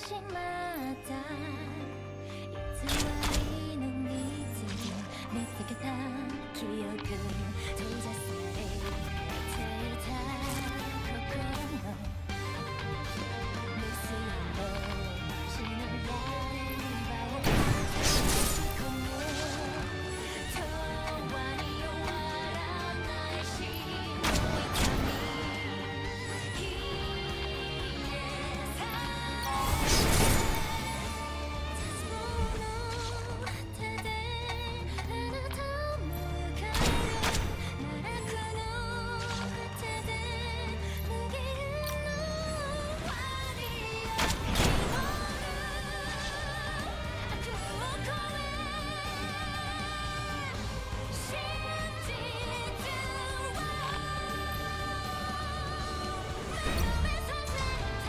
しまった偽りの水を見つけた記憶閉ざされていた心の無数の星の刃を込む永遠に終わらない死の痛み消え去手であなたを迎える奈落の果てで無限の終わりを祈る悪を超え真実を目覚めさせるた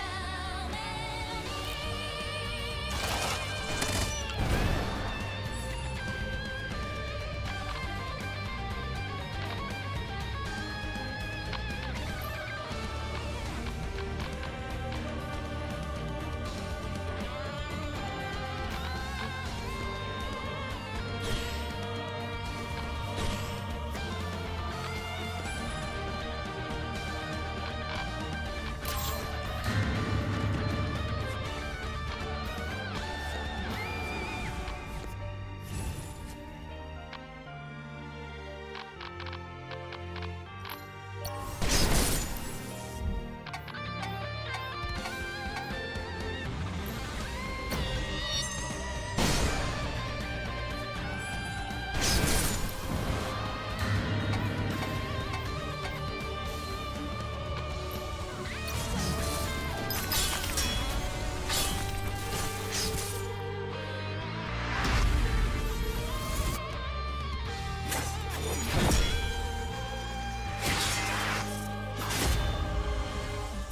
めに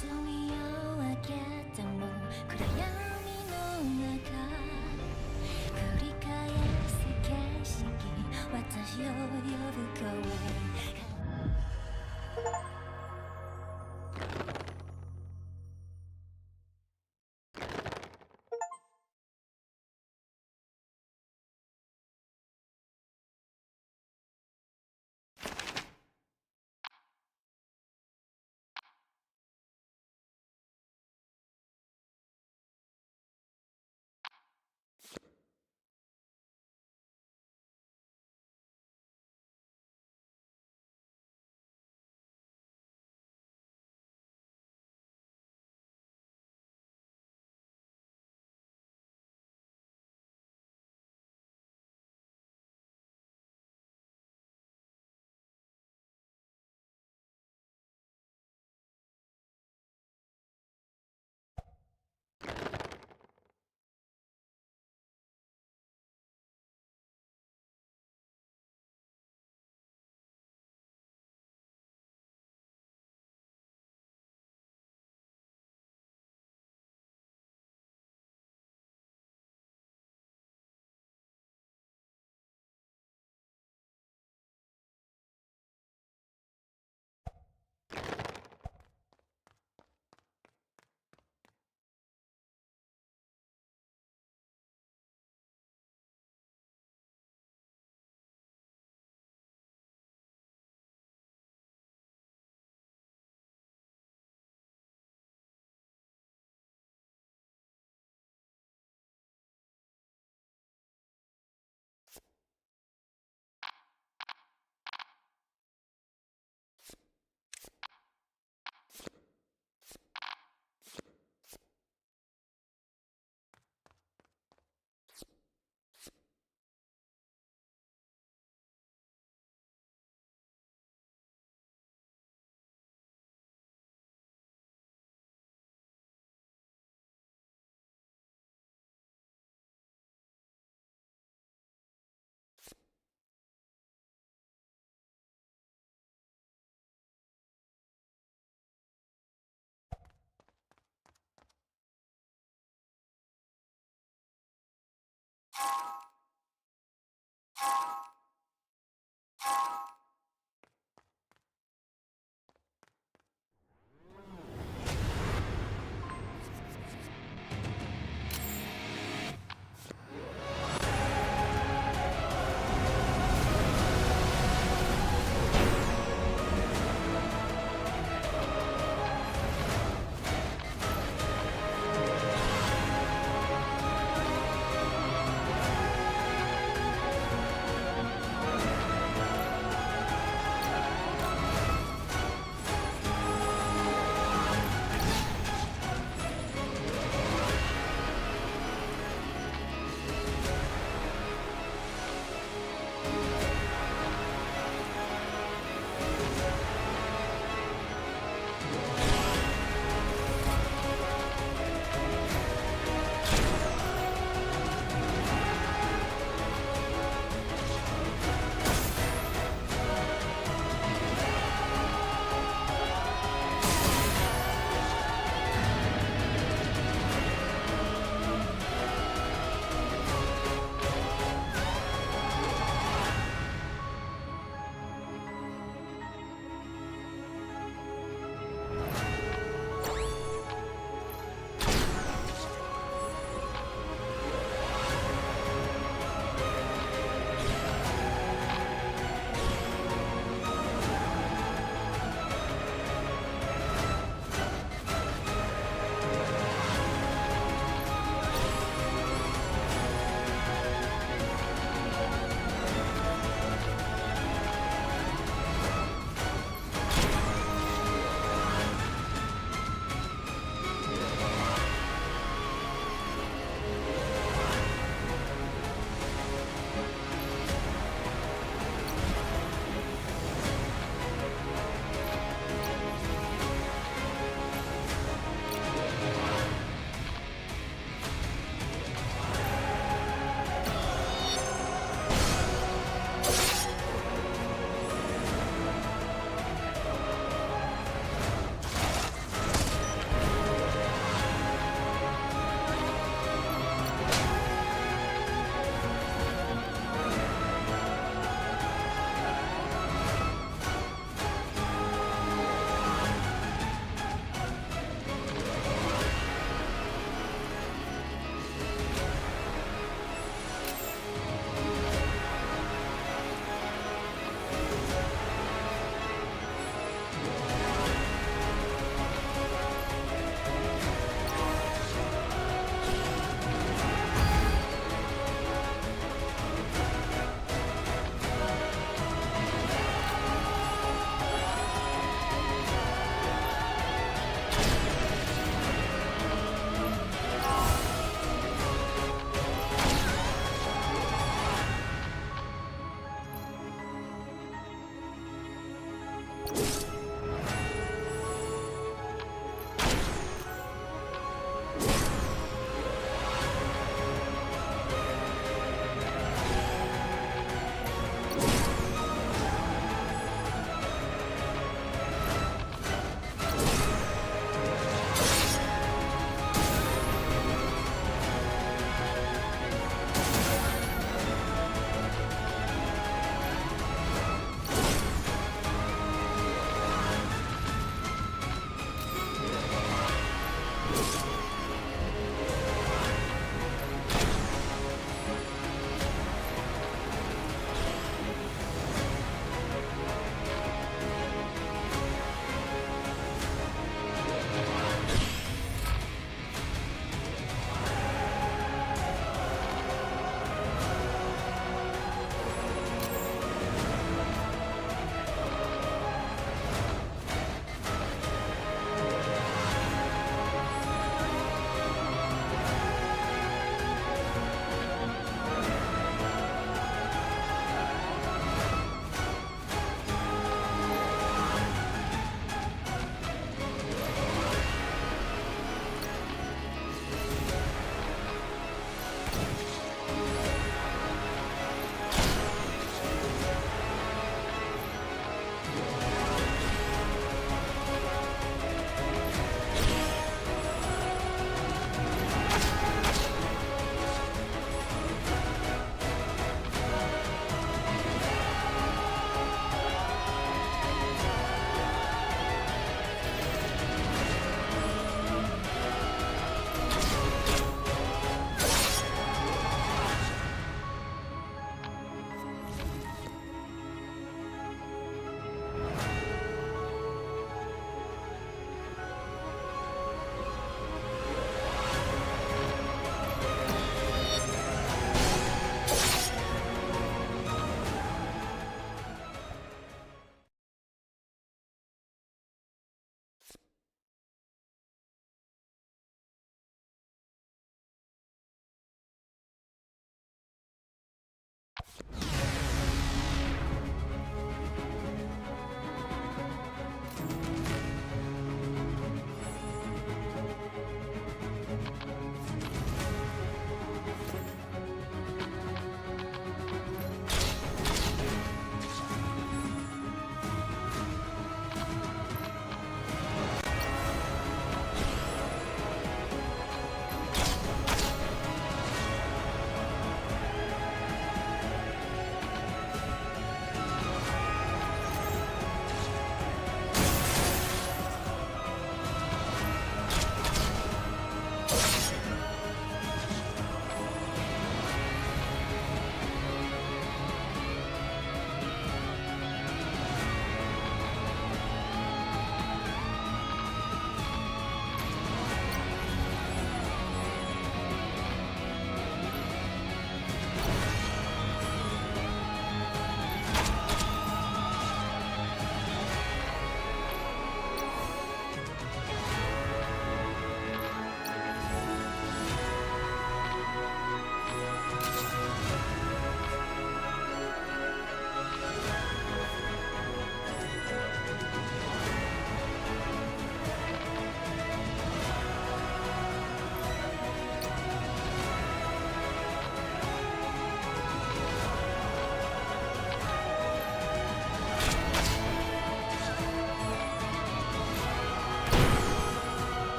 瞳を開けても暗闇の中繰り返す景色私を呼ぶ声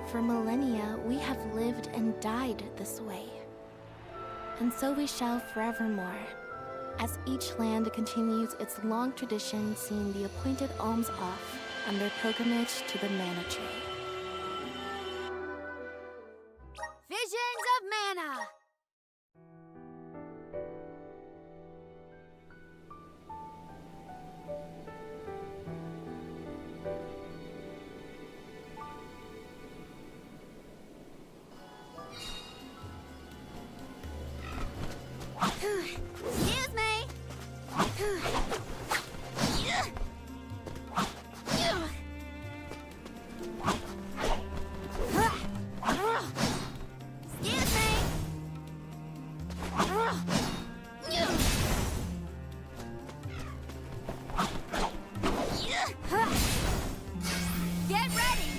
For millennia, we have lived and died this way. And so we shall forevermore, as each land continues its long tradition seeing the appointed alms off on their pilgrimage to the Mana Tree. Visions of Mana! Excuse me! Excuse me! Get ready!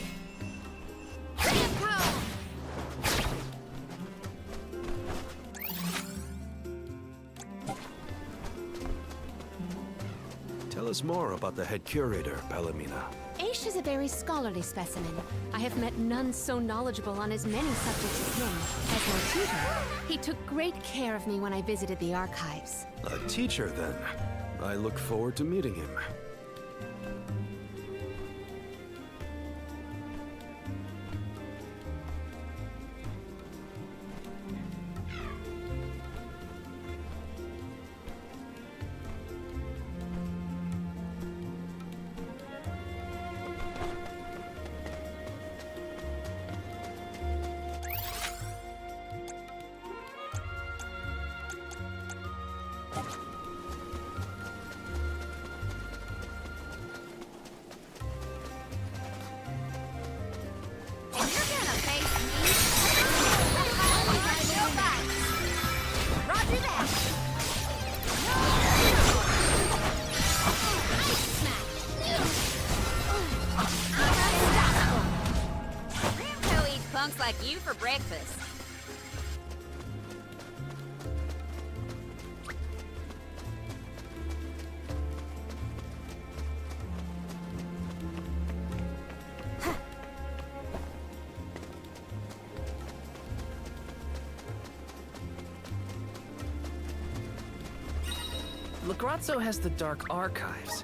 Ramco! Tell us more about the head curator, Palomina. Aish is a very scholarly specimen. I have met none so knowledgeable on as many subjects as him. As my tutor, he took great care of me when I visited the archives. A teacher, then. I look forward to meeting him. And you're gonna face me? No fight! Roger that! Ice smash! I'm unstoppable! Ramco eats punks like you for breakfast. Lagrazzo has the Dark Archives,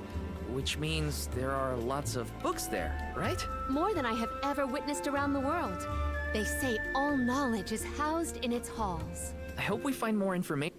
which means there are lots of books there, right? More than I have ever witnessed around the world. They say all knowledge is housed in its halls. I hope we find more information.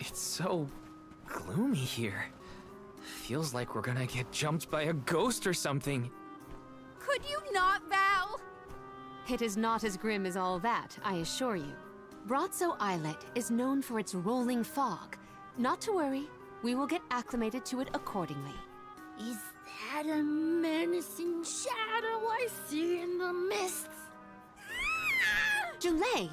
It's so gloomy here. Feels like we're gonna get jumped by a ghost or something. Could you not, Val? It is not as grim as all that, I assure you. Brazzo Islet is known for its rolling fog. Not to worry, We will get acclimated to it accordingly. Is that a menacing shadow I see in the mists? Julay,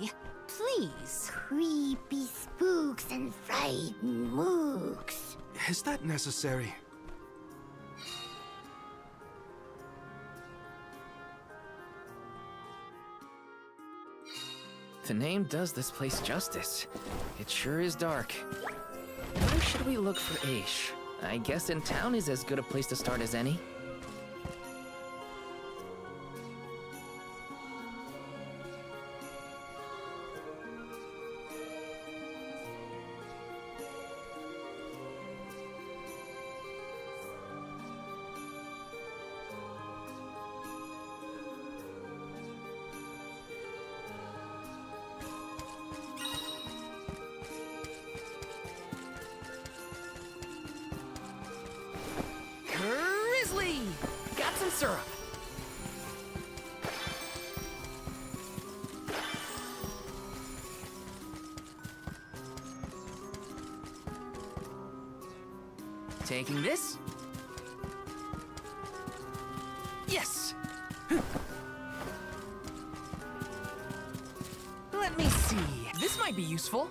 please. Creepy spooks and frightened mooks. Is that necessary? The name does this place justice. It sure is dark. Where should we look for Aish? I guess in town is as good a place to start as any. Grizzly! Got some syrup. Taking this? Yes! Let me see. This might be useful.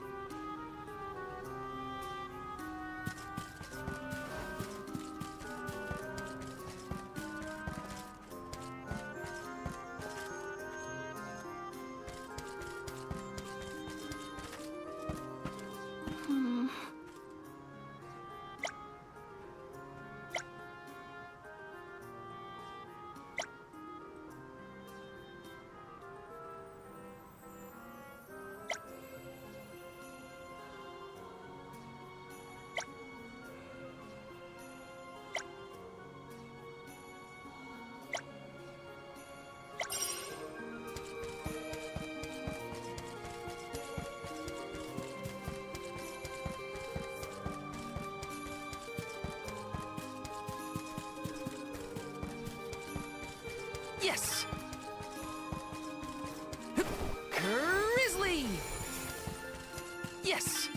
Yes! Grizzly! Yes!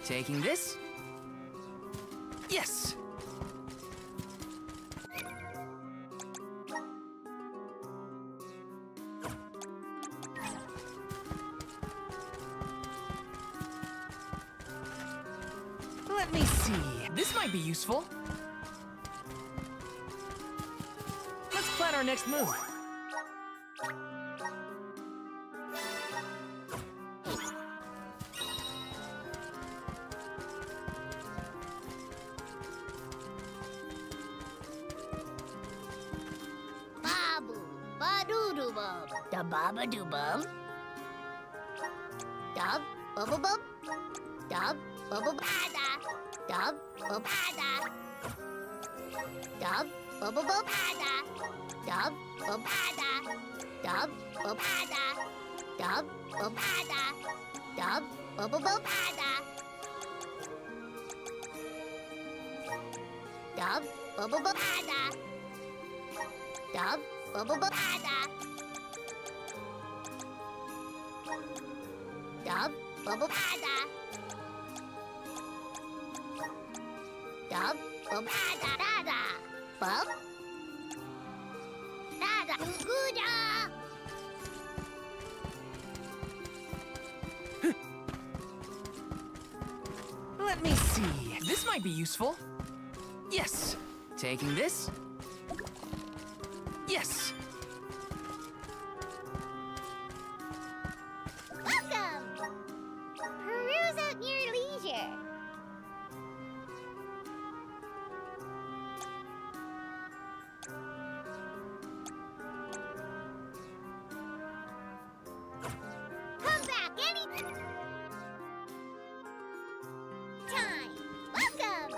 Taking this? Yes! Let me see. This might be useful. Let's plan our next move. Babu, ba-doo-doo bum, da ba-ba-doo bum. Dub, bubble-bum, dub, bubble-ba-da, dub, bubble-ba-da. Dub, bubble-bum-ba-da, dub, bubble-ba-da, dub, bubble-ba-da, dub, bubble-ba-da, dub, bubble-bum-ba-da. Dub, bubble-bum-ba-da. Dub, bubble-bum-ba-da. Dub, bubble-ba-da. Dub, bubble-ba-da. Da-da. Bub. Da-da. Goo-da. Let me see. This might be useful. Yes. Taking this? Yes. Welcome! Peruse at your leisure. Come back any time. Welcome!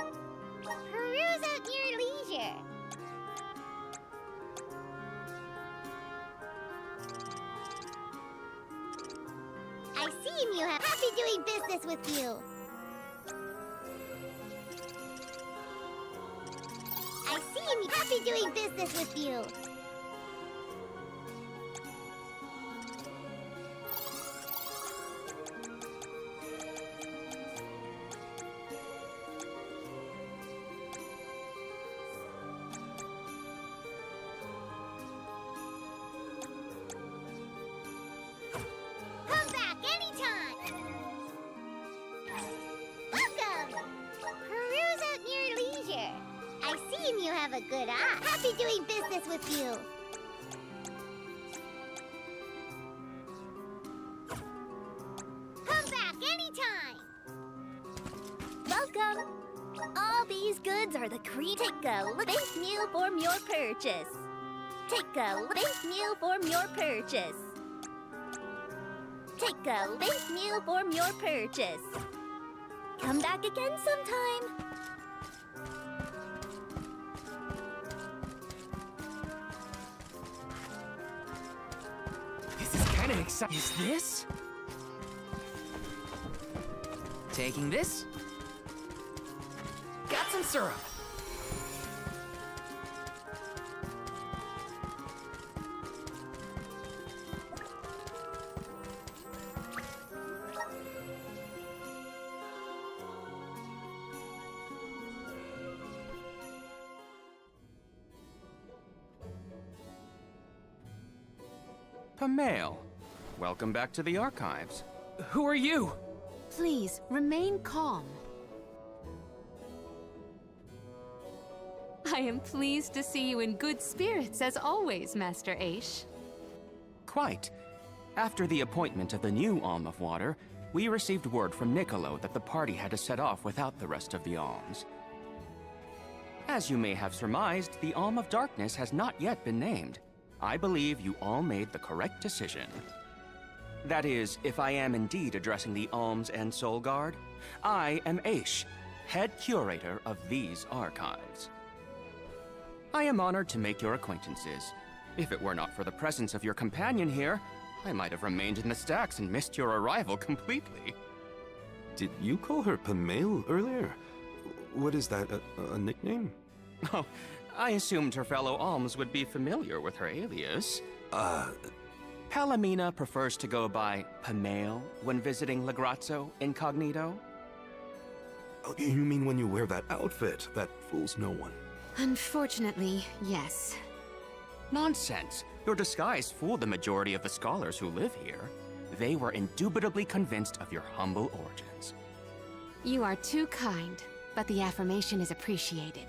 Peruse at your leisure. I see you have happy doing business with you. I see you happy doing business with you. have a good eye. Happy doing business with you. Come back anytime. Welcome. All these goods are the Take a look. Thank you for your purchase. Take a look. Thank you for your purchase. Take a look. Thank you for your purchase. Come back again sometime. This is kind of exciting. Is this? Taking this? Got some syrup. Pamail, welcome back to the archives. Who are you? Please, remain calm. I am pleased to see you in good spirits, as always, Master Aish. Quite. After the appointment of the new Alm of Water, we received word from Niccolo that the party had to set off without the rest of the alms. As you may have surmised, the Alm of Darkness has not yet been named. I believe you all made the correct decision. That is, if I am indeed addressing the Alms and Soul Guard, I am Aish, head curator of these archives. I am honored to make your acquaintances. If it were not for the presence of your companion here, I might have remained in the stacks and missed your arrival completely. Did you call her Pamail earlier? What is that, a nickname? Oh, I assumed her fellow alms would be familiar with her alias. Palomina prefers to go by Pamail when visiting Legrazzo incognito. Oh, you mean when you wear that outfit that fools no one? Unfortunately, yes. Nonsense. Your disguise fooled the majority of the scholars who live here. They were indubitably convinced of your humble origins. You are too kind, but the affirmation is appreciated.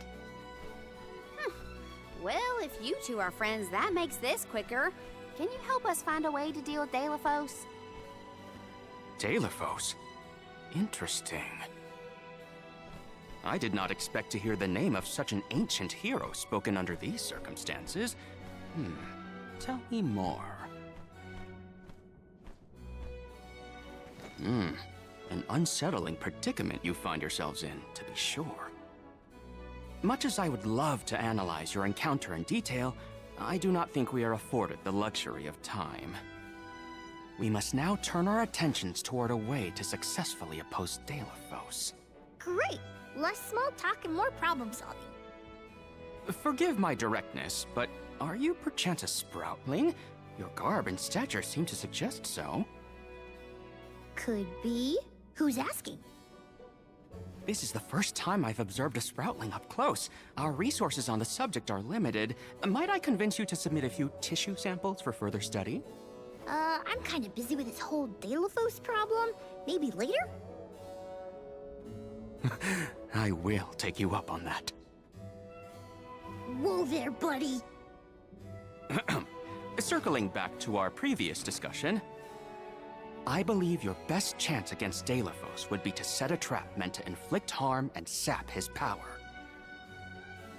Well, if you two are friends, that makes this quicker. Can you help us find a way to deal with Delphos? Delphos? Interesting. I did not expect to hear the name of such an ancient hero spoken under these circumstances. Tell me more. An unsettling predicament you find yourselves in, to be sure. Much as I would love to analyze your encounter in detail, I do not think we are afforded the luxury of time. We must now turn our attentions toward a way to successfully oppose Delphos. Great. Less small talk and more problem solving. Forgive my directness, but are you perchance a sproutling? Your garb and stature seem to suggest so. Could be. Who's asking? This is the first time I've observed a sproutling up close. Our resources on the subject are limited. Might I convince you to submit a few tissue samples for further study? I'm kind of busy with this whole Delphos problem. Maybe later? I will take you up on that. Whoa there, buddy. Circling back to our previous discussion, I believe your best chance against Delphos would be to set a trap meant to inflict harm and sap his power.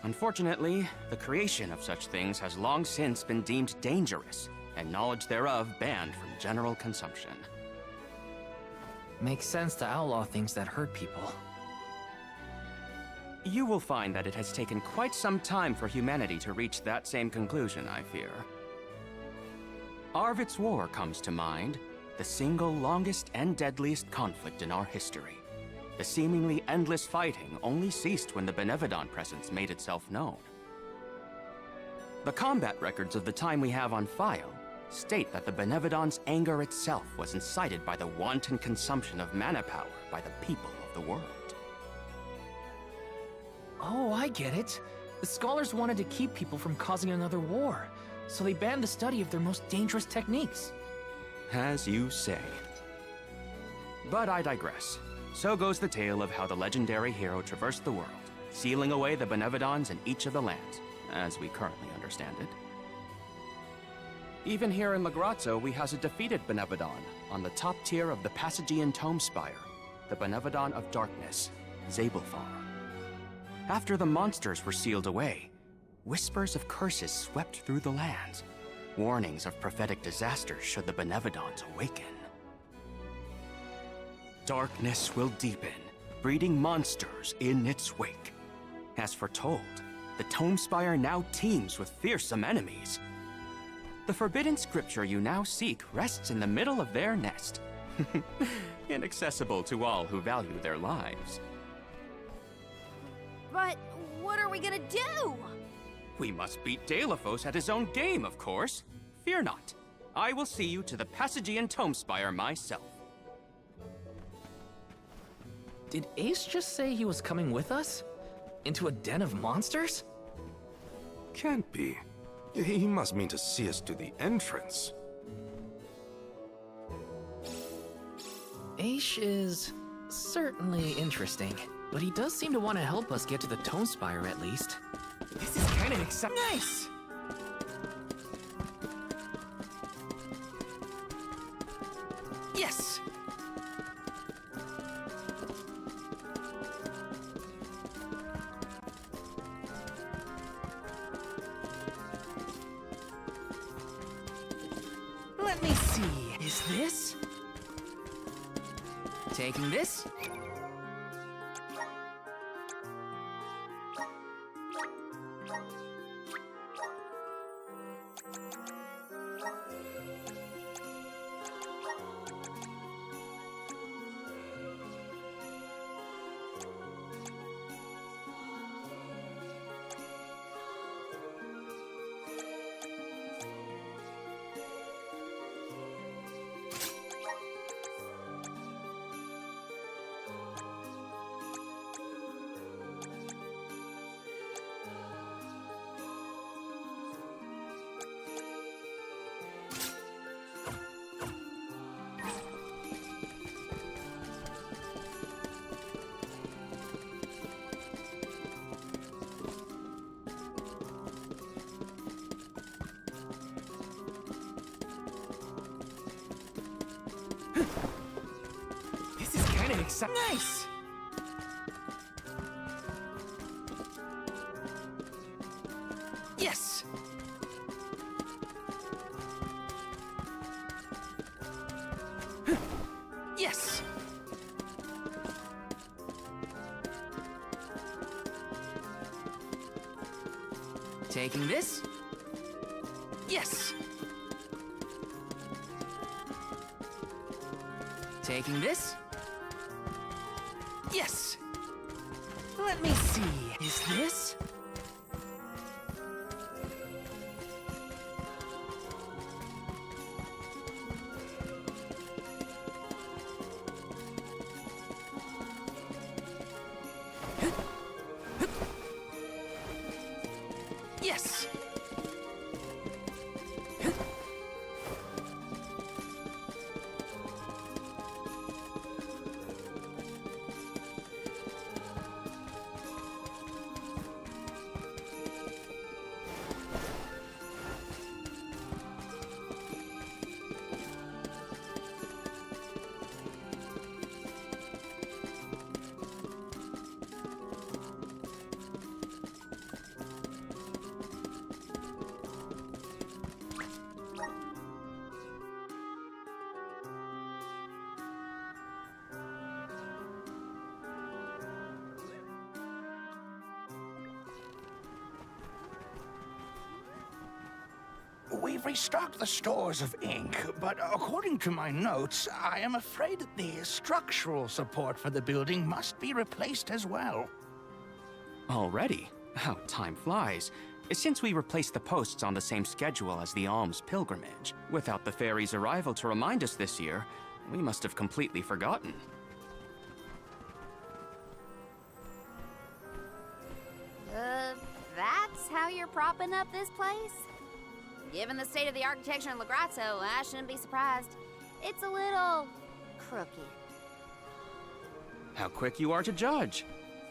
Unfortunately, the creation of such things has long since been deemed dangerous, and knowledge thereof banned from general consumption. Makes sense to outlaw things that hurt people. You will find that it has taken quite some time for humanity to reach that same conclusion, I fear. Arvit's War comes to mind, the single longest and deadliest conflict in our history. The seemingly endless fighting only ceased when the Benevodon presence made itself known. The combat records of the time we have on file state that the Benevodon's anger itself was incited by the wanton consumption of mana power by the people of the world. Oh, I get it. The scholars wanted to keep people from causing another war, so they banned the study of their most dangerous techniques. As you say. But I digress. So goes the tale of how the legendary hero traversed the world, sealing away the Benevodons in each of the lands, as we currently understand it. Even here in Lagrazzo, we has a defeated Benevodon on the top tier of the Passagean Tome Spire, the Benevodon of Darkness, Zabelthar. After the monsters were sealed away, whispers of curses swept through the lands, warnings of prophetic disasters should the Benevodons awaken. Darkness will deepen, breeding monsters in its wake. As foretold, the Tome Spire now teems with fearsome enemies. The forbidden scripture you now seek rests in the middle of their nest, inaccessible to all who value their lives. But what are we gonna do? We must beat Deilophos at his own game, of course. Fear not. I will see you to the Passagean Tome Spire myself. Did Ace just say he was coming with us? Into a den of monsters? Can't be. He must mean to see us to the entrance. Ace is certainly interesting, but he does seem to want to help us get to the Tome Spire at least. This is kind of exciting. Nice! Yes! Let me see, is this? Taking this? This is kind of exciting. Nice! Yes! Yes! Taking this? Yes! Taking this? Yes! Let me see, is this? Yes! We've restocked the stores of ink, but according to my notes, I am afraid that the structural support for the building must be replaced as well. Already? How time flies. Since we replaced the posts on the same schedule as the Alms pilgrimage, without the fairy's arrival to remind us this year, we must have completely forgotten. That's how you're propping up this place? Given the state of the architecture in Lagrazzo, I shouldn't be surprised. It's a little crooked. How quick you are to judge.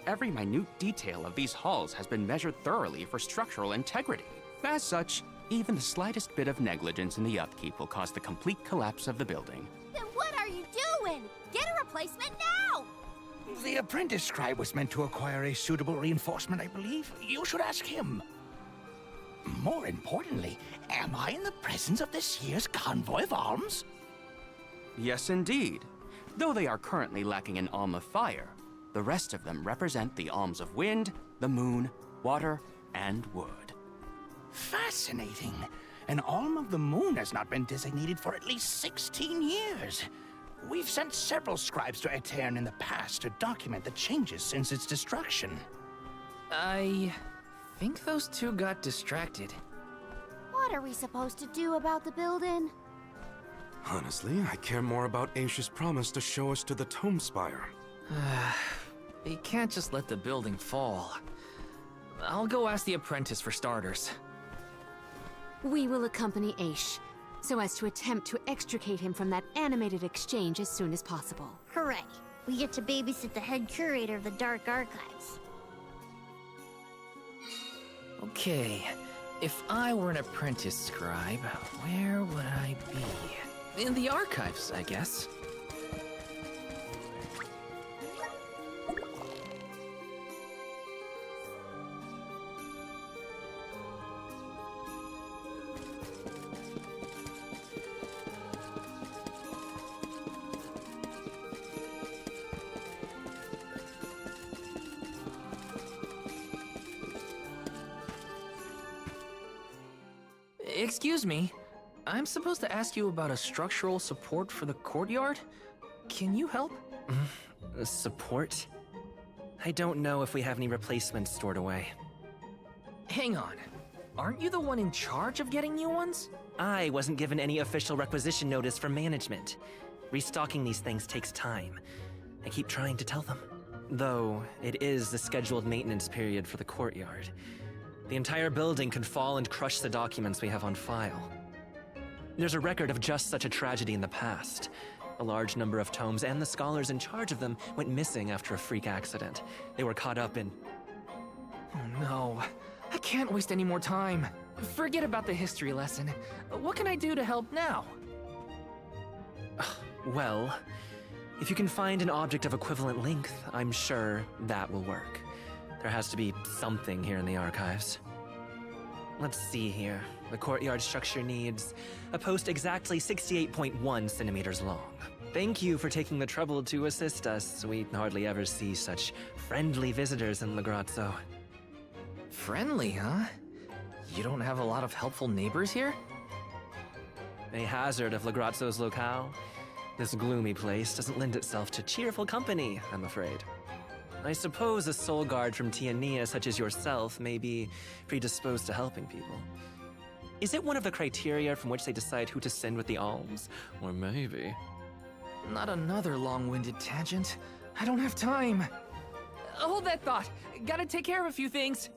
every minute detail of these halls has been measured thoroughly for structural integrity. As such, even the slightest bit of negligence in the upkeep will cause the complete collapse of the building. Then what are you doing? Get a replacement now! The apprentice scribe was meant to acquire a suitable reinforcement, I believe. You should ask him. More importantly, am I in the presence of this year's convoy of alms? Yes, indeed. Though they are currently lacking an alm of fire, the rest of them represent the alms of wind, the moon, water, and wood. Fascinating. An alm of the moon has not been designated for at least 16 years. We've sent several scribes to Aetern in the past to document the changes since its destruction. I think those two got distracted. What are we supposed to do about the building? Honestly, I care more about Aish's promise to show us to the Tome Spire. You can't just let the building fall. I'll go ask the apprentice for starters. We will accompany Aish, so as to attempt to extricate him from that animated exchange as soon as possible. Hooray! We get to babysit the head curator of the Dark Archives. Okay, if I were an apprentice scribe, where would I be? In the archives, I guess. Excuse me, I'm supposed to ask you about a structural support for the courtyard? Can you help? Support? I don't know if we have any replacements stored away. Hang on, aren't you the one in charge of getting new ones? I wasn't given any official requisition notice from management. Restocking these things takes time. I keep trying to tell them. Though, it is the scheduled maintenance period for the courtyard. The entire building could fall and crush the documents we have on file. There's a record of just such a tragedy in the past. A large number of tomes and the scholars in charge of them went missing after a freak accident. They were caught up in... Oh no, I can't waste any more time. Forget about the history lesson. What can I do to help now? Well, if you can find an object of equivalent length, I'm sure that will work. There has to be something here in the archives. Let's see here. The courtyard structure needs a post exactly 68.1 centimeters long. Thank you for taking the trouble to assist us. We hardly ever see such friendly visitors in Lagrazzo. Friendly, huh? You don't have a lot of helpful neighbors here? A hazard of Lagrazzo's locale. This gloomy place doesn't lend itself to cheerful company, I'm afraid. I suppose a soul guard from Tiania such as yourself may be predisposed to helping people. Is it one of the criteria from which they decide who to send with the alms? Or maybe... Not another long-winded tangent. I don't have time. Hold that thought. Gotta take care of a few things.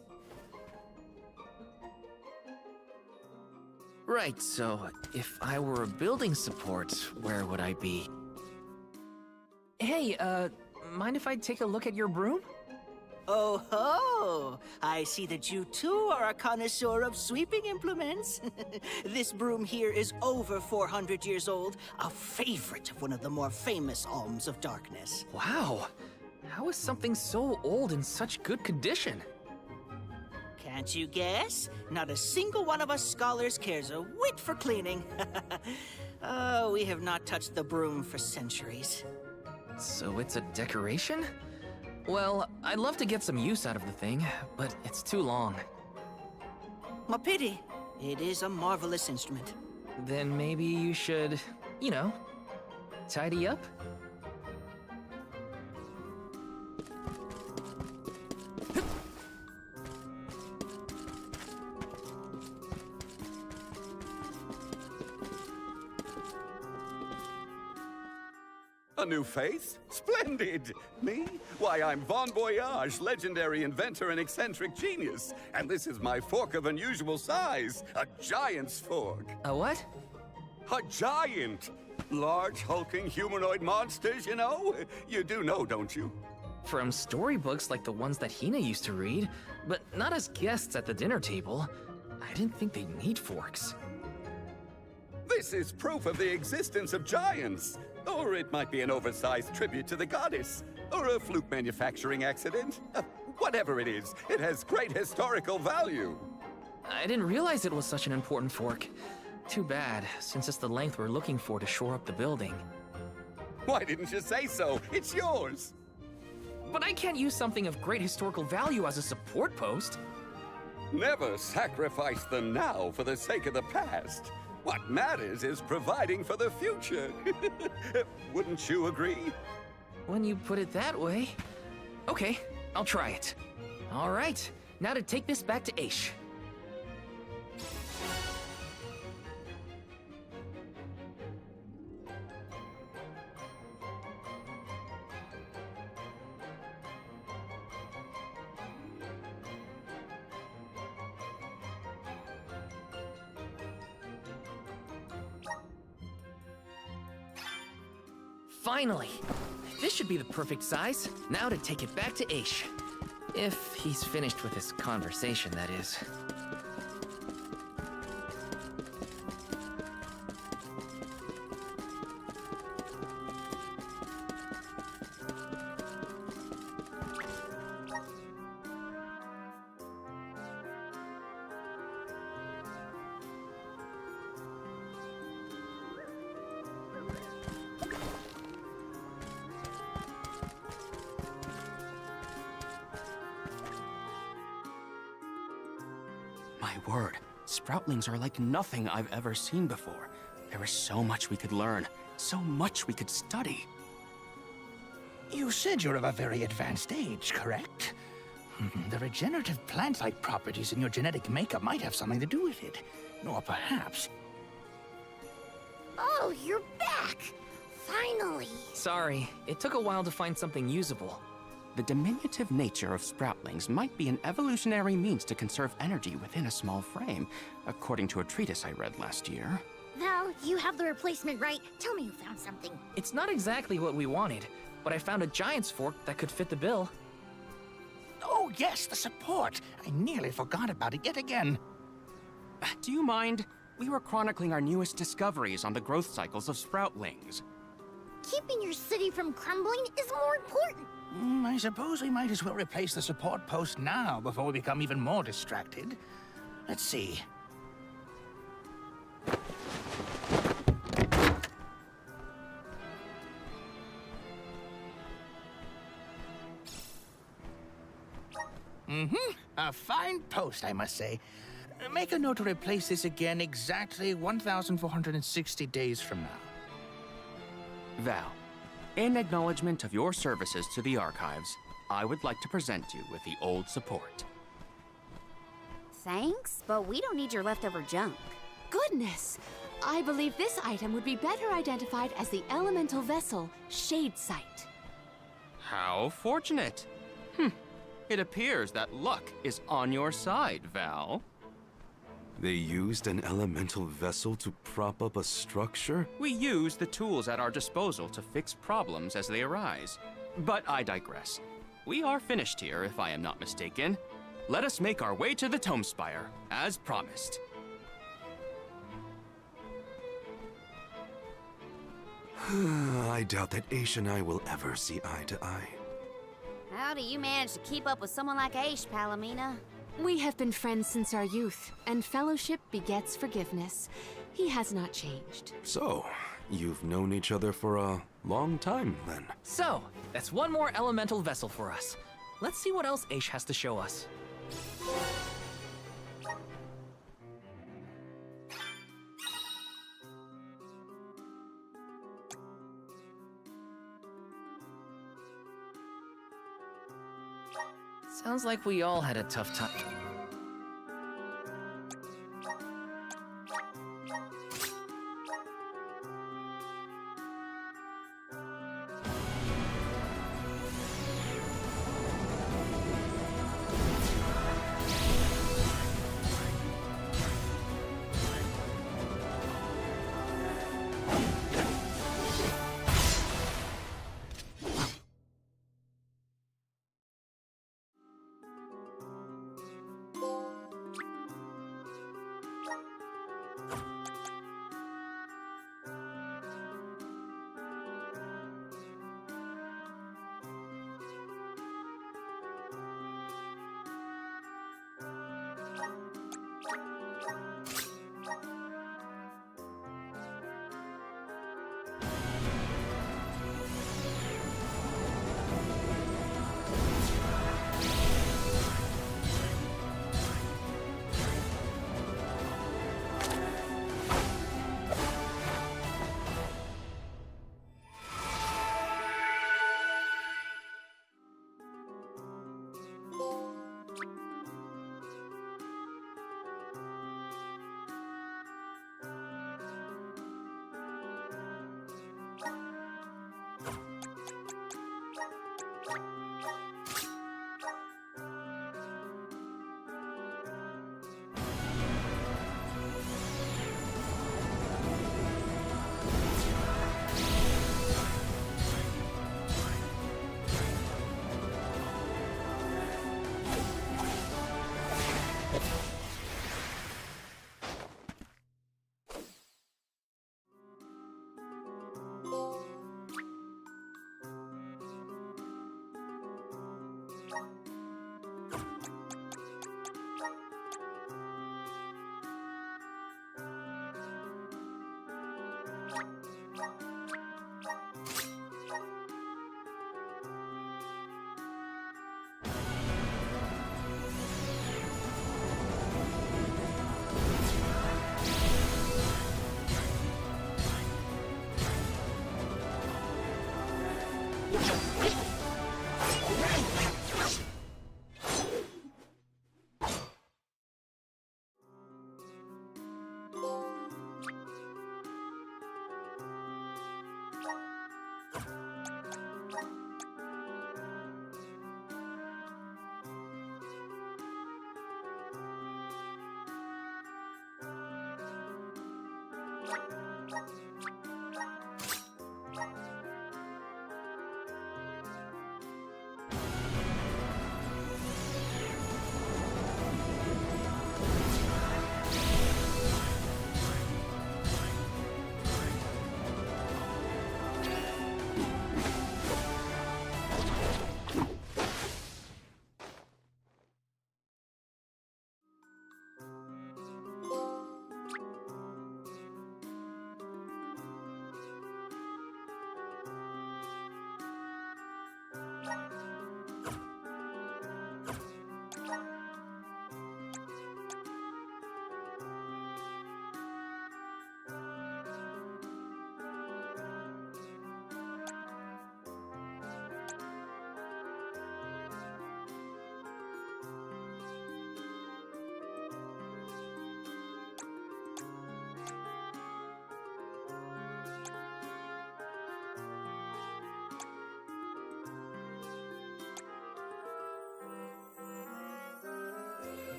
Right, so if I were a building support, where would I be? Hey, mind if I take a look at your broom? Oh ho! I see that you too are a connoisseur of sweeping implements. This broom here is over 400 years old, a favorite of one of the more famous alms of darkness. Wow! How is something so old in such good condition? Can't you guess? Not a single one of us scholars cares a whit for cleaning. Oh, we have not touched the broom for centuries. So it's a decoration? Well, I'd love to get some use out of the thing, but it's too long. A pity. It is a marvelous instrument. Then maybe you should, you know, tidy up? A new faith? Splendid! Me? Why, I'm Bon Voyage, legendary inventor and eccentric genius. And this is my fork of unusual size. A giant's fork. A what? A giant! Large, hulking humanoid monsters, you know? You do know, don't you? From storybooks like the ones that Hina used to read, but not as guests at the dinner table. I didn't think they'd need forks. This is proof of the existence of giants. Or it might be an oversized tribute to the goddess. Or a fluke manufacturing accident. Whatever it is, it has great historical value. I didn't realize it was such an important fork. Too bad, since it's the length we're looking for to shore up the building. Why didn't you say so? It's yours. But I can't use something of great historical value as a support post. Never sacrifice them now for the sake of the past. What matters is providing for the future. Wouldn't you agree? When you put it that way. Okay, I'll try it. All right, now to take this back to Aish. Finally! This should be the perfect size. Now to take it back to Aish. If he's finished with his conversation, that is. My word, sproutlings are like nothing I've ever seen before. There is so much we could learn, so much we could study. You said you're of a very advanced age, correct? The regenerative plant-like properties in your genetic makeup might have something to do with it. Or perhaps... Oh, you're back! Finally! Sorry, it took a while to find something usable. The diminutive nature of sproutlings might be an evolutionary means to conserve energy within a small frame, according to a treatise I read last year. Val, you have the replacement, right? Tell me you found something. It's not exactly what we wanted, but I found a giant's fork that could fit the bill. Oh yes, the support! I nearly forgot about it yet again. Do you mind? We were chronicling our newest discoveries on the growth cycles of sproutlings. Keeping your city from crumbling is more important. I suppose we might as well replace the support post now before we become even more distracted. Let's see. A fine post, I must say. Make a note to replace this again exactly 1,460 days from now. Val, in acknowledgement of your services to the archives, I would like to present you with the old support. Thanks, but we don't need your leftover junk. Goodness! I believe this item would be better identified as the elemental vessel, Shade Sight. How fortunate! It appears that luck is on your side, Val. They used an elemental vessel to prop up a structure? We use the tools at our disposal to fix problems as they arise. But I digress. We are finished here, if I am not mistaken. Let us make our way to the Tome Spire, as promised. I doubt that Aish and I will ever see eye to eye. How do you manage to keep up with someone like Aish, Palomina? We have been friends since our youth, and fellowship begets forgiveness. He has not changed. So, you've known each other for a long time, then? So, that's one more elemental vessel for us. Let's see what else Aish has to show us. Sounds like we all had a tough time.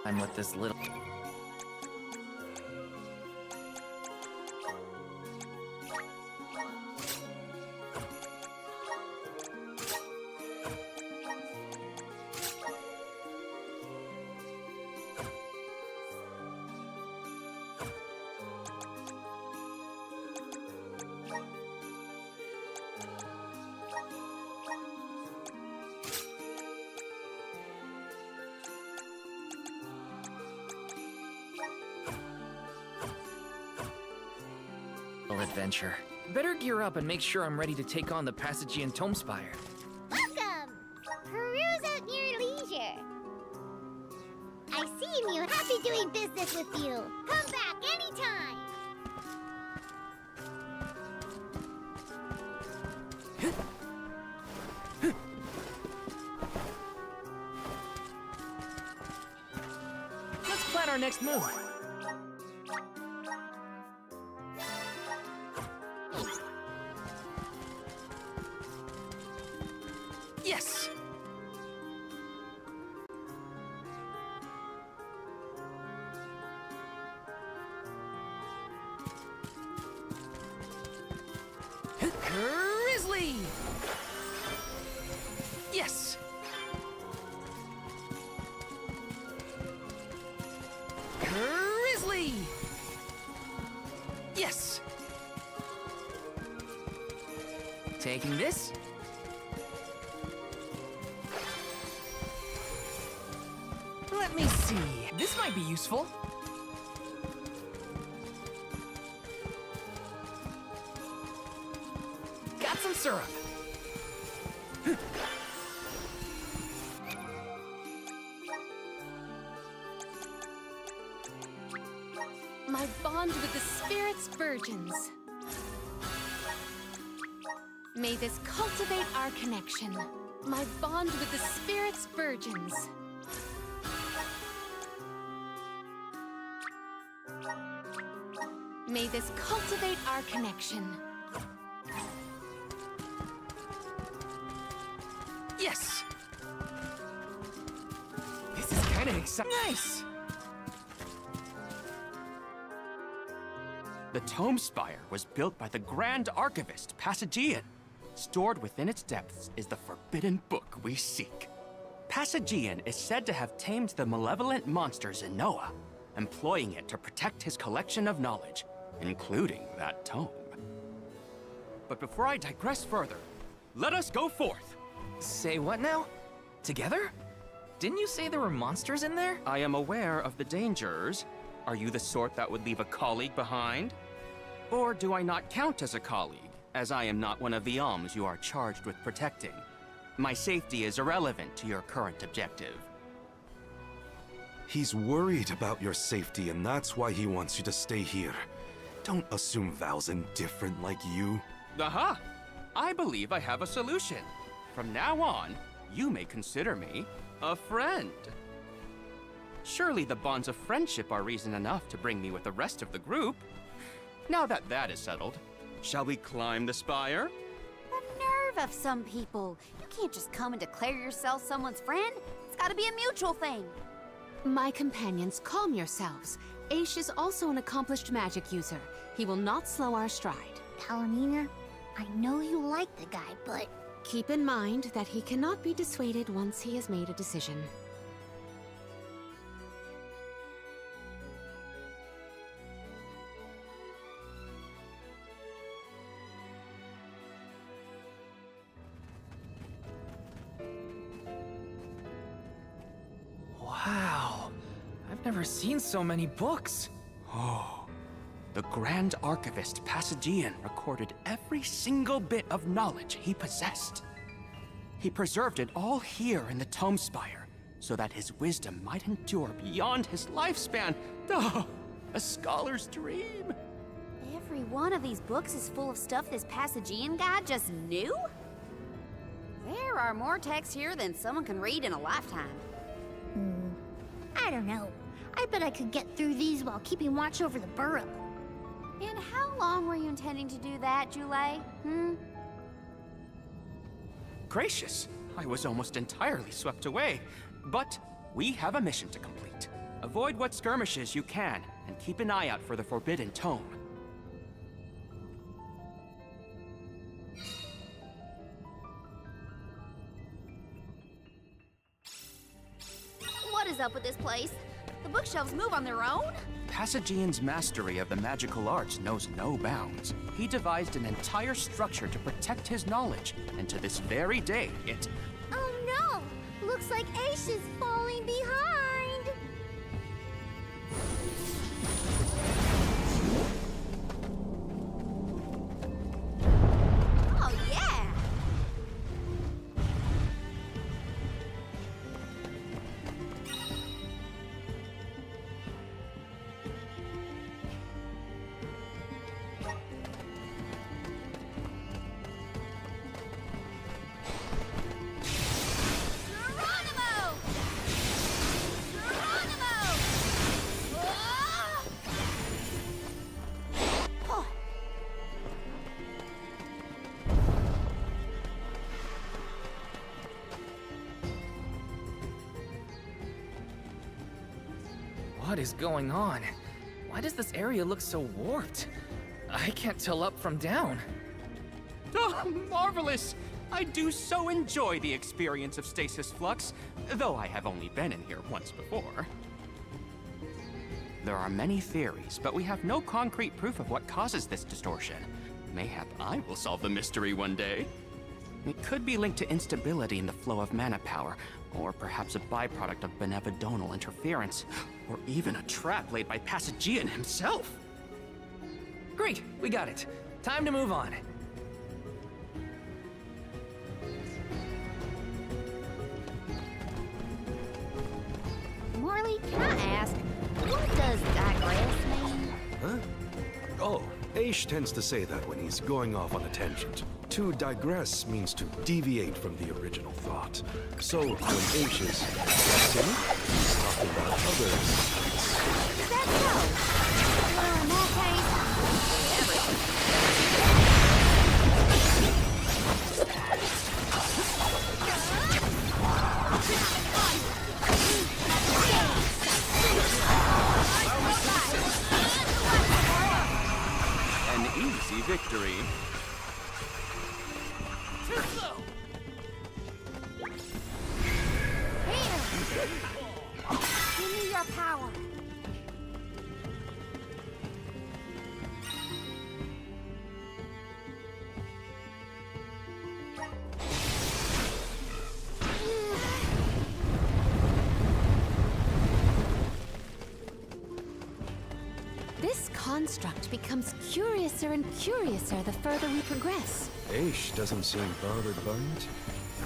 I'm with this little... adventure. Better gear up and make sure I'm ready to take on the Passagian Tomespire. Welcome! Peruse at your leisure. I see you. Happy doing business with you. Come back anytime. Let's plan our next move. Yes! Grizzly! Yes! Grizzly! Yes! Taking this. Let me see. This might be useful. Got some syrup. My bond with the spirits virgins. May this cultivate our connection. My bond with the spirits virgins. May this cultivate our connection. Yes! This is kind of exciting. Nice! The Tome Spire was built by the Grand Archivist Passagian. Stored within its depths is the forbidden book we seek. Passagian is said to have tamed the malevolent monsters in Noah, employing it to protect his collection of knowledge, including that tome. But before I digress further, let us go forth. Say what now? Together? Didn't you say there were monsters in there? I am aware of the dangers. Are you the sort that would leave a colleague behind? Or do I not count as a colleague, as I am not one of the alms you are charged with protecting? My safety is irrelevant to your current objective. He's worried about your safety, and that's why he wants you to stay here. Don't assume Val's indifferent like you. Aha! I believe I have a solution. From now on, you may consider me a friend. Surely the bonds of friendship are reason enough to bring me with the rest of the group. Now that that is settled, shall we climb the spire? The nerve of some people. You can't just come and declare yourself someone's friend. It's gotta be a mutual thing. My companions, calm yourselves. Aish is also an accomplished magic user. He will not slow our stride. Palomina, I know you like the guy, but... Keep in mind that he cannot be dissuaded once he has made a decision. Wow. I've never seen so many books. Oh, the Grand Archivist Passagian recorded every single bit of knowledge he possessed. He preserved it all here in the Tome Spire, so that his wisdom might endure beyond his lifespan. Oh, a scholar's dream. Every one of these books is full of stuff this Passagian guy just knew? There are more texts here than someone can read in a lifetime. I don't know. I bet I could get through these while keeping watch over the burrow. And how long were you intending to do that, Jule? Gracious, I was almost entirely swept away. But we have a mission to complete. Avoid what skirmishes you can, and keep an eye out for the Forbidden Tome. What is up with this place? The bookshelves move on their own? Passagian's mastery of the magical arts knows no bounds. He devised an entire structure to protect his knowledge, and to this very day, it... Oh no! Looks like Aish is falling behind! Oh, yeah! Geronimo! Geronimo! Ah! Oh. What is going on? Why does this area look so warped? I can't tell up from down. Oh, marvelous! I do so enjoy the experience of stasis flux, though I have only been in here once before. There are many theories, but we have no concrete proof of what causes this distortion. Mayhap I will solve the mystery one day. It could be linked to instability in the flow of mana power, or perhaps a byproduct of benevodonal interference, or even a trap laid by Passagian himself. Great, we got it. Time to move on. Morley, can I ask, what does digress mean? Huh? Oh, Aish tends to say that when he's going off on a tangent. To digress means to deviate from the original thought. So when Aish is digressing, he's talking about others. Is that so? Well, in that case, everything. An easy victory. Too slow! Here! Give me your power. This construct becomes curiouser and curiouser the further we progress. Aish doesn't seem bothered by it,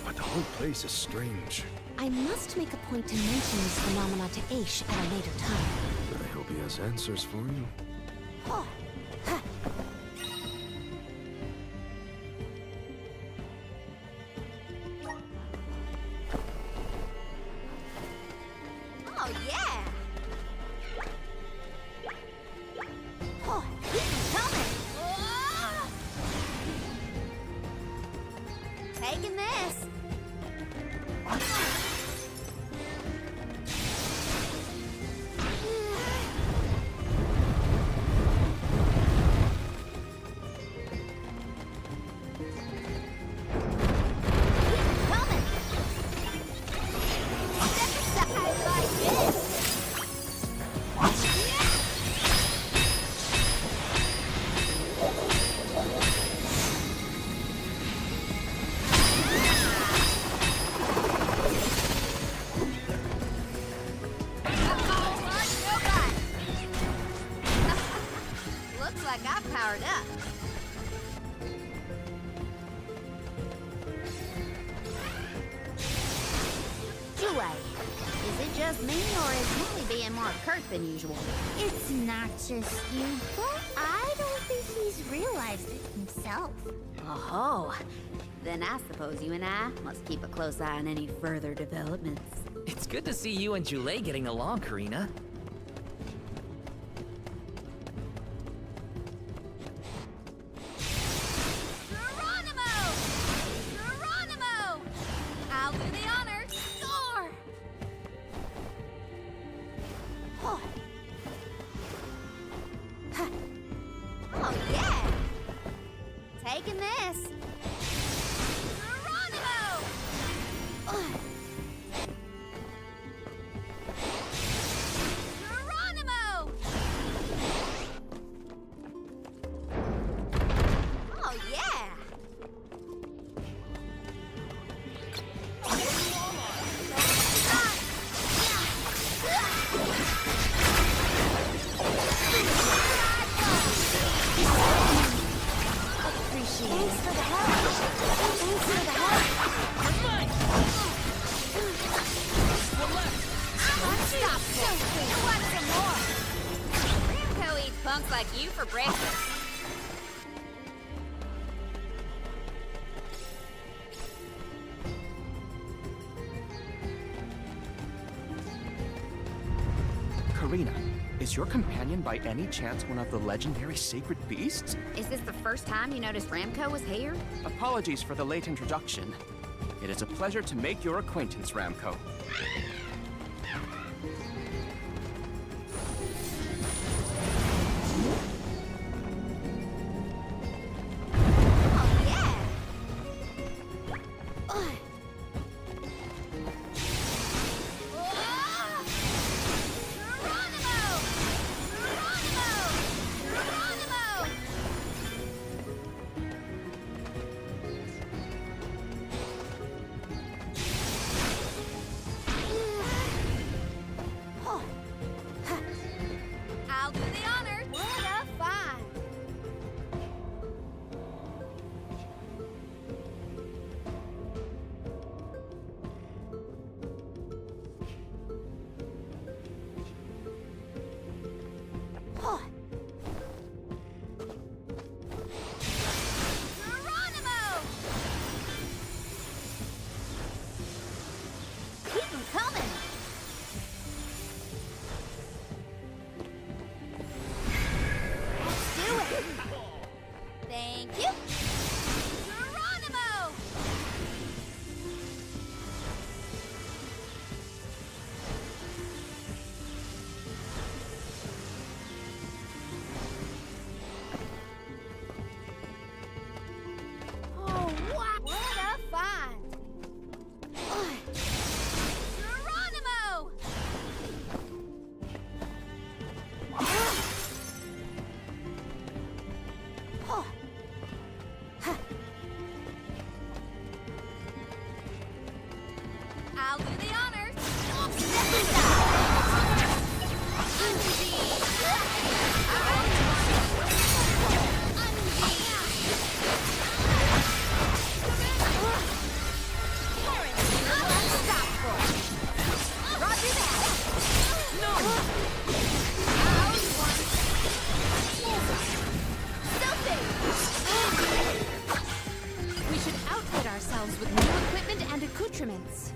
but the whole place is strange. I must make a point to mention these phenomena to Aish at a later time. I hope he has answers for you. Oh. Oh, yeah! Oh, he's coming! Taking this! Coming! Step aside like this! Looks like I've powered up. Jue, is it just me, or is Molly being more curt than usual? It's not just you, but I don't think he's realized it himself. Oh, then I suppose you and I must keep a close eye on any further developments. It's good to see you and Jule getting along, Karina. Geronimo! Geronimo! I'll do the honors. Score! Oh. Huh. Oh, yeah! Taking this. Geronimo! Ugh. Geronimo! Oh, yeah! Appreciate it. Thanks for the help. Thanks for the help. Unstoppable. You want some more? Ramco eats punks like you for breakfast. Karina, is your companion by any chance one of the legendary sacred beasts? Is this the first time you noticed Ramco was here? Apologies for the late introduction. It is a pleasure to make your acquaintance, Ramco. Oh, yeah! Ugh. Ah! Geronimo! Geronimo! Geronimo! accoutrements.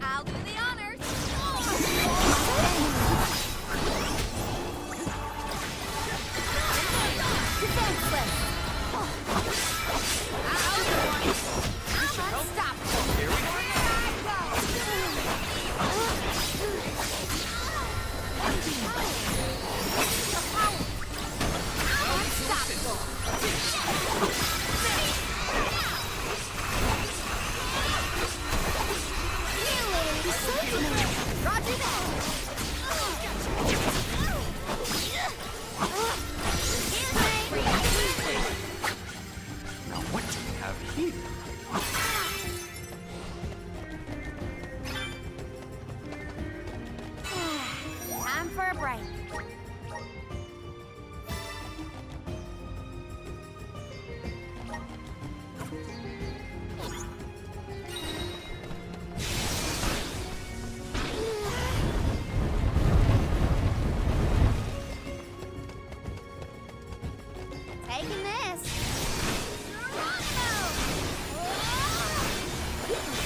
I'll do the honors. Defenseless. I'm unstoppable. Here I Roger that. Now what do we have here? Time for a break. Taking this.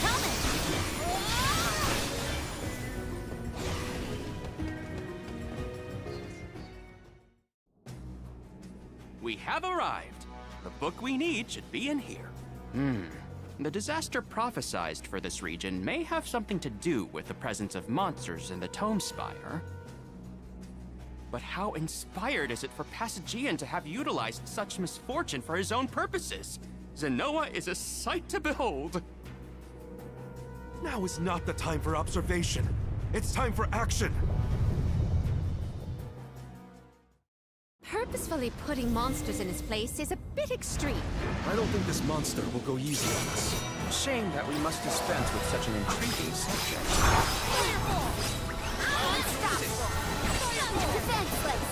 Coming. We have arrived. The book we need should be in here. The disaster prophesized for this region may have something to do with the presence of monsters in the Tome Spire. But how inspired is it for Passagian to have utilized such misfortune for his own purposes? Zenoa is a sight to behold. Now is not the time for observation. It's time for action. Purposefully putting monsters in his place is a bit extreme. I don't think this monster will go easy on us. Shame that we must dispense with such an intriguing subject. Defenseless.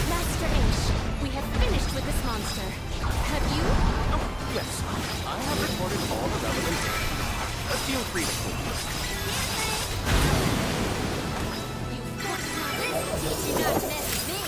Master Aish, we have finished with this monster. Have you? Yes, I have recorded all the relevant data. Feel free to pull Teach you not to mess with me.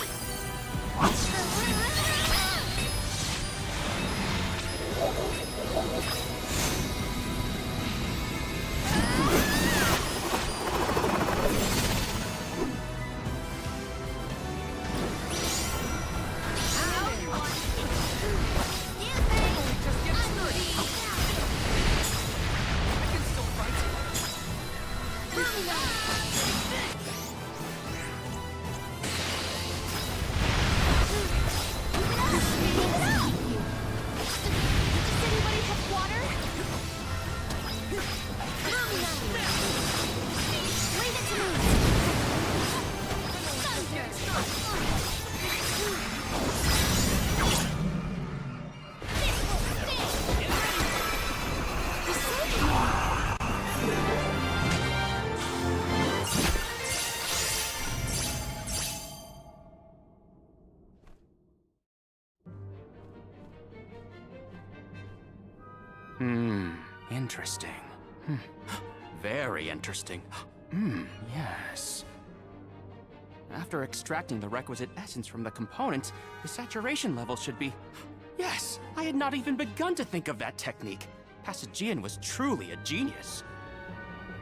Interesting. Very interesting. Yes. After extracting the requisite essence from the components, the saturation level should be... Yes! I had not even begun to think of that technique. Passagian was truly a genius.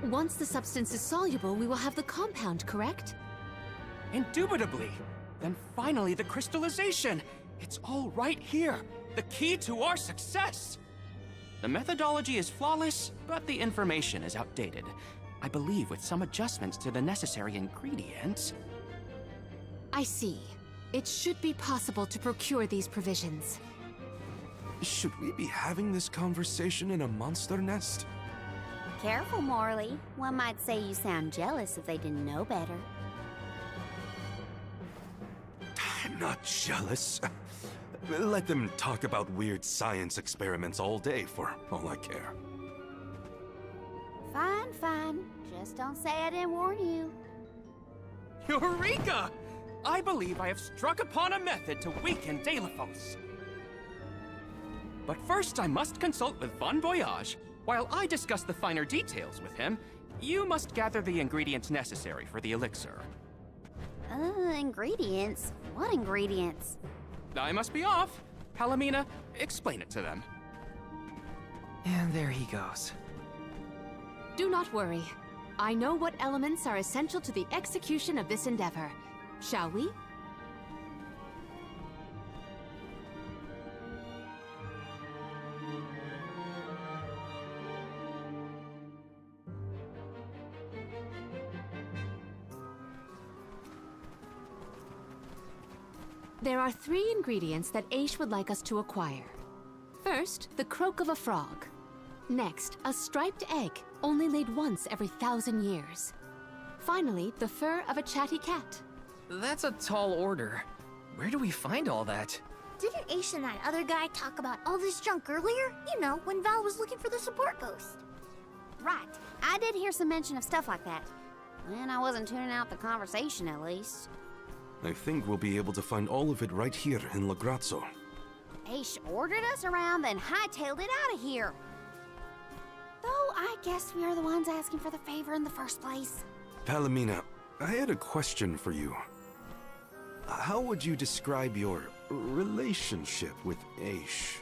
Once the substance is soluble, we will have the compound, correct? Indubitably. Then finally the crystallization. It's all right here. The key to our success. The methodology is flawless, but the information is outdated. I believe with some adjustments to the necessary ingredients... I see. It should be possible to procure these provisions. Should we be having this conversation in a monster nest? Careful, Morley. One might say you sound jealous if they didn't know better. I'm not jealous. Let them talk about weird science experiments all day for all I care. Fine, fine. Just don't say I didn't warn you. Eureka! I believe I have struck upon a method to weaken Delaphos. But first I must consult with Bon Voyage. While I discuss the finer details with him, you must gather the ingredients necessary for the elixir. Ingredients? What ingredients? I must be off. Palomina, explain it to them. And there he goes. Do not worry. I know what elements are essential to the execution of this endeavor. Shall we? There are 3 ingredients that Aish would like us to acquire. First, the croak of a frog. Next, a striped egg, only laid once every 1,000 years. Finally, the fur of a chatty cat. That's a tall order. Where do we find all that? Didn't Ace and that other guy talk about all this junk earlier? You know, when Val was looking for the support ghost. Right. I did hear some mention of stuff like that. And I wasn't tuning out the conversation, at least. I think we'll be able to find all of it right here in La Grazzo. Aish ordered us around, then hightailed it out of here. Though I guess we are the ones asking for the favor in the first place. Palomina, I had a question for you. How would you describe your relationship with Aish?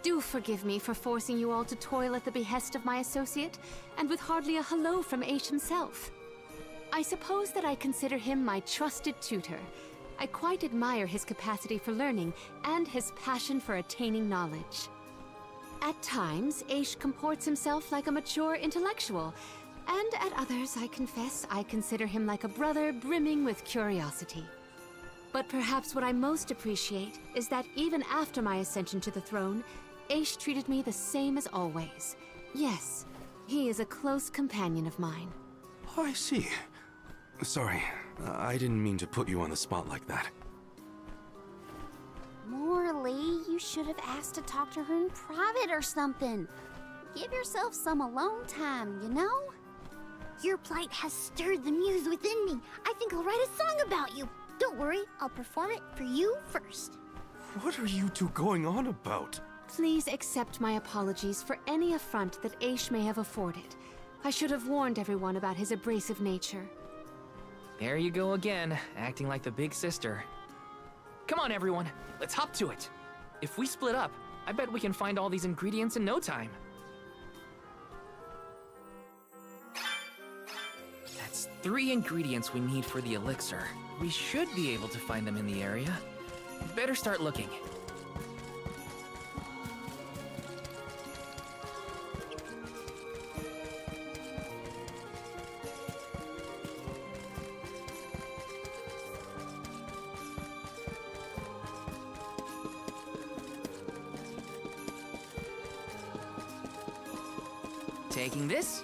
Do forgive me for forcing you all to toil at the behest of my associate, and with hardly a hello from Aish himself. I suppose that I consider him my trusted tutor. I quite admire his capacity for learning and his passion for attaining knowledge. At times, Aish comports himself like a mature intellectual, and at others, I confess, I consider him like a brother brimming with curiosity. But perhaps what I most appreciate is that even after my ascension to the throne, Aish treated me the same as always. Yes, he is a close companion of mine. Oh, I see. Sorry, I didn't mean to put you on the spot like that. Morley, you should have asked to talk to her in private or something. Give yourself some alone time, you know? Your plight has stirred the muse within me. I think I'll write a song about you. Don't worry, I'll perform it for you first. What are you two going on about? Please accept my apologies for any affront that Aish may have afforded. I should have warned everyone about his abrasive nature. There you go again, acting like the big sister. Come on, everyone, let's hop to it. If we split up, I bet we can find all these ingredients in no time. That's 3 ingredients we need for the elixir. We should be able to find them in the area. Better start looking. Taking this.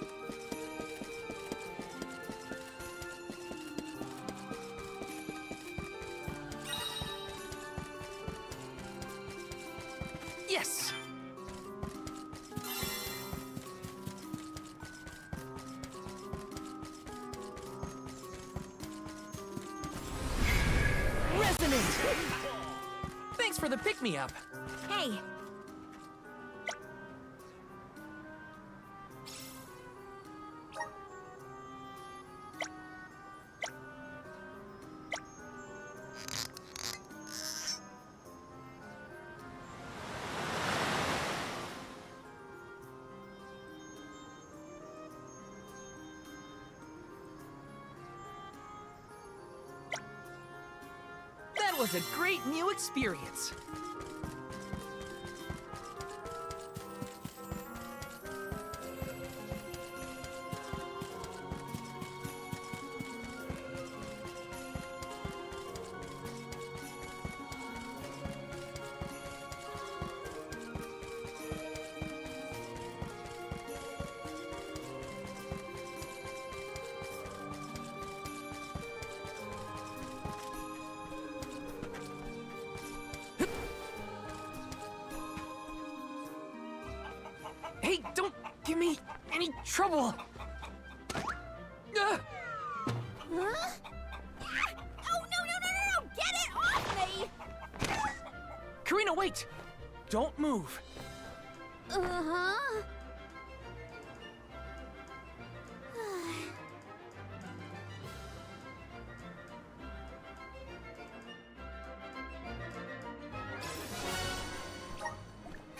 Yes! Resonant! Thanks for the pick-me-up. Hey, That was a great new experience. Hey, don't give me any trouble! Huh? Oh, no! Get it off me! Karina, wait! Don't move. Uh-huh.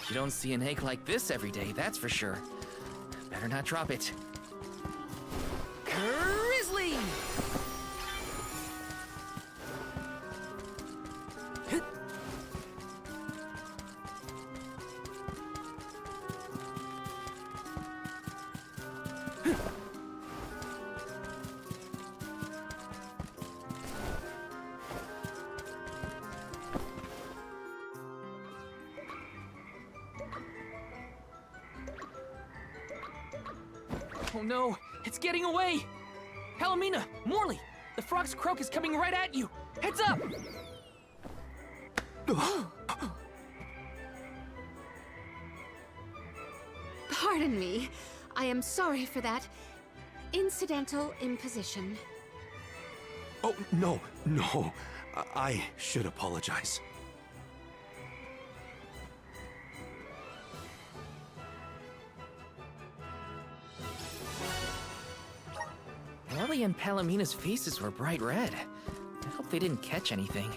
You don't see an egg like this every day, that's for sure. Better not drop it. Grizzly! Oh no, it's getting away! Palomina, Morley, the frog's croak is coming right at you! Heads up! Pardon me. I am sorry for that incidental imposition. Oh, no, no. I should apologize. Morley and Palomina's faces were bright red. I hope they didn't catch anything.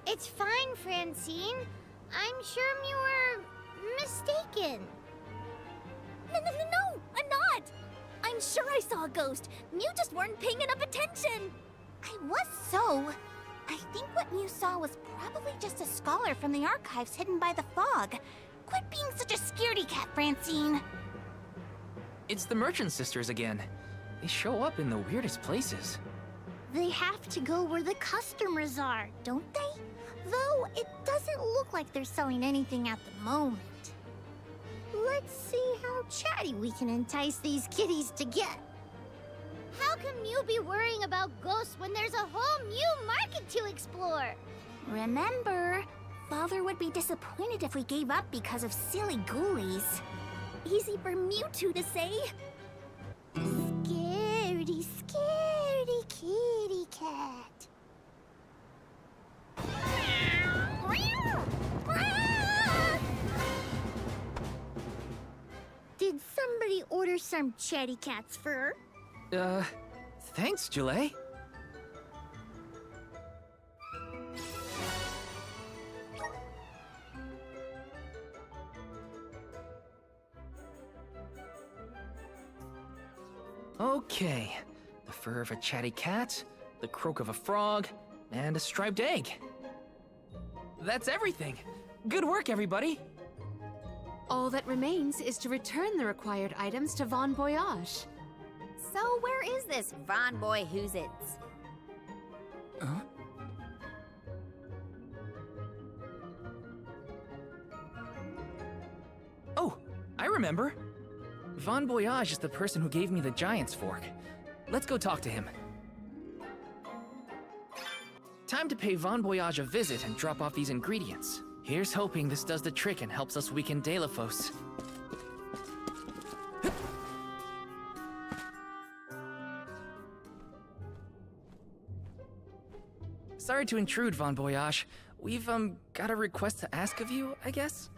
It's fine, Francine. I'm sure you were mistaken. No, I'm not! I'm sure I saw a ghost. You just weren't paying enough attention. I was so. I think what you saw was probably just a scholar from the archives hidden by the fog. Quit being such a scaredy cat, Francine. It's the Merchant Sisters again. They show up in the weirdest places. They have to go where the customers are, don't they? Though it doesn't look like they're selling anything at the moment. Let's see how chatty we can entice these kitties to get. How can you be worrying about ghosts when there's a whole new market to explore? Remember, Father would be disappointed if we gave up because of silly ghoulies. Easy for Mewtwo to say. Scaredy, scaredy kitty cat. Did somebody order some chatty cat's fur? Thanks, Julie. Okay, the fur of a chatty cat, the croak of a frog, and a striped egg. That's everything. Good work, everybody. All that remains is to return the required items to Von Voyage. So where is this Von Boy Who's-Its? Huh? Oh, I remember. Von Voyage is the person who gave me the giant's fork. Let's go talk to him. Time to pay Von Voyage a visit and drop off these ingredients. Here's hoping this does the trick and helps us weaken Delafos. Sorry to intrude, Von Voyage. We've, got a request to ask of you, I guess?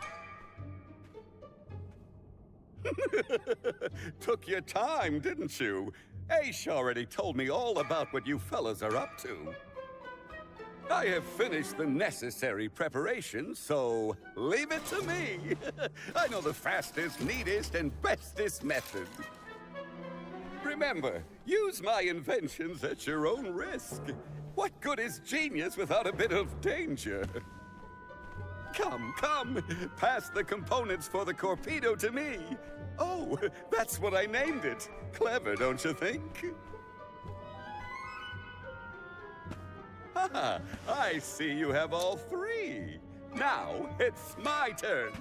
Took your time, didn't you? Aish already told me all about what you fellas are up to. I have finished the necessary preparations, so leave it to me. I know the fastest, neatest, and bestest method. Remember, use my inventions at your own risk. What good is genius without a bit of danger? Come, pass the components for the torpedo to me. Oh, that's what I named it. Clever, don't you think? Haha, I see you have all three. Now, it's my turn.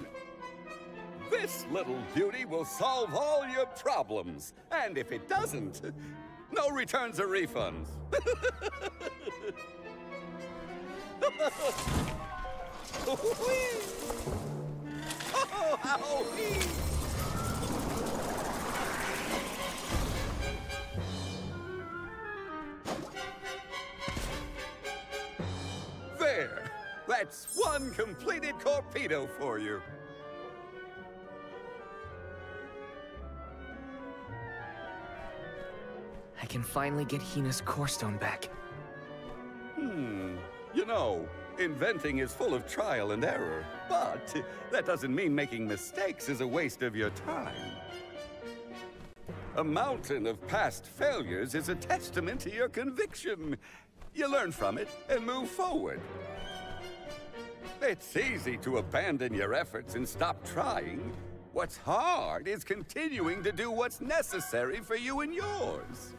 This little beauty will solve all your problems. And if it doesn't, no returns or refunds. Oh, owie. There! That's one completed torpedo for you. I can finally get Hina's core stone back. You know, inventing is full of trial and error, but that doesn't mean making mistakes is a waste of your time. A mountain of past failures is a testament to your conviction. You learn from it and move forward. It's easy to abandon your efforts and stop trying. What's hard is continuing to do what's necessary for you and yours.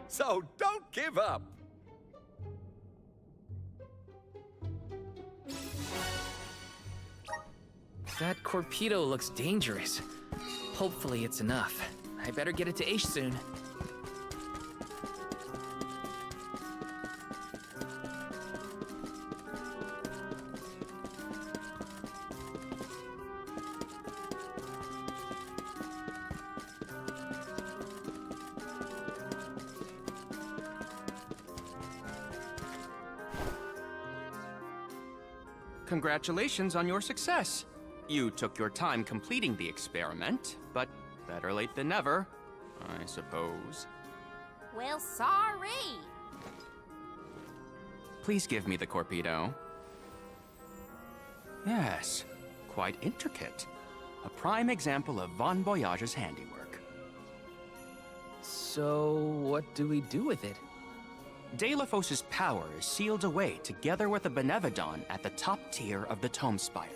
So don't give up. That torpedo looks dangerous. Hopefully it's enough. I better get it to Aish soon. Congratulations on your success. You took your time completing the experiment, but better late than never, I suppose. Well, sorry. Please give me the torpedo. Yes, quite intricate. A prime example of Von Voyage's handiwork. So, what do we do with it? Delafos's power is sealed away together with the Benevodon at the top tier of the Tome Spire.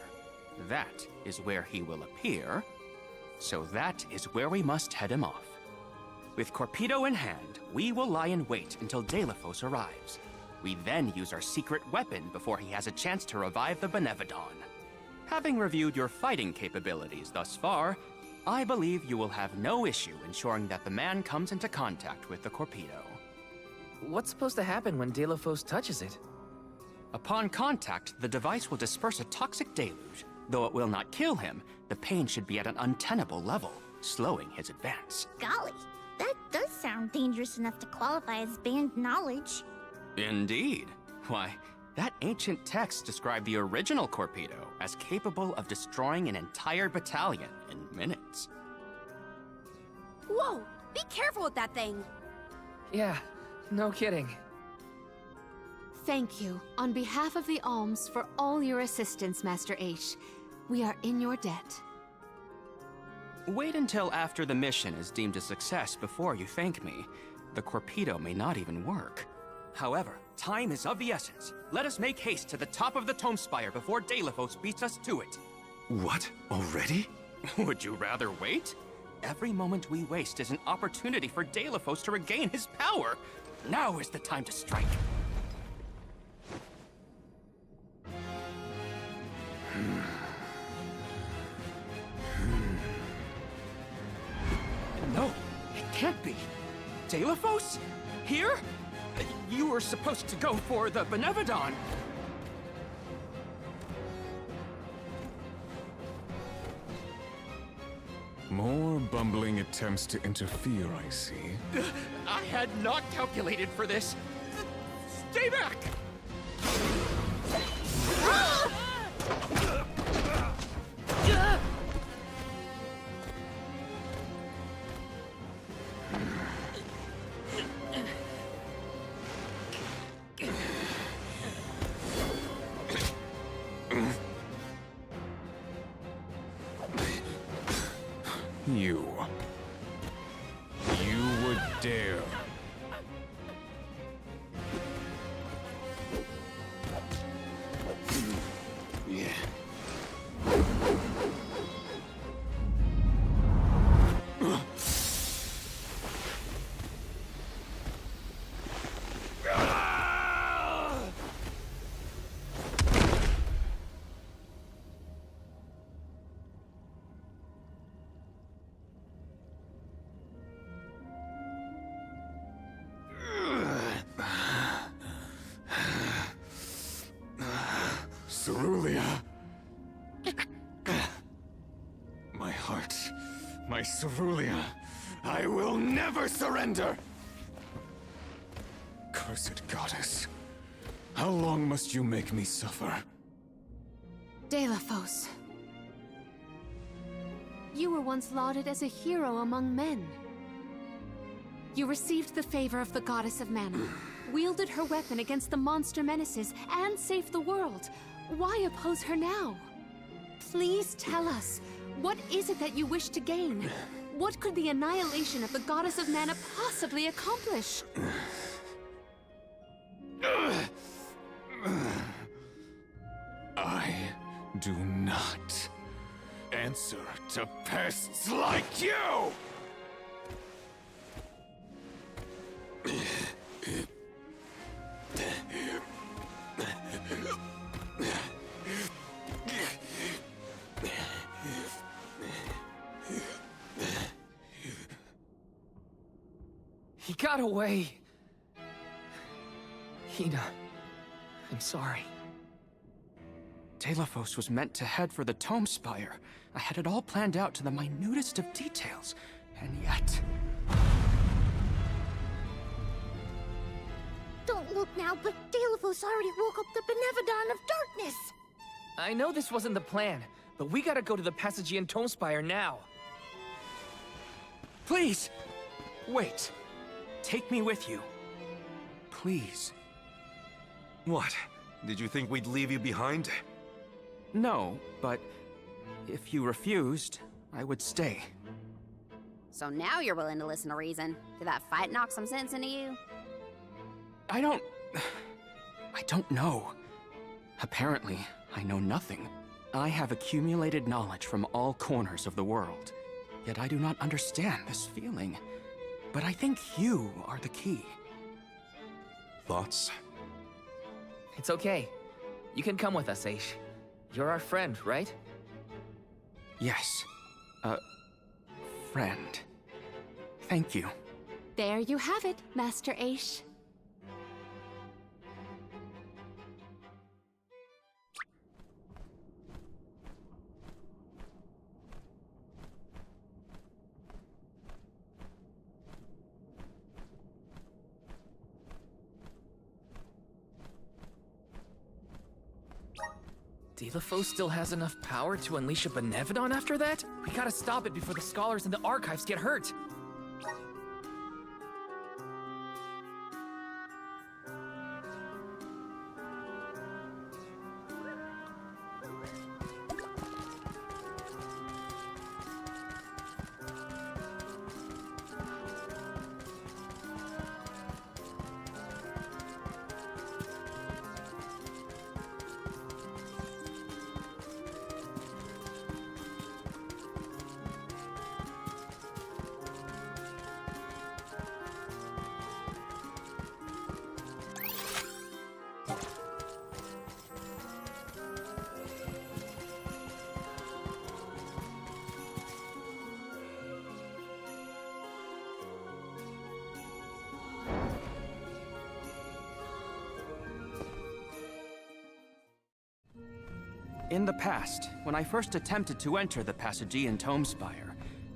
That is where he will appear, so that is where we must head him off. With Torpedo in hand, we will lie in wait until Delafos arrives. We then use our secret weapon before he has a chance to revive the Benevodon. Having reviewed your fighting capabilities thus far, I believe you will have no issue ensuring that the man comes into contact with the Torpedo. What's supposed to happen when Delafos touches it? Upon contact, the device will disperse a toxic deluge. Though it will not kill him, the pain should be at an untenable level, slowing his advance. Golly, that does sound dangerous enough to qualify as banned knowledge. Indeed. Why, that ancient text described the original Torpedo as capable of destroying an entire battalion in minutes. Whoa! Be careful with that thing! Yeah, no kidding. Thank you, on behalf of the Alms, for all your assistance, Master Aish. We are in your debt. Wait until after the mission is deemed a success before you thank me. The Torpedo may not even work. However, time is of the essence. Let us make haste to the top of the Tome Spire before Delafos beats us to it. What? Already? Would you rather wait? Every moment we waste is an opportunity for Delafos to regain his power. Now is the time to strike. No, it can't be. Delafos? Here? You were supposed to go for the Benevodon. More bumbling attempts to interfere, I see. I had not calculated for this. Stay back! You would dare. Cerulia. My heart, my Cerulia. I will never surrender! Cursed goddess. How long must you make me suffer? Delafos. You were once lauded as a hero among men. You received the favor of the goddess of mana, wielded her weapon against the monster menaces, and saved the world. Why oppose her now? Please tell us, what is it that you wish to gain? What could the annihilation of the goddess of mana possibly accomplish? I do not answer to pests like you! He got away. Hina, I'm sorry. Telephos was meant to head for the Tome Spire. I had it all planned out to the minutest of details, and yet... Don't look now, but Delphos already woke up the Benevodon of Darkness! I know this wasn't the plan, but we gotta go to the Passagian Tome Spire now. Please! Wait. Take me with you. Please. What? Did you think we'd leave you behind? No, but if you refused, I would stay. So now you're willing to listen to reason. Did that fight knock some sense into you? I don't know. Apparently, I know nothing. I have accumulated knowledge from all corners of the world. Yet I do not understand this feeling. But I think you are the key. Thoughts? It's okay. You can come with us, Aish. You're our friend, right? Yes. Friend. Thank you. There you have it, Master Aish. Delphos still has enough power to unleash a Benevodon after that? We gotta stop it before the scholars in the archives get hurt. In the past, when I first attempted to enter the Passagian Tome Spire,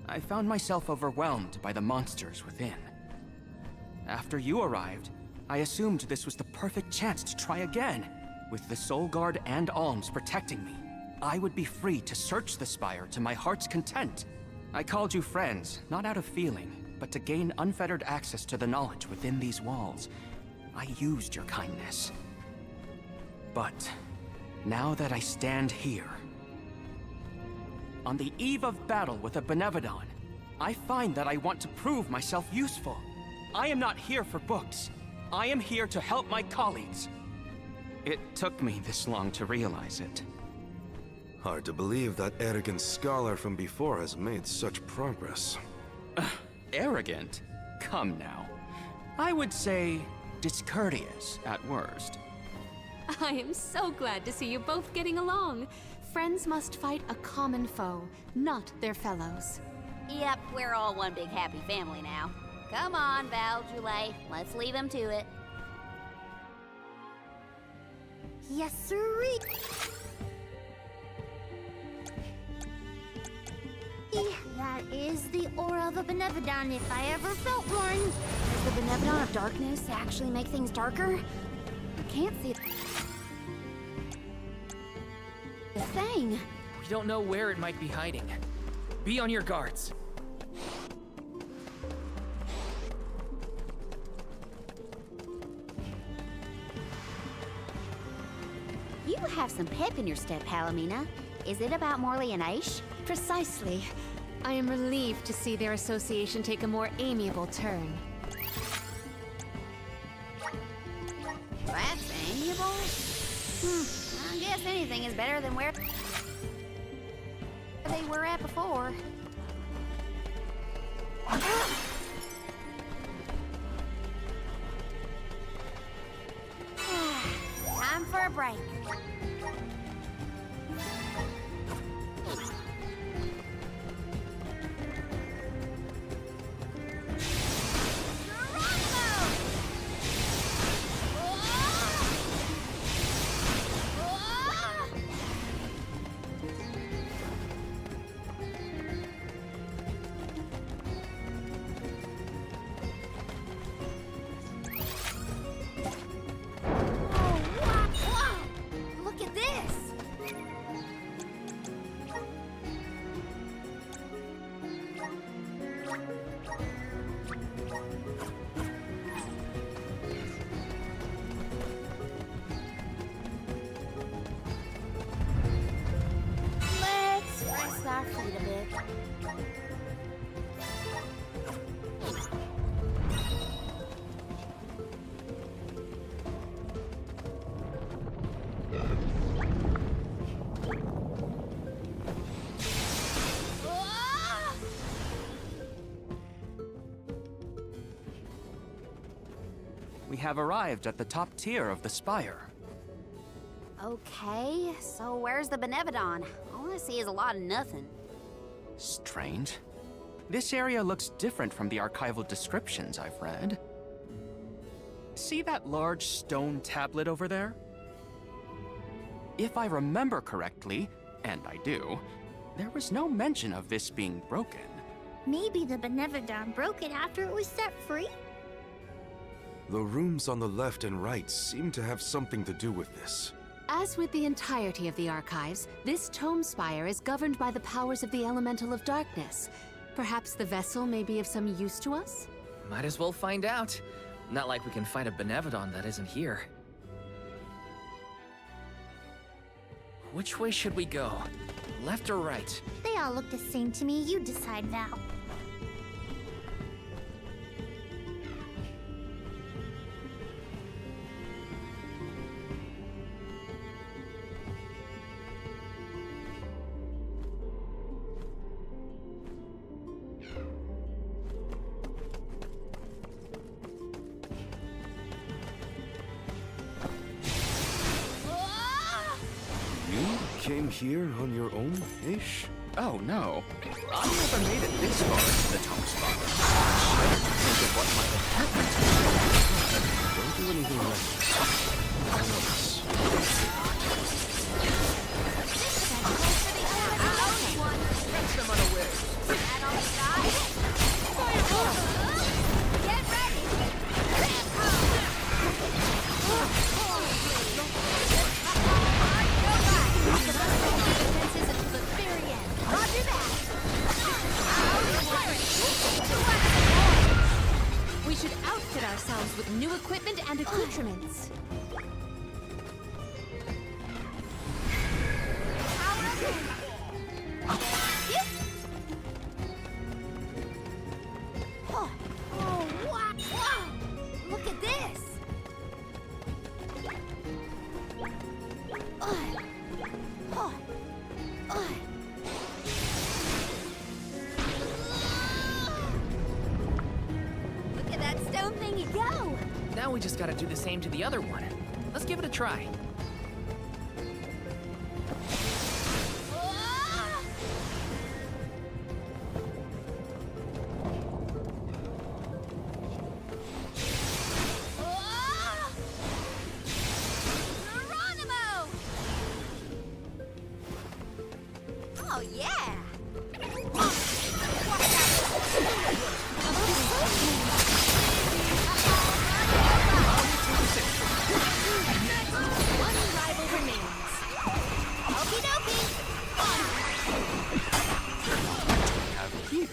I found myself overwhelmed by the monsters within. After you arrived, I assumed this was the perfect chance to try again. With the Soul Guard and Alms protecting me, I would be free to search the Spire to my heart's content. I called you friends, not out of feeling, but to gain unfettered access to the knowledge within these walls. I used your kindness. But now that I stand here, on the eve of battle with a Benevodon, I find that I want to prove myself useful. I am not here for books. I am here to help my colleagues. It took me this long to realize it. Hard to believe that arrogant scholar from before has made such progress. Arrogant? Come now. I would say discourteous at worst. I am so glad to see you both getting along. Friends must fight a common foe, not their fellows. Yep, we're all one big happy family now. Come on, Val, Julie. Let's leave him to it. Yes, sirree. That is the aura of a Benevodon if I ever felt one. Does the Benevodon of Darkness actually make things darker? I can't see the thing. We don't know where it might be hiding. Be on your guards. You have some pep in your step, Palomina. Is it about Morley and Aish? Precisely. I am relieved to see their association take a more amiable turn. That's amiable? I guess anything is better than where they were at before. Time for a break. we have arrived at the top tier of the spire. Okay, so where's the Benevodon? All I see is a lot of nothing. Strange. This area looks different from the archival descriptions I've read. See that large stone tablet over there? If I remember correctly, and I do, there was no mention of this being broken. Maybe the Benevodon broke it after it was set free? The rooms on the left and right seem to have something to do with this. As with the entirety of the archives, this tome spire is governed by the powers of the Elemental of Darkness. Perhaps the vessel may be of some use to us? Might as well find out. Not like we can find a Benevodon that isn't here. Which way should we go? Left or right? They all look the same to me. You decide, Val. Came here on your own, Aish? Oh no, I never made it this far into the tome spire. Think of what might have happened. Don't do anything reckless. I know this. Catch them unawares. And on the side. Get ready! Defenses until the very end. Roger that! We should outfit ourselves with new equipment and accoutrements. Oh, wow! Look at this! Look at that stone thingy go! Now we just gotta do the same to the other one. Let's give it a try. Oh, yeah! One rival remains. Okie dokie! Have here.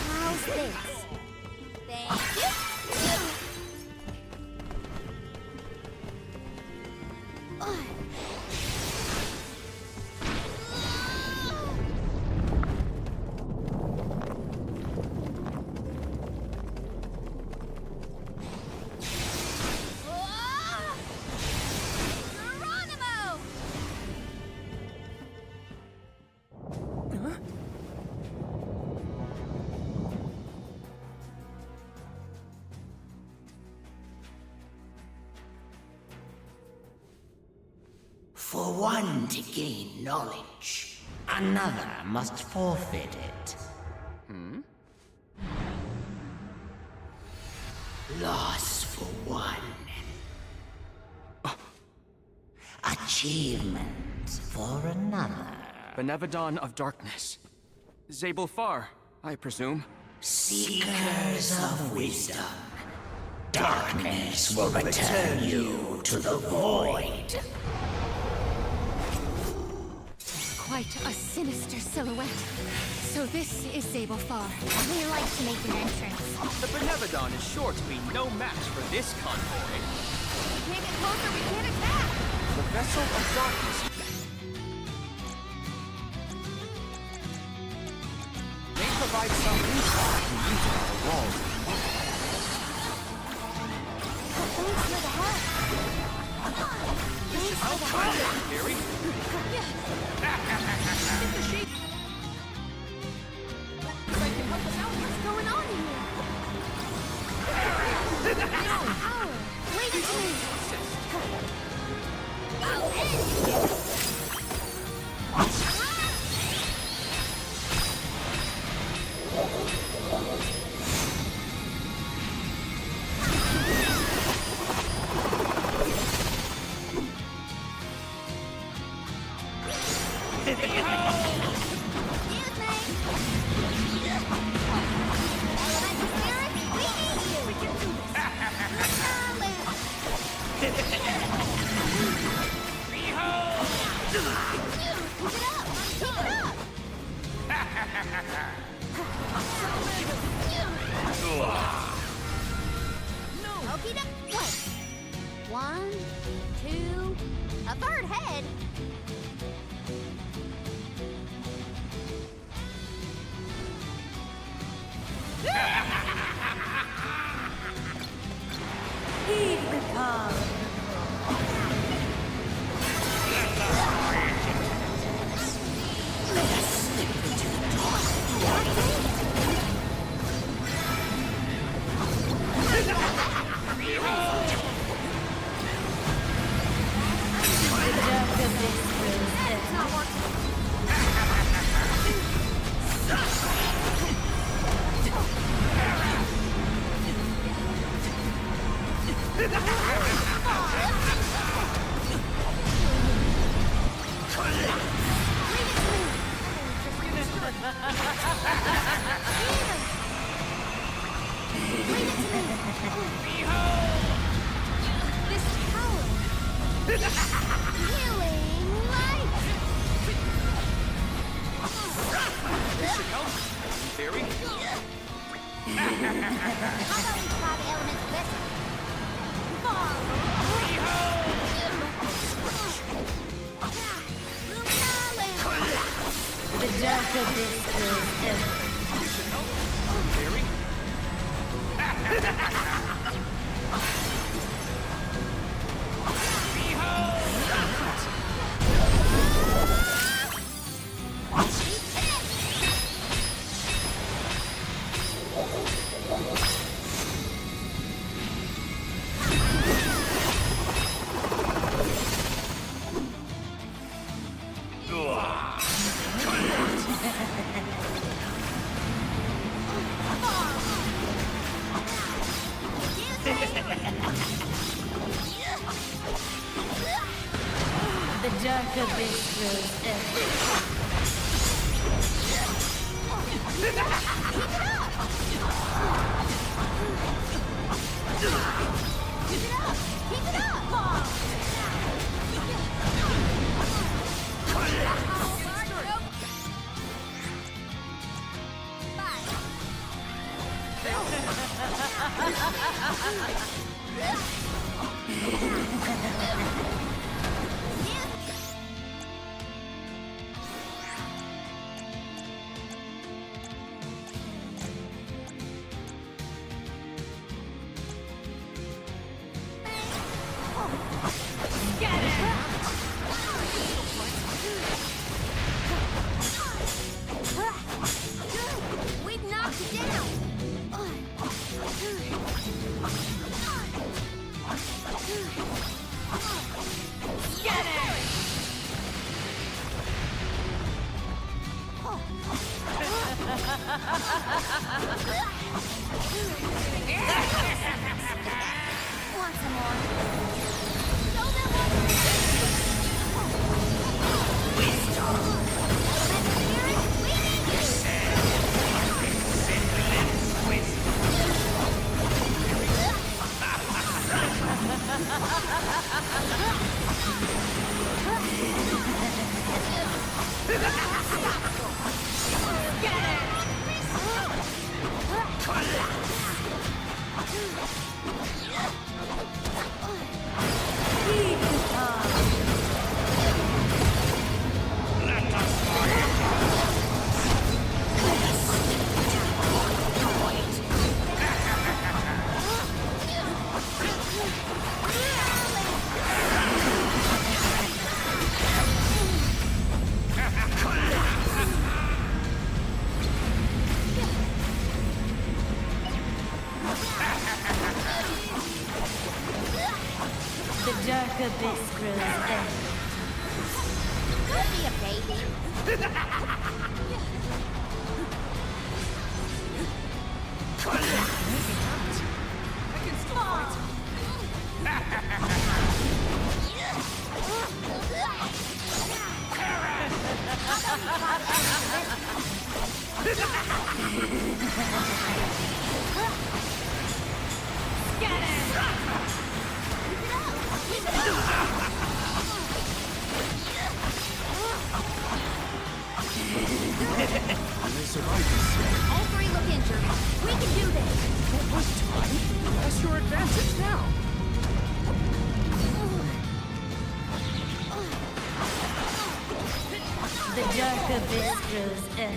How's this? Thank you! For one to gain knowledge, another must forfeit it. Loss for one. Achievement for another. Benevodon of Darkness. Zabel Far, I presume. Seekers of wisdom. Darkness will return you to the void. Quite a sinister silhouette. So this is Zabel Far. They like to make an entrance. The Benevodon is sure to be no match for this convoy. We can't get closer, we can't attack! The Vessel of Darkness may provide some insight into the walls. Thanks for the help! This is how fun, Harry. One, two, a third head. Heed the call. The dark abyss grows ever. We've knocked it down. Get it! Want some more? Show them what the dark abyss grows ever. could be a baby. All three look injured. We can do this. It was time. That's your advantage now. The dark abyss grows in.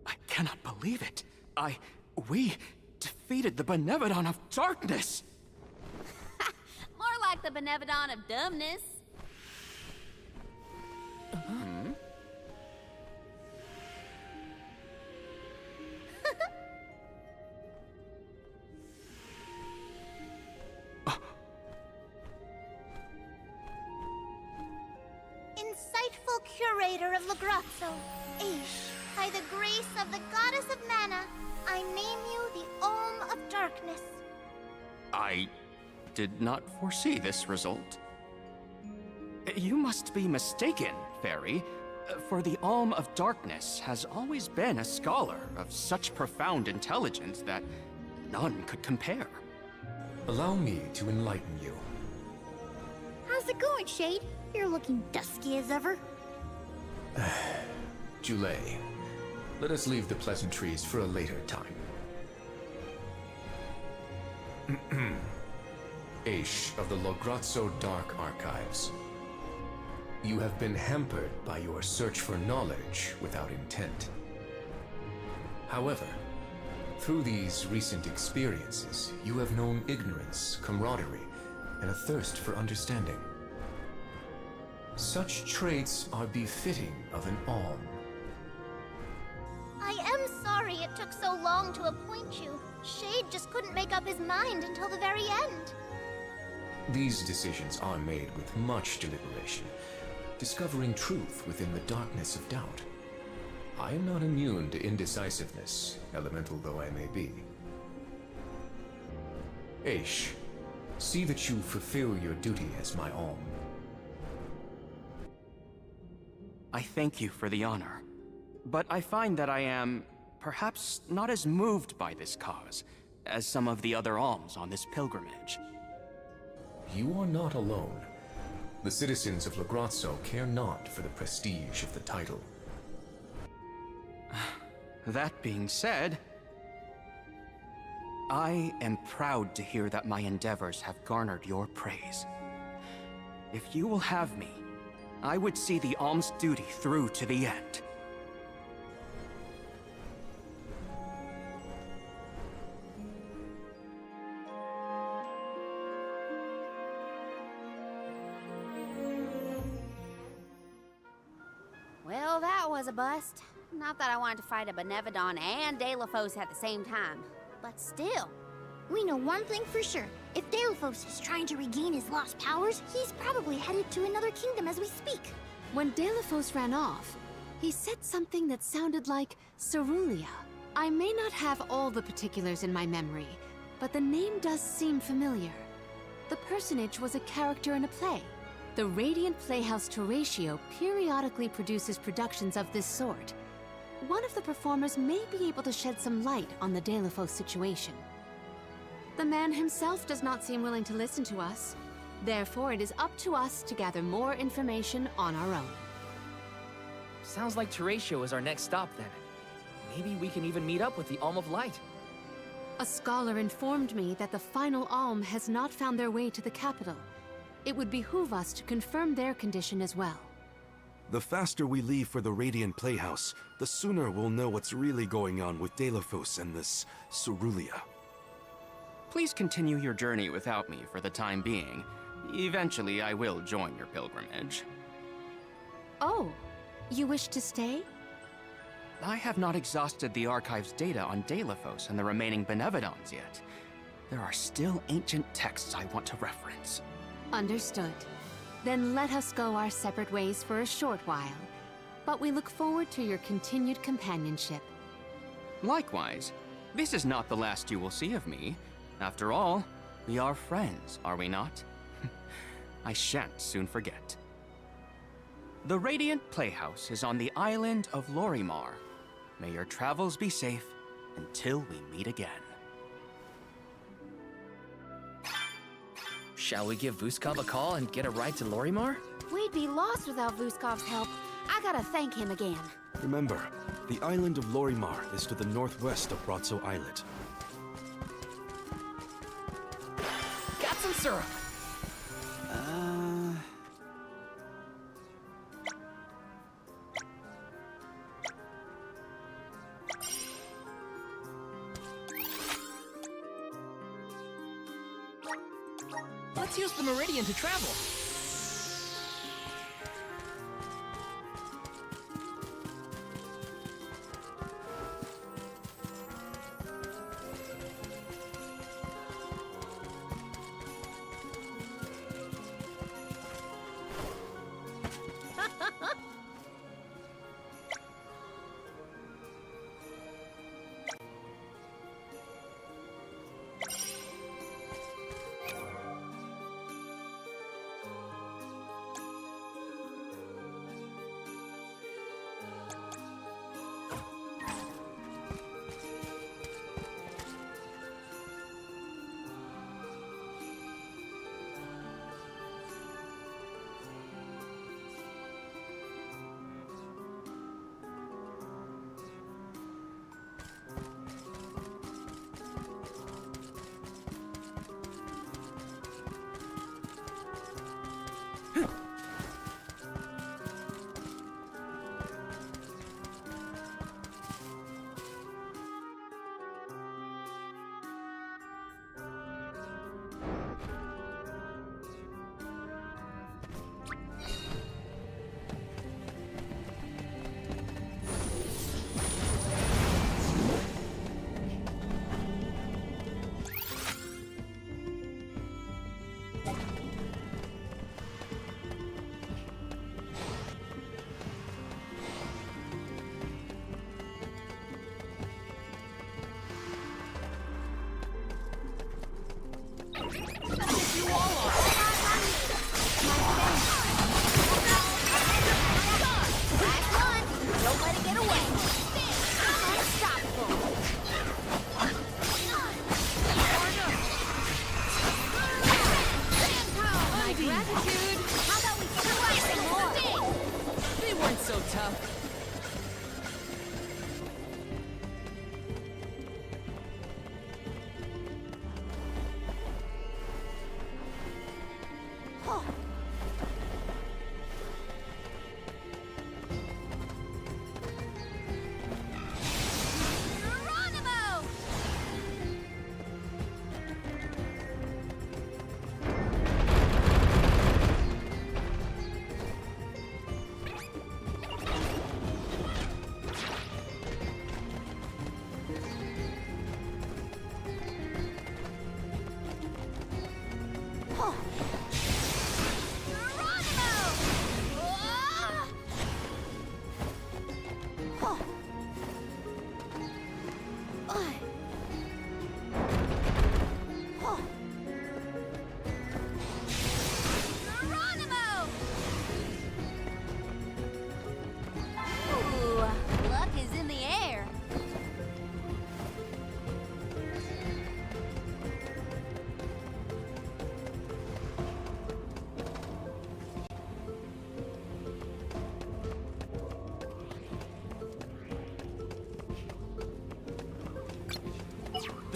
I cannot believe it. We defeated the Benevodon of Darkness! More like the Benevodon of dumbness. Insightful curator of Lagrazzo, Aish, by the grace of the goddess of mana, I name you the Olm of Darkness. I did not foresee this result. You must be mistaken, Fairy, for the Alm of Darkness has always been a scholar of such profound intelligence that none could compare. Allow me to enlighten you. How's it going, Shade? You're looking dusky as ever. Julay, let us leave the pleasantries for a later time. Aish of the Lograzzo Dark Archives. You have been hampered by your search for knowledge without intent. However, through these recent experiences, you have known ignorance, camaraderie, and a thirst for understanding. Such traits are befitting of an Alm. I am sorry it took so long to appoint you. Shade just couldn't make up his mind until the very end. These decisions are made with much deliberation, discovering truth within the darkness of doubt. I am not immune to indecisiveness, elemental though I may be. Aish, see that you fulfill your duty as my Alm. I thank you for the honor, but I find that I am perhaps not as moved by this cause as some of the other alms on this pilgrimage. You are not alone. The citizens of Lagrazzo care not for the prestige of the title. That being said, I am proud to hear that my endeavors have garnered your praise. If you will have me, I would see the alm's duty through to the end. Well, that was a bust. Not that I wanted to fight a Benevodon and Delafos at the same time, but still. We know one thing for sure. If Delphos is trying to regain his lost powers, he's probably headed to another kingdom as we speak. When Delafos ran off, he said something that sounded like Cerulia. I may not have all the particulars in my memory, but the name does seem familiar. The personage was a character in a play. The Radiant Playhouse Toratio periodically produces productions of this sort. one of the performers may be able to shed some light on the Delafos situation. The man himself does not seem willing to listen to us. Therefore, it is up to us to gather more information on our own. Sounds like Teratio is our next stop then. Maybe we can even meet up with the Alm of Light. A scholar informed me that the final Alm has not found their way to the capital. It would behoove us to confirm their condition as well. The faster we leave for the Radiant Playhouse, the sooner we'll know what's really going on with Delafos and this Cerulia. Please continue your journey without me for the time being. Eventually, I will join your pilgrimage. Oh, you wish to stay? I have not exhausted the archive's data on Delafos and the remaining Benevodons yet. There are still ancient texts I want to reference. Understood. Then let us go our separate ways for a short while. But we look forward to your continued companionship. Likewise, this is not the last you will see of me. After all, we are friends, are we not? I shan't soon forget. The Radiant Playhouse is on the island of Lorimar. May your travels be safe until we meet again. Shall we give Vuskov a call and get a ride to Lorimar? We'd be lost without Vuskov's help. I gotta thank him again. Remember, the island of Lorimar is to the northwest of Bratzo Islet. Got some syrup! Let's use the Meridian to travel.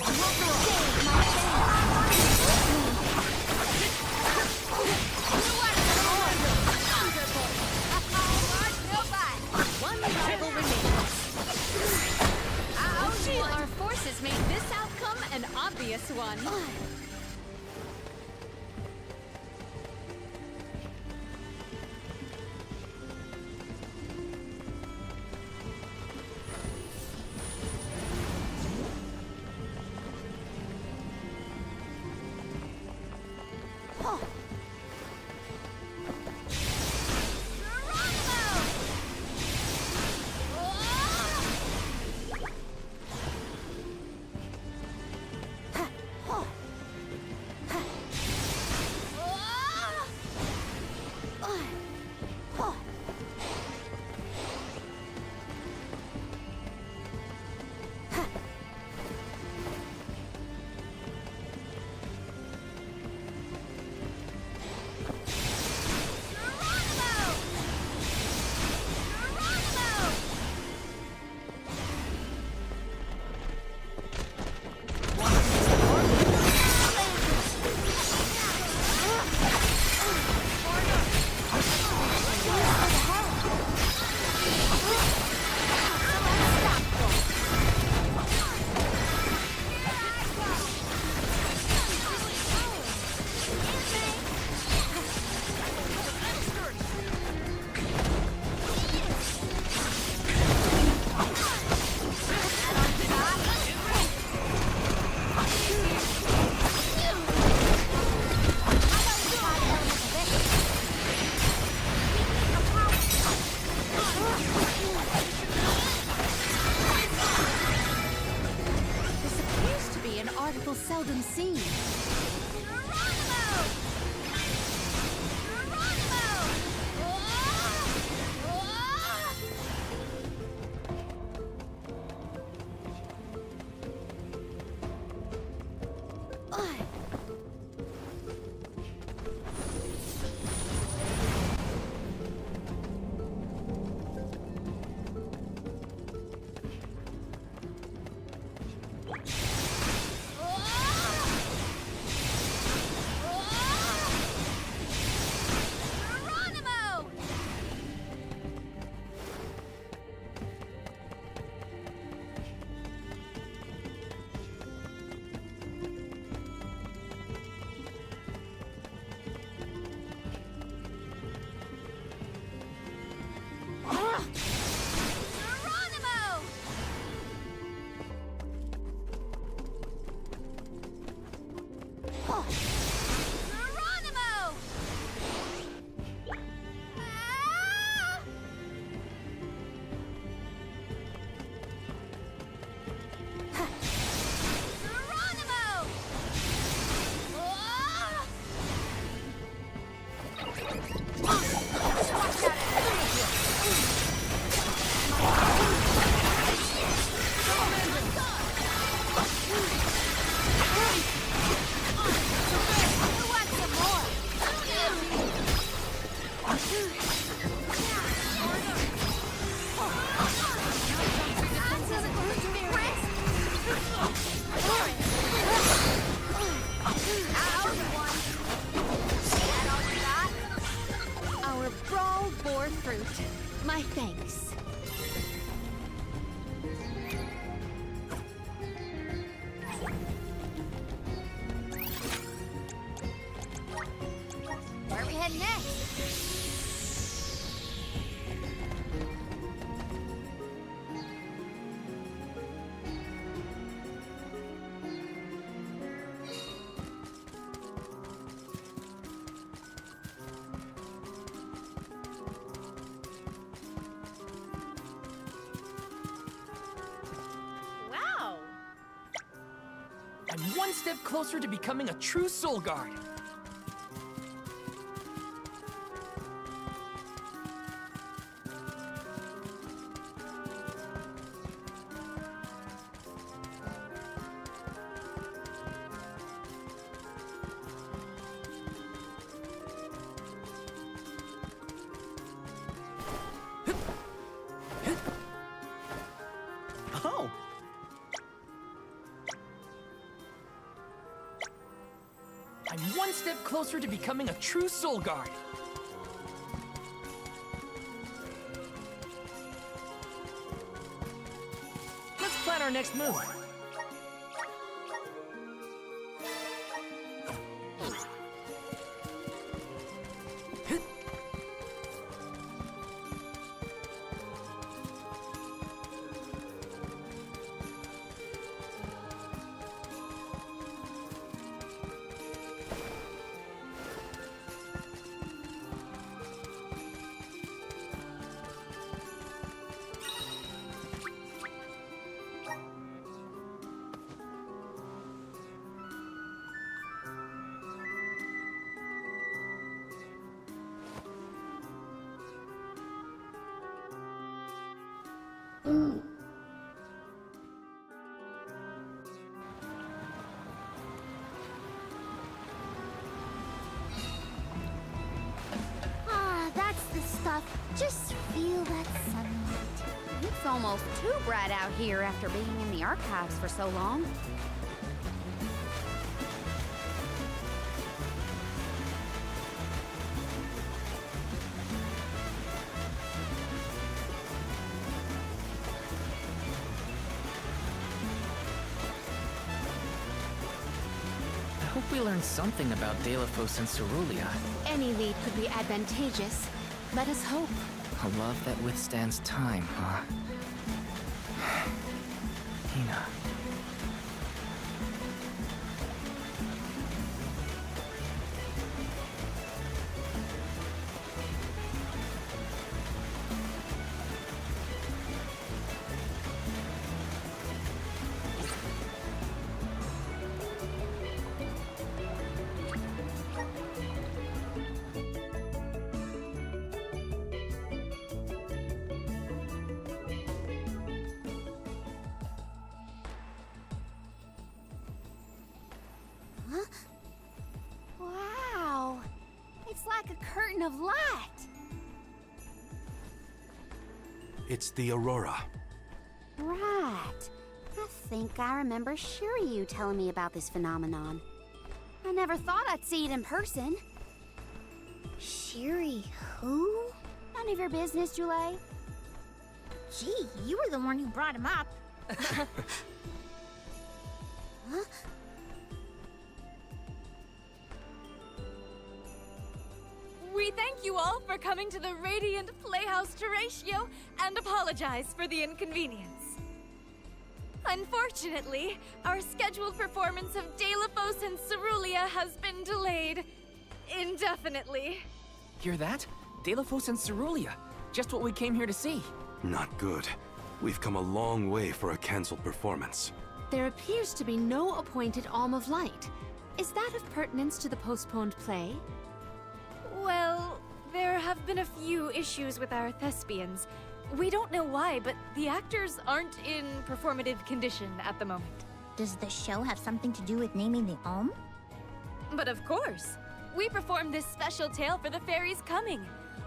One rival remains. Our forces made this outcome an obvious one. Article seldom seen. My thanks. Where are we heading next? I'm one step closer to becoming a true soul guard. I'm one step closer to becoming a true soul guard. Let's plan our next move. Ah, that's the stuff. Just feel that sunlight. It's almost too bright out here after being in the archives for so long. I hope we learn something about Delafos and Cerulia. Any lead could be advantageous. Let us hope. A love that withstands time, huh? Hina. Wow! It's like a curtain of light! It's the Aurora. Right. I think I remember Shiryu telling me about this phenomenon. I never thought I'd see it in person. Shiri, who? None of your business, Jule. Gee, you were the one who brought him up. Huh? We thank you all for coming to the Radiant Playhouse Terratio and apologize for the inconvenience. Unfortunately, our scheduled performance of Delafos and Cerulia has been delayed indefinitely. Hear that? Delafos and Cerulia. Just what we came here to see. Not good. We've come a long way for a cancelled performance. There appears to be no appointed Alm of Light. Is that of pertinence to the postponed play? Well, there have been a few issues with our thespians. We don't know why, but the actors aren't in performative condition at the moment. Does the show have something to do with naming the Alm? But of course, we performed this special tale for the fairies coming.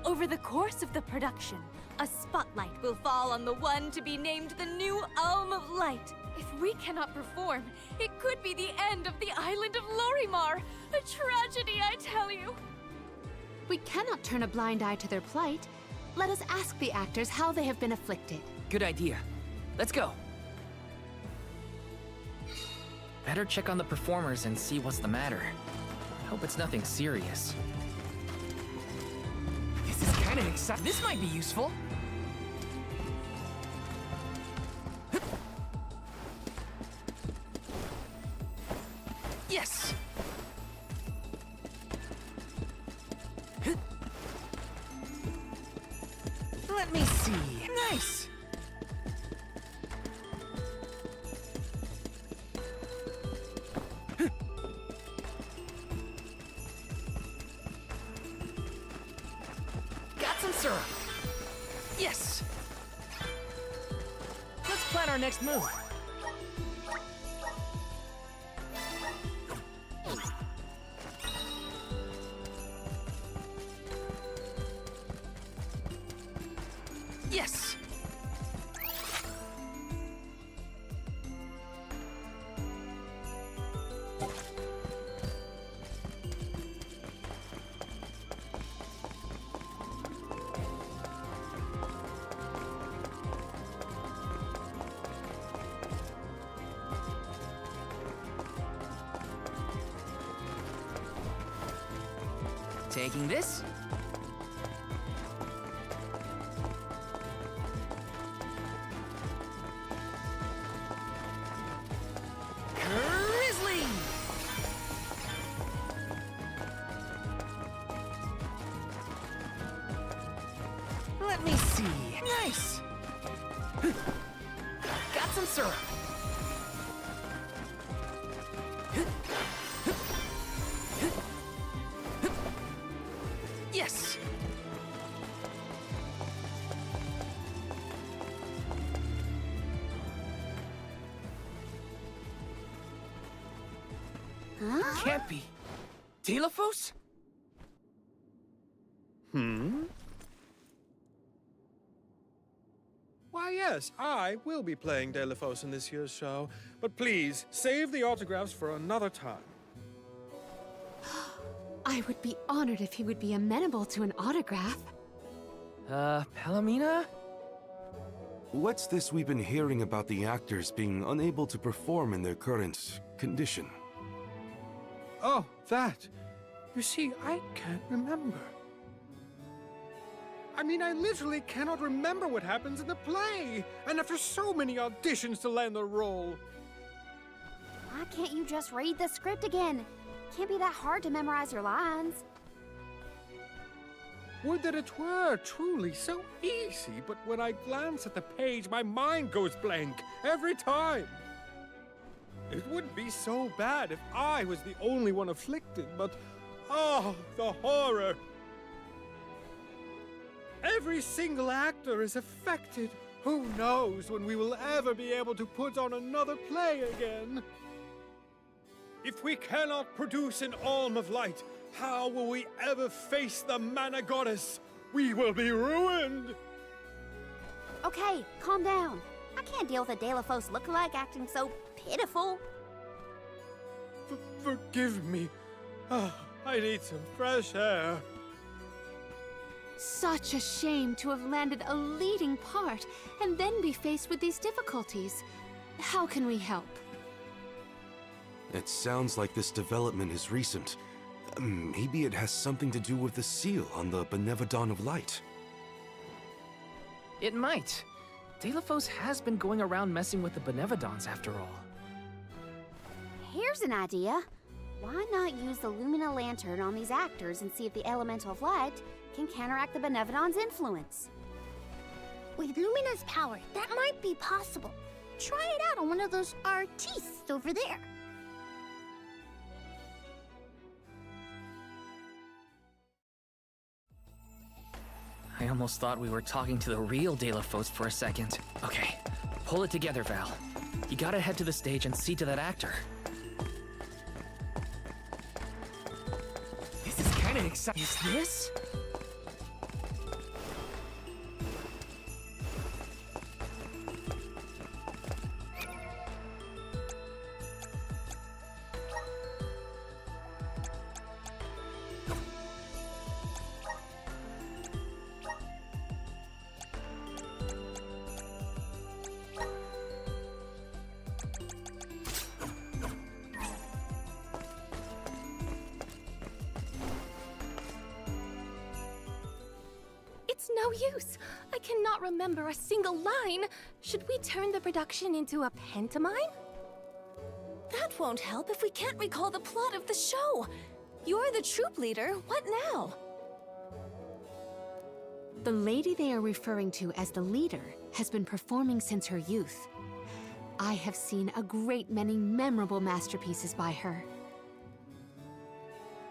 Over the course of the production, a spotlight will fall on the one to be named the new Alm of Light. If we cannot perform, it could be the end of the island of Lorimar. A tragedy, I tell you. We cannot turn a blind eye to their plight. Let us ask the actors how they have been afflicted. Good idea. Let's go. Better check on the performers and see what's the matter. Hope it's nothing serious. This is kind of exciting. This might be useful. Yes! Let me see. Nice! Got some syrup. Yes! Let's plan our next move. Yes! Taking this. Grizzly! Let me see. Nice! Got some syrup. Yes! Huh? Can't be. Delafos? Why, yes, I will be playing Delafos in this year's show, but please, save the autographs for another time. I would be honored if he would be amenable to an autograph. Palomina? What's this we've been hearing about the actors being unable to perform in their current condition? Oh, that. You see, I can't remember. I mean, I literally cannot remember what happens in the play, and after so many auditions to land the role. Why can't you just read the script again? Can't be that hard to memorize your lines. Would that it were truly so easy, but when I glance at the page, my mind goes blank every time. It wouldn't be so bad if I was the only one afflicted, but oh, the horror! Every single actor is affected. Who knows when we will ever be able to put on another play again? If we cannot produce an Alm of Light, how will we ever face the Mana Goddess? We will be ruined! Okay, calm down. I can't deal with a Delafos lookalike acting so pitiful. Forgive me. Ah, I need some fresh air. Such a shame to have landed a leading part and then be faced with these difficulties. How can we help? It sounds like this development is recent. Maybe it has something to do with the seal on the Benevodon of Light. It might. Delafos has been going around messing with the Benevodons after all. Here's an idea. Why not use the Lumina Lantern on these actors and see if the Elemental of Light can counteract the Benevodon's influence? With Lumina's power, that might be possible. Try it out on one of those artistes over there. I almost thought we were talking to the real Delafos for a second. Okay, pull it together, Val. You gotta head to the stage and see to that actor. This is kinda exciting. Is this? It's no use. I cannot remember a single line. Should we turn the production into a pantomime? That won't help if we can't recall the plot of the show. You're the troop leader. What now? The lady they are referring to as the leader has been performing since her youth. I have seen a great many memorable masterpieces by her.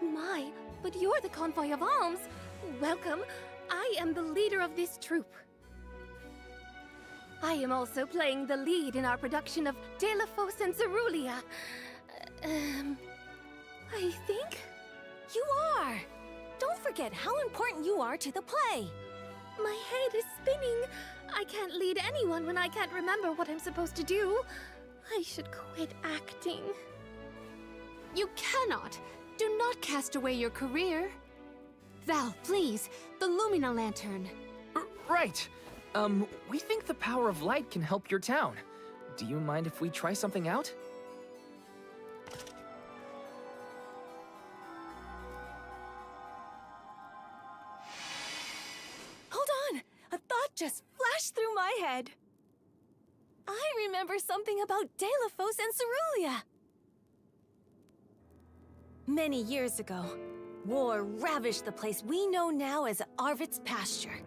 My, but you're the convoy of alms. Welcome. I am the leader of this troupe. I am also playing the lead in our production of Delafos and Cerulean. I think? You are! Don't forget how important you are to the play. My head is spinning. I can't lead anyone when I can't remember what I'm supposed to do. I should quit acting. You cannot! Do not cast away your career. Val, please, the Lumina Lantern. Right. We think the power of light can help your town. Do you mind if we try something out? That just flashed through my head. I remember something about Delafos and Cerulia. Many years ago, war ravished the place we know now as Arvid's pasture.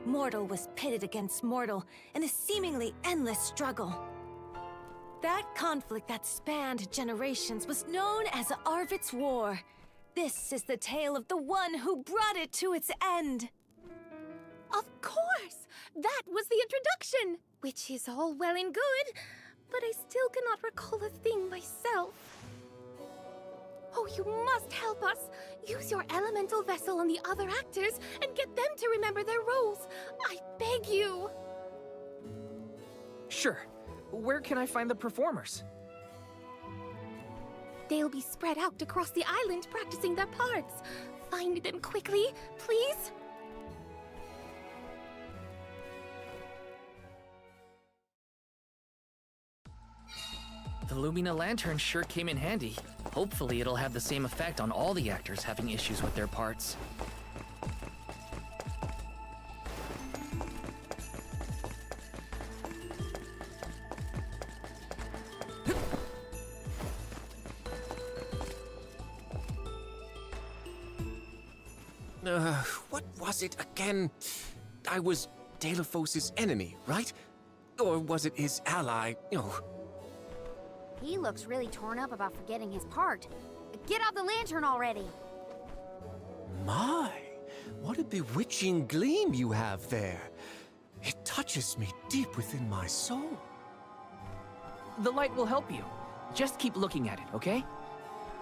Mortal was pitted against mortal in a seemingly endless struggle. That conflict that spanned generations was known as Arvid's War. This is the tale of the one who brought it to its end. Of course! That was the introduction! Which is all well and good, but I still cannot recall a thing myself. Oh, you must help us! Use your elemental vessel on the other actors and get them to remember their roles! I beg you! Sure. Where can I find the performers? They'll be spread out across the island practicing their parts. Find them quickly, please? The Lumina Lantern sure came in handy. Hopefully it'll have the same effect on all the actors having issues with their parts. What was it again? I was Delafos' enemy, right? Or was it his ally? Oh. He looks really torn up about forgetting his part. Get out the lantern already! My, what a bewitching gleam you have there. It touches me deep within my soul. The light will help you. Just keep looking at it, okay?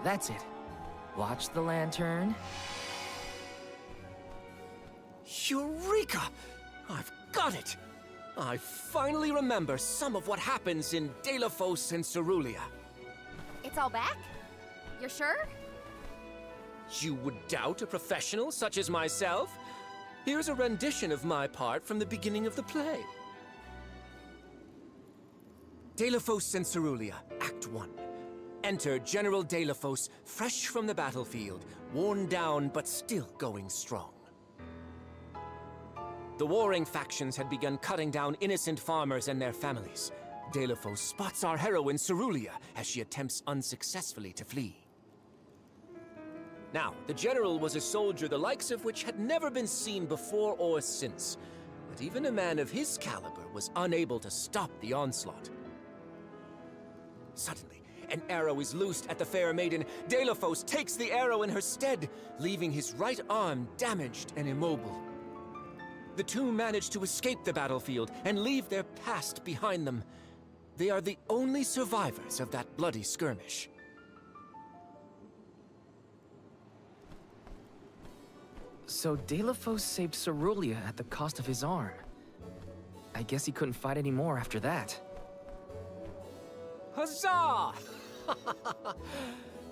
That's it. Watch the lantern. Eureka! I've got it! I finally remember some of what happens in Delafos and Cerulia. It's all back? You're sure? You would doubt a professional such as myself? Here's a rendition of my part from the beginning of the play. Delafos and Cerulia, Act 1. Enter General Delafos, fresh from the battlefield, worn down but still going strong. The warring factions had begun cutting down innocent farmers and their families. Delafos spots our heroine Cerulia as she attempts unsuccessfully to flee. Now, the general was a soldier the likes of which had never been seen before or since. But even a man of his caliber was unable to stop the onslaught. Suddenly, an arrow is loosed at the fair maiden. Delafos takes the arrow in her stead, leaving his right arm damaged and immobile. The two manage to escape the battlefield and leave their past behind them. They are the only survivors of that bloody skirmish. So Delafos saved Cerulia at the cost of his arm. I guess he couldn't fight anymore after that. Huzzah!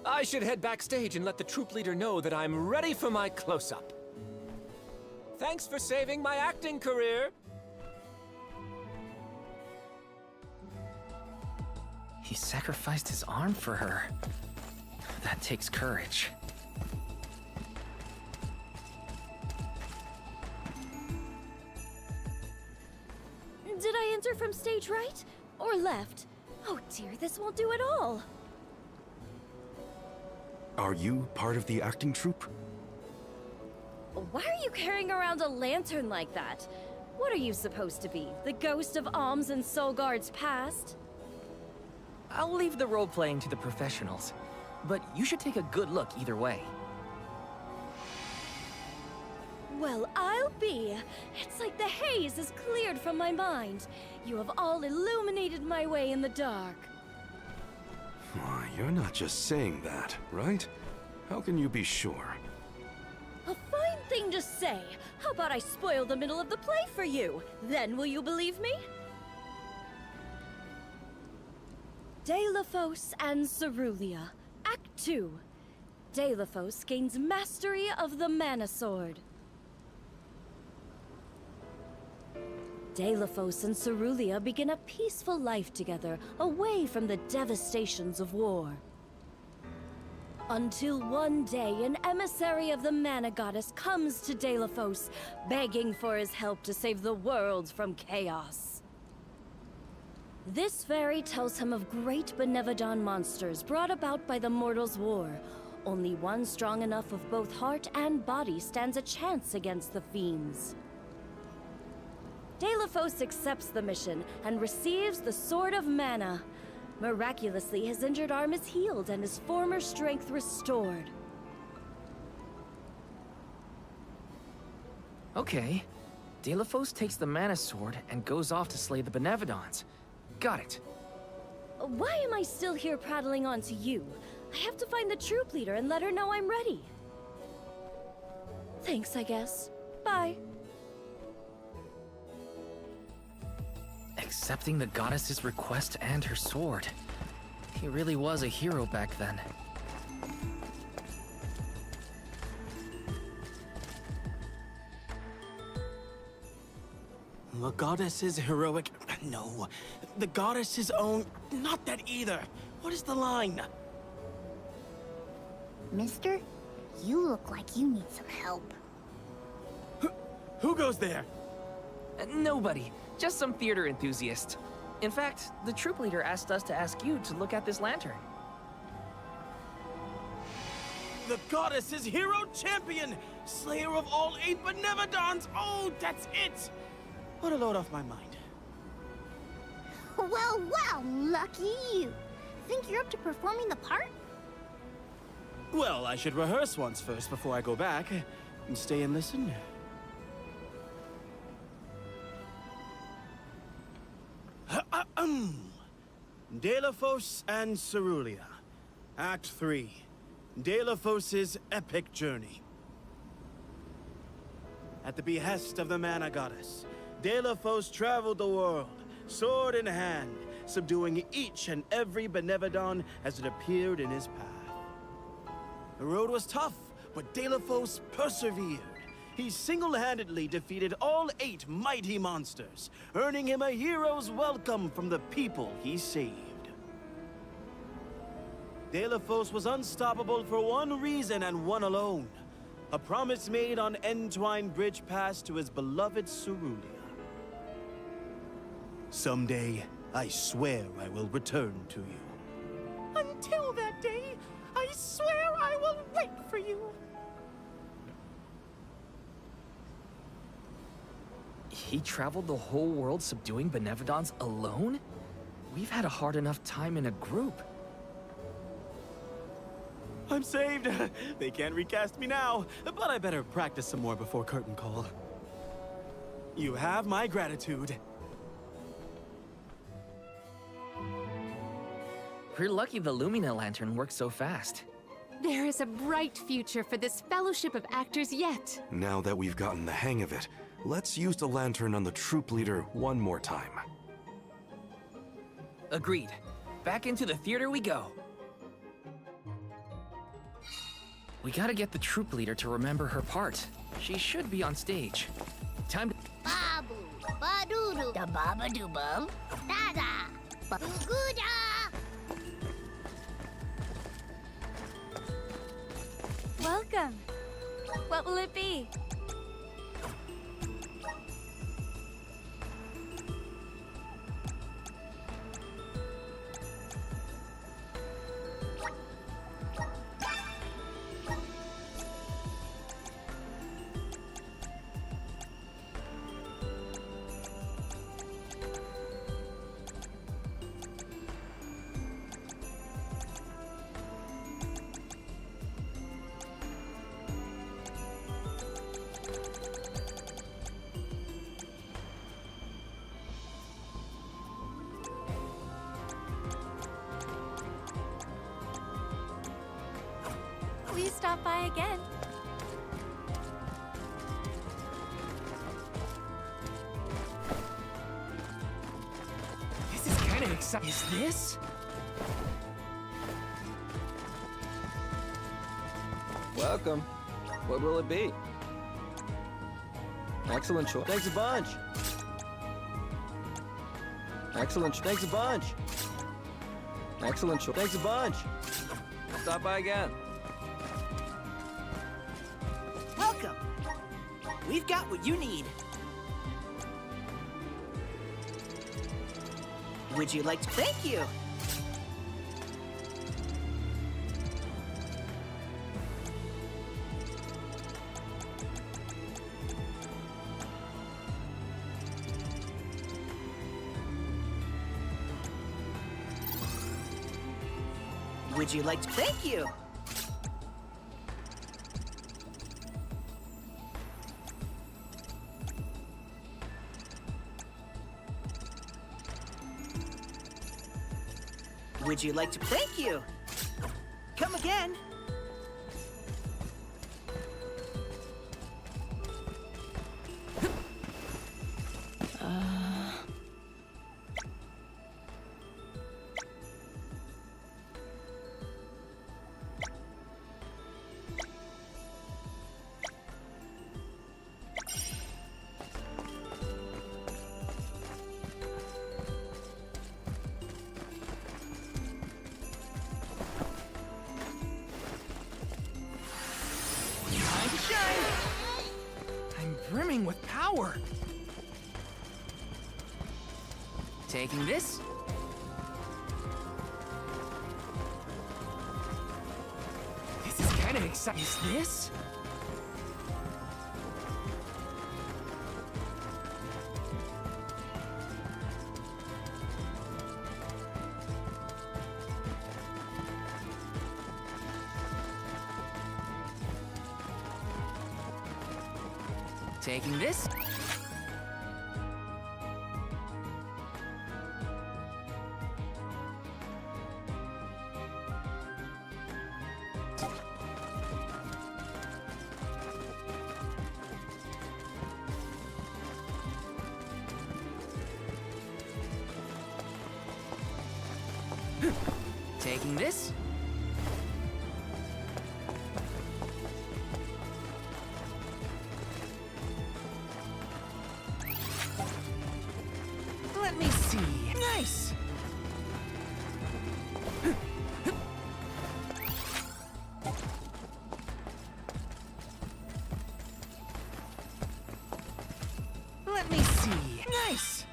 I should head backstage and let the troop leader know that I'm ready for my close-up. Thanks for saving my acting career. He sacrificed his arm for her. That takes courage. Did I enter from stage right? Or left? Oh dear, this won't do at all. Are you part of the acting troupe? Why are you carrying around a lantern like that? What are you supposed to be? The ghost of Alms and Solgard's past? I'll leave the role-playing to the professionals, but you should take a good look either way. Well, I'll be. It's like the haze is cleared from my mind. You have all illuminated my way in the dark. Why, you're not just saying that, right? How can you be sure? A fine thing to say. How about I spoil the middle of the play for you? Then will you believe me? Delafos and Cerulia, Act 2. Delafos gains mastery of the Mana Sword. Delafos and Cerulia begin a peaceful life together, away from the devastations of war. Until one day, an emissary of the Mana Goddess comes to Delafos, begging for his help to save the world from chaos. This fairy tells him of great Benevodon monsters brought about by the Mortals' War. Only one strong enough of both heart and body stands a chance against the fiends. Delafos accepts the mission and receives the Sword of Mana. Miraculously, his injured arm is healed and his former strength restored. Okay. Delafos takes the Mana Sword and goes off to slay the Benevodons. Got it. Why am I still here prattling on to you? I have to find the troop leader and let her know I'm ready. Thanks, I guess. Bye. Accepting the goddess's request and her sword. He really was a hero back then. The goddess's heroic... No. The goddess's own... Not that either. What is the line? Mister, you look like you need some help. Who goes there? Nobody. Just some theater enthusiast. In fact, the troop leader asked us to ask you to look at this lantern. The goddess's hero champion! Slayer of all 8 Benevodons! Oh, that's it! What a load off my mind. Well, well, lucky you. Think you're up to performing the part? Well, I should rehearse once first before I go back. And stay and listen. Delafos and Cerulia. Act 3. Delafos' epic journey. At the behest of the Mana Goddess, Delafos traveled the world, sword in hand, subduing each and every Benevodon as it appeared in his path. The road was tough, but Delafos persevered. He single-handedly defeated all 8 mighty monsters, earning him a hero's welcome from the people he saved. Delafos was unstoppable for one reason and one alone. A promise made on Entwine Bridge Pass to his beloved Cerulia. Someday, I swear I will return to you. Until that day, I swear I will wait for you. He traveled the whole world subduing Benevodons alone? We've had a hard enough time in a group. I'm saved! They can't recast me now, but I better practice some more before curtain call. You have my gratitude. We're lucky the Lumina lantern works so fast. There is a bright future for this fellowship of actors yet. Now that we've gotten the hang of it, let's use the lantern on the troop leader one more time. Agreed. Back into the theater we go. We gotta get the troop leader to remember her part. She should be on stage. Time to... Babu, badoodoo, da babadoo-bum, da-da, ba-goo-da. Welcome. What will it be? Please stop by again. This is kinda exciting. Is this? Welcome. What will it be? Excellent choice. Thanks a bunch. Excellent. Thanks a bunch. Excellent choice. Thanks a bunch. Stop by again. welcome. We've got what you need. Would you like to thank you? Would you like to thank you? Would you like to thank you? Come again. I'm brimming with power. Taking this. This is kind of exciting. Is this? Taking this. Taking this. Let me see. Nice. Let me see. Nice.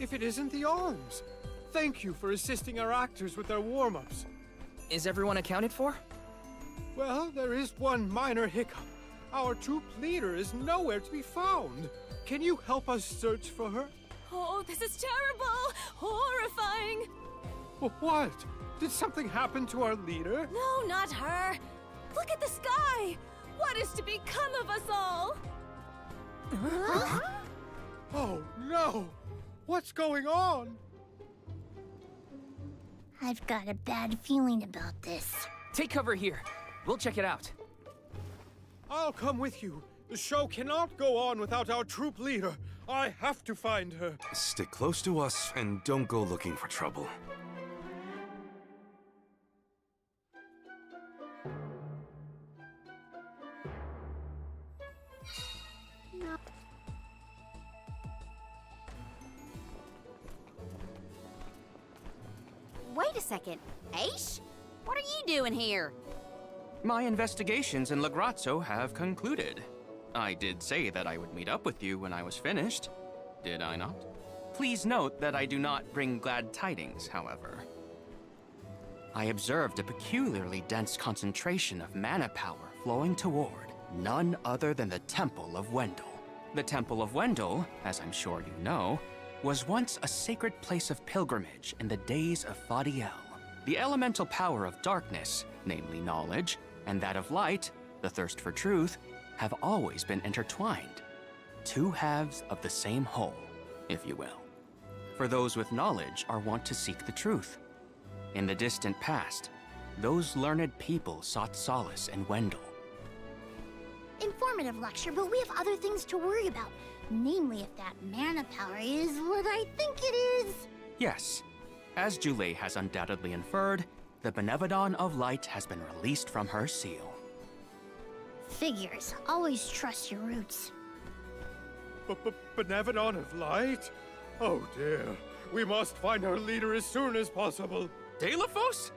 If it isn't the arms! Thank you for assisting our actors with their warm-ups. Is everyone accounted for? Well, there is one minor hiccup. Our troop leader is nowhere to be found. Can you help us search for her? Oh, this is terrible! Horrifying! What? Did something happen to our leader? No, not her! Look at the sky! What is to become of us all? Huh? Oh, no! What's going on? I've got a bad feeling about this. Take cover here. We'll check it out. I'll come with you. The show cannot go on without our troop leader. I have to find her. Stick close to us and don't go looking for trouble. Wait a second. Aish? What are you doing here? My investigations in Lagrazzo have concluded. I did say that I would meet up with you when I was finished. Did I not? Please note that I do not bring glad tidings, however. I observed a peculiarly dense concentration of mana power flowing toward none other than the Temple of Wendell. The Temple of Wendell, as I'm sure you know, was once a sacred place of pilgrimage in the days of Fadiel. The elemental power of darkness, namely knowledge, and that of light, the thirst for truth, have always been intertwined. Two halves of the same whole, if you will. For those with knowledge are wont to seek the truth. In the distant past, those learned people sought solace in Wendell. informative lecture, but we have other things to worry about. Namely, if that mana power is what I think it is. Yes. As Julie has undoubtedly inferred, the Benevodon of Light has been released from her seal. Figures. Always trust your roots. Benevodon of Light? Oh dear. We must find our leader as soon as possible. Delafos?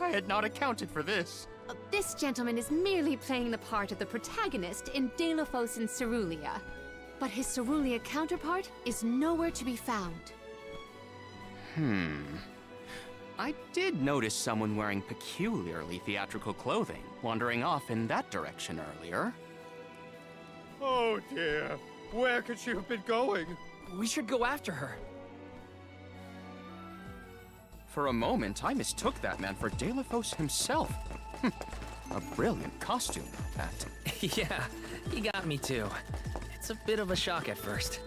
I had not accounted for this. This gentleman is merely playing the part of the protagonist in Delafos and Cerulia. But his Cerulia counterpart is nowhere to be found. I did notice someone wearing peculiarly theatrical clothing, wandering off in that direction earlier. Oh dear. Where could she have been going? We should go after her. For a moment, I mistook that man for Delafos himself. A brilliant costume, that. Yeah, he got me too. It's a bit of a shock at first.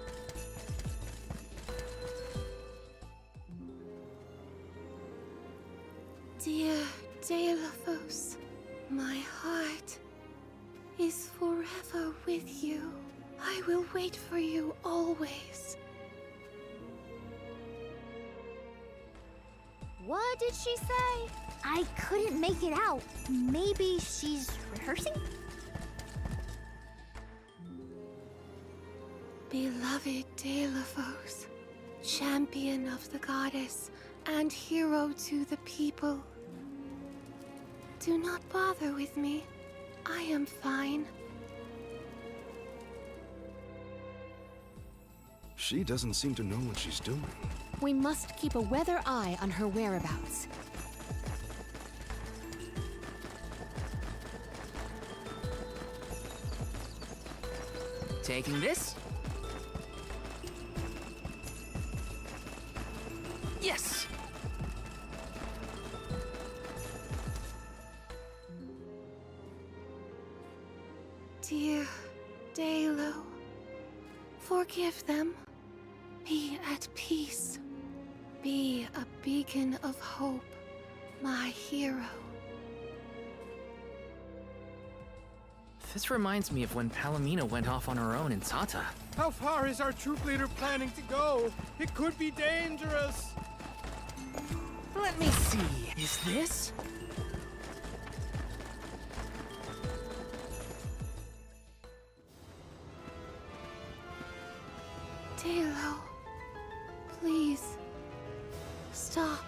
Dear Delafos, my heart is forever with you. I will wait for you always. What did she say? I couldn't make it out. Maybe she's rehearsing? Beloved Delafos, champion of the goddess and hero to the people. Do not bother with me. I am fine. She doesn't seem to know what she's doing. We must keep a weather eye on her whereabouts. Taking this. Yes! Dear Dalo, forgive them. Be at peace. Be a beacon of hope, my hero. This reminds me of when Palomino went off on her own in Tata. How far is our troop leader planning to go? It could be dangerous. Let me see. Is this? Dalo, please, stop.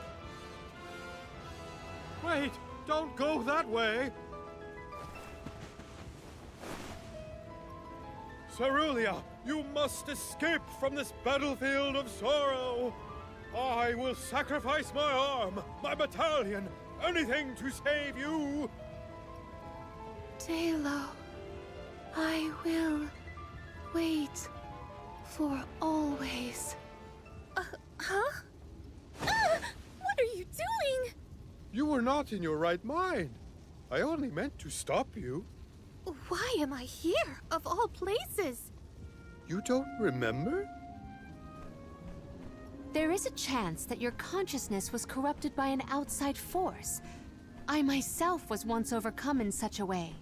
Wait, don't go that way. Cerulia, you must escape from this battlefield of sorrow. I will sacrifice my arm, my battalion, anything to save you. Dalo, I will wait for always. Huh? What are you doing? You were not in your right mind. I only meant to stop you. Why am I here, of all places? You don't remember? There is a chance that your consciousness was corrupted by an outside force. I myself was once overcome in such a way.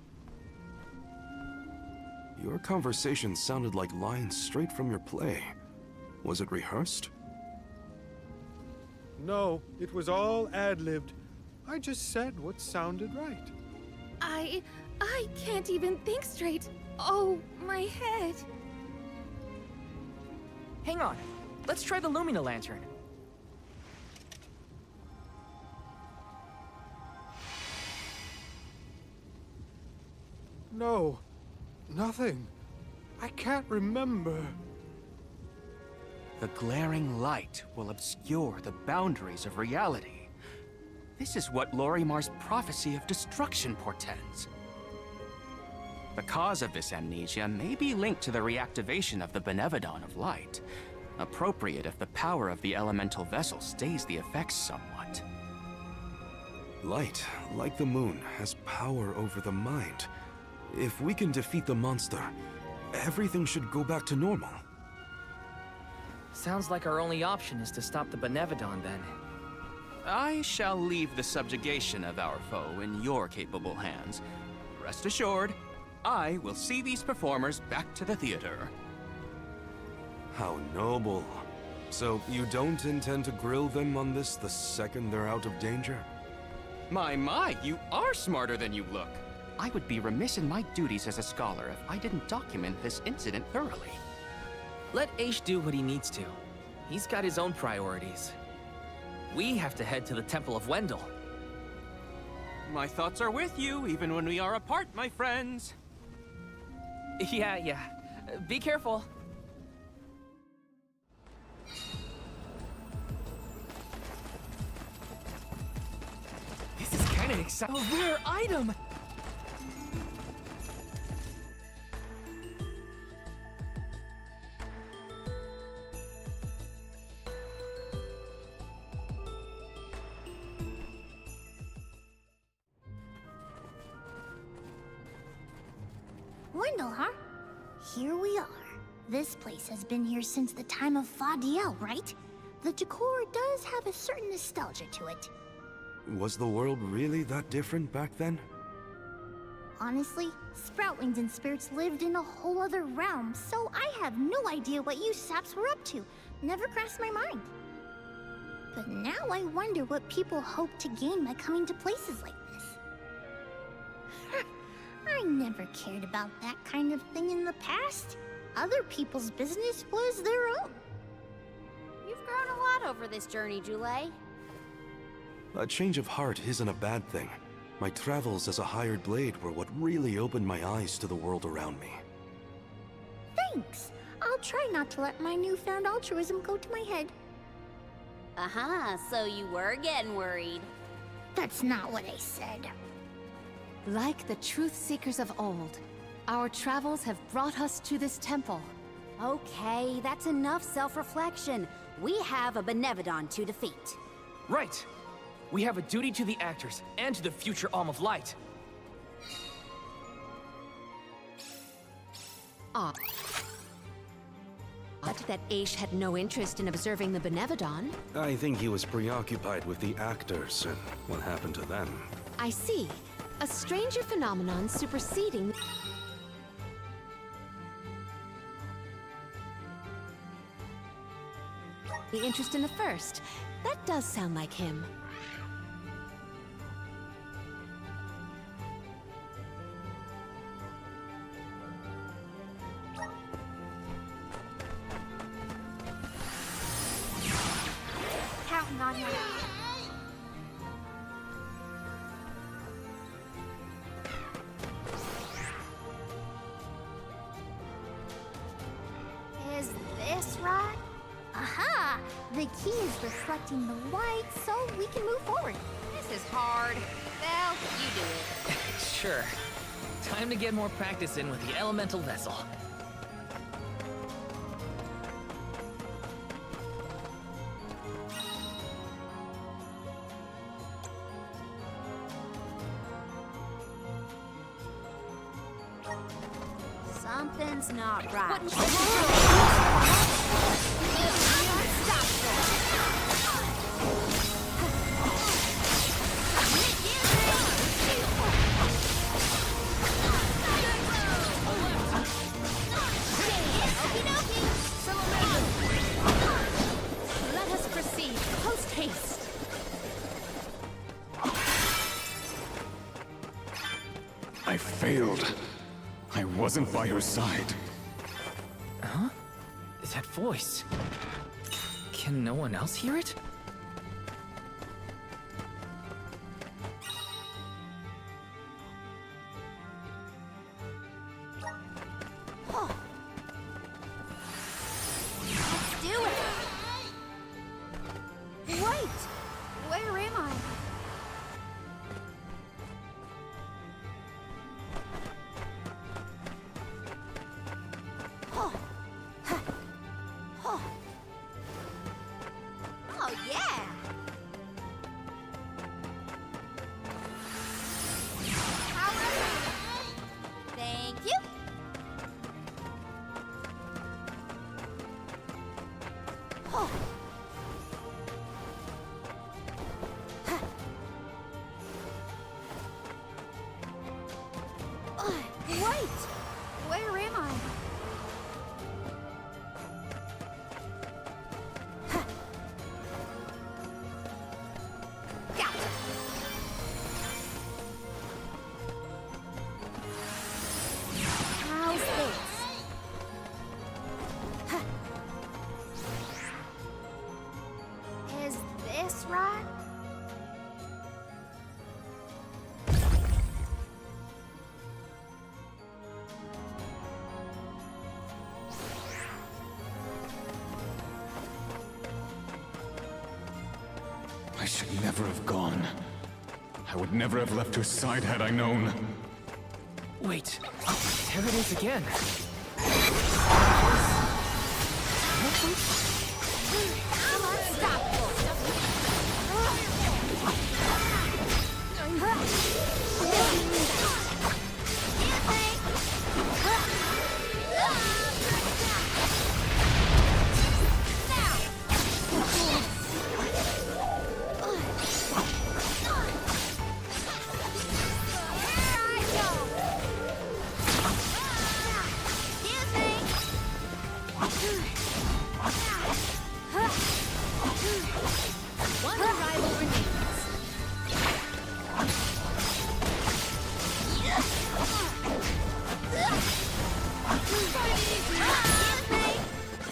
Your conversation sounded like lines straight from your play. Was it rehearsed? No, it was all ad-libbed. I just said what sounded right. I can't even think straight. Oh, my head. Hang on. Let's try the Lumina Lantern. No, nothing. I can't remember. The glaring light will obscure the boundaries of reality. This is what Lorimar's prophecy of destruction portends. The cause of this amnesia may be linked to the reactivation of the Benevodon of Light, appropriate if the power of the elemental vessel stays the effects somewhat. Light, like the moon, has power over the mind. If we can defeat the monster, everything should go back to normal. Sounds like our only option is to stop the Benevodon then. I shall leave the subjugation of our foe in your capable hands. Rest assured, I will see these performers back to the theater. How noble. So, you don't intend to grill them on this the second they're out of danger? My, you are smarter than you look. I would be remiss in my duties as a scholar if I didn't document this incident thoroughly. Let Aish do what he needs to. He's got his own priorities. We have to head to the Temple of Wendell. My thoughts are with you, even when we are apart, my friends. Yeah. Be careful. This is kind of exciting. A rare item! Wendell, huh? Here we are. This place has been here since the time of Fadiel, right? The decor does have a certain nostalgia to it. Was the world really that different back then? Honestly, Sproutlings and spirits lived in a whole other realm, so I have no idea what you saps were up to. Never crossed my mind. But now I wonder what people hope to gain by coming to places like this. I never cared about that kind of thing in the past. Other people's business was their own. You've grown a lot over this journey, Jule. A change of heart isn't a bad thing. My travels as a hired blade were what really opened my eyes to the world around me. Thanks. I'll try not to let my newfound altruism go to my head. So you were getting worried. That's not what I said. Like the truth seekers of old, our travels have brought us to this temple. Okay, that's enough self-reflection. We have a Benevodon to defeat. Right. We have a duty to the actors and to the future Alm of Light. Odd that Aish had no interest in observing the Benevodon. I think he was preoccupied with the actors and what happened to them. I see. A stranger phenomenon superseding the interest in the first. That does sound like him. Counting on you. Is this right? Aha! The key is reflecting the light, so we can move forward. This is hard. Well, you do it. Sure. Time to get more practice in with the elemental vessel. Something's not right. Let us proceed, post haste. I failed. I wasn't by your side. Huh? That voice. Can no one else hear it? Let's do it! Wait! Where am I? Oh, Wait! Where am I? Huh. Gotcha! How's this? Huh. Is this right? I should never have gone. I would never have left her side had I known. Wait, there it is again. One rival remains.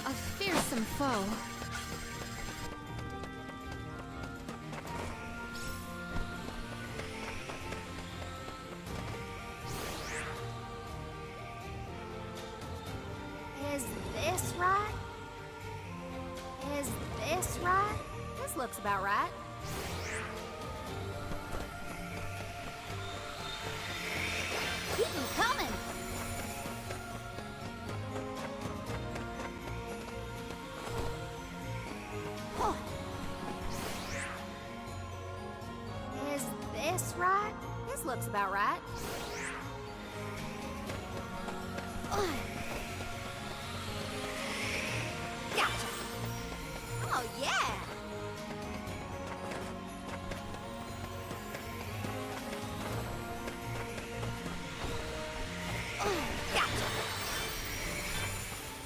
A fearsome foe. Is this right? Is this right? This looks about right. Keep them coming! Oh. Is this right? This looks about right. Ugh. Gotcha! Oh, yeah! Gotcha!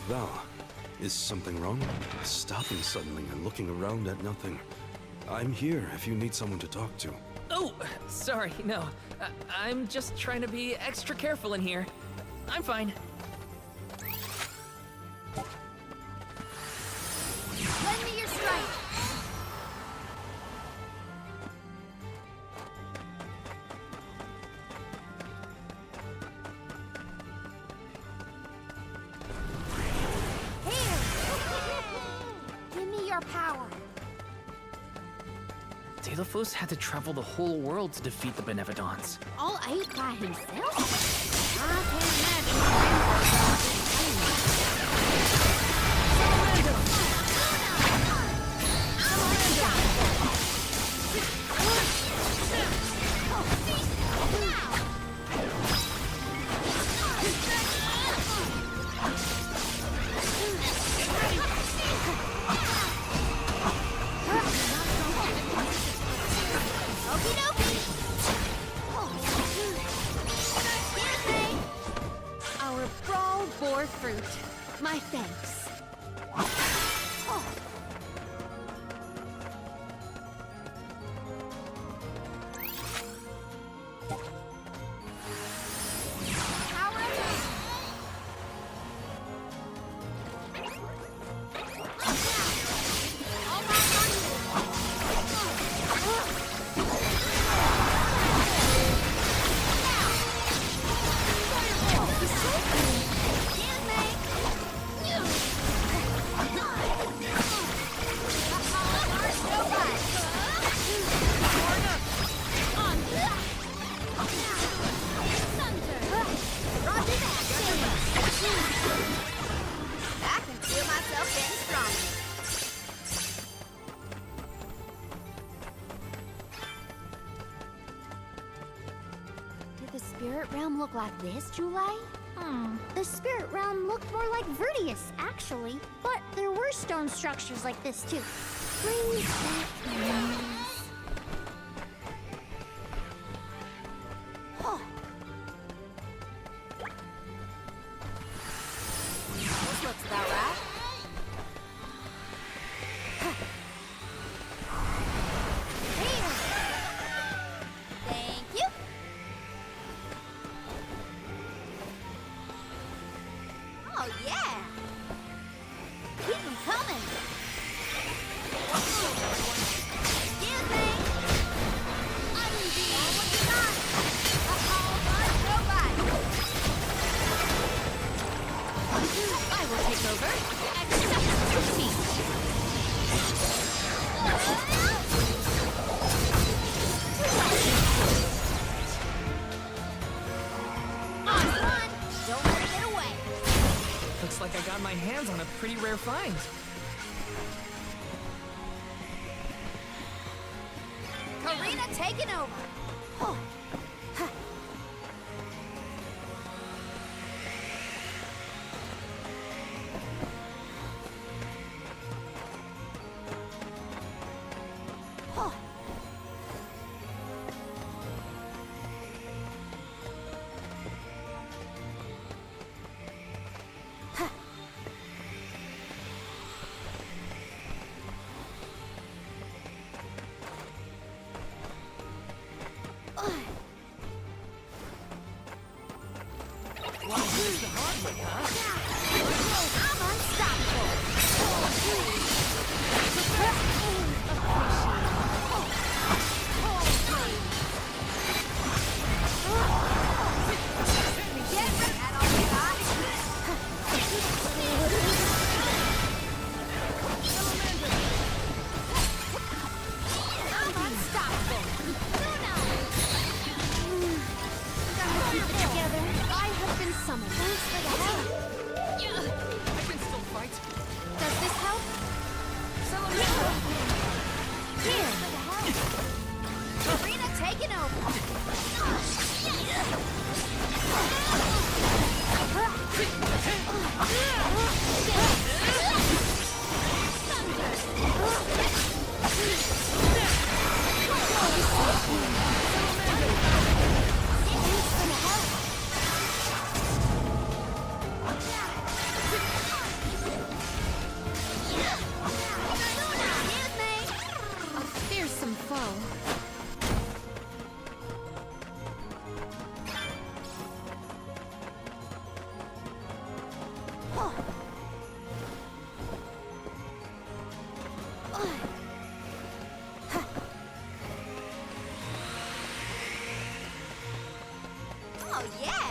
Val, is something wrong? Stopping suddenly and looking around at nothing. I'm here if you need someone to talk to. Oh, sorry, no. I'm just trying to be extra careful in here. I'm fine. Lend me your strength! Here! Give me your power! Delafos had to travel the whole world to defeat the Benevodons. All eight by himself? I can't imagine. Our brawl bore fruit. My thanks. I can feel myself getting stronger. Did the spirit realm look like this, Julie? The spirit realm looked more like Vertius, actually. But there were stone structures like this, too. Brings back memories. Oh, yeah! Keep them coming! Excuse me! Undo what you got! Nobody! I will take over. Accept defeat. Don't let it get away! Looks like I got my hands on a pretty rare find. Karina taking over! Oh. Huh. Oh. Huh. Here's the hard way, huh? I'm unstoppable! I'm unstoppable! Together, I have been summoned. Thanks for the help! I can still fight. Does this help? Here! Karina taking over! A fearsome foe. Oh, yeah!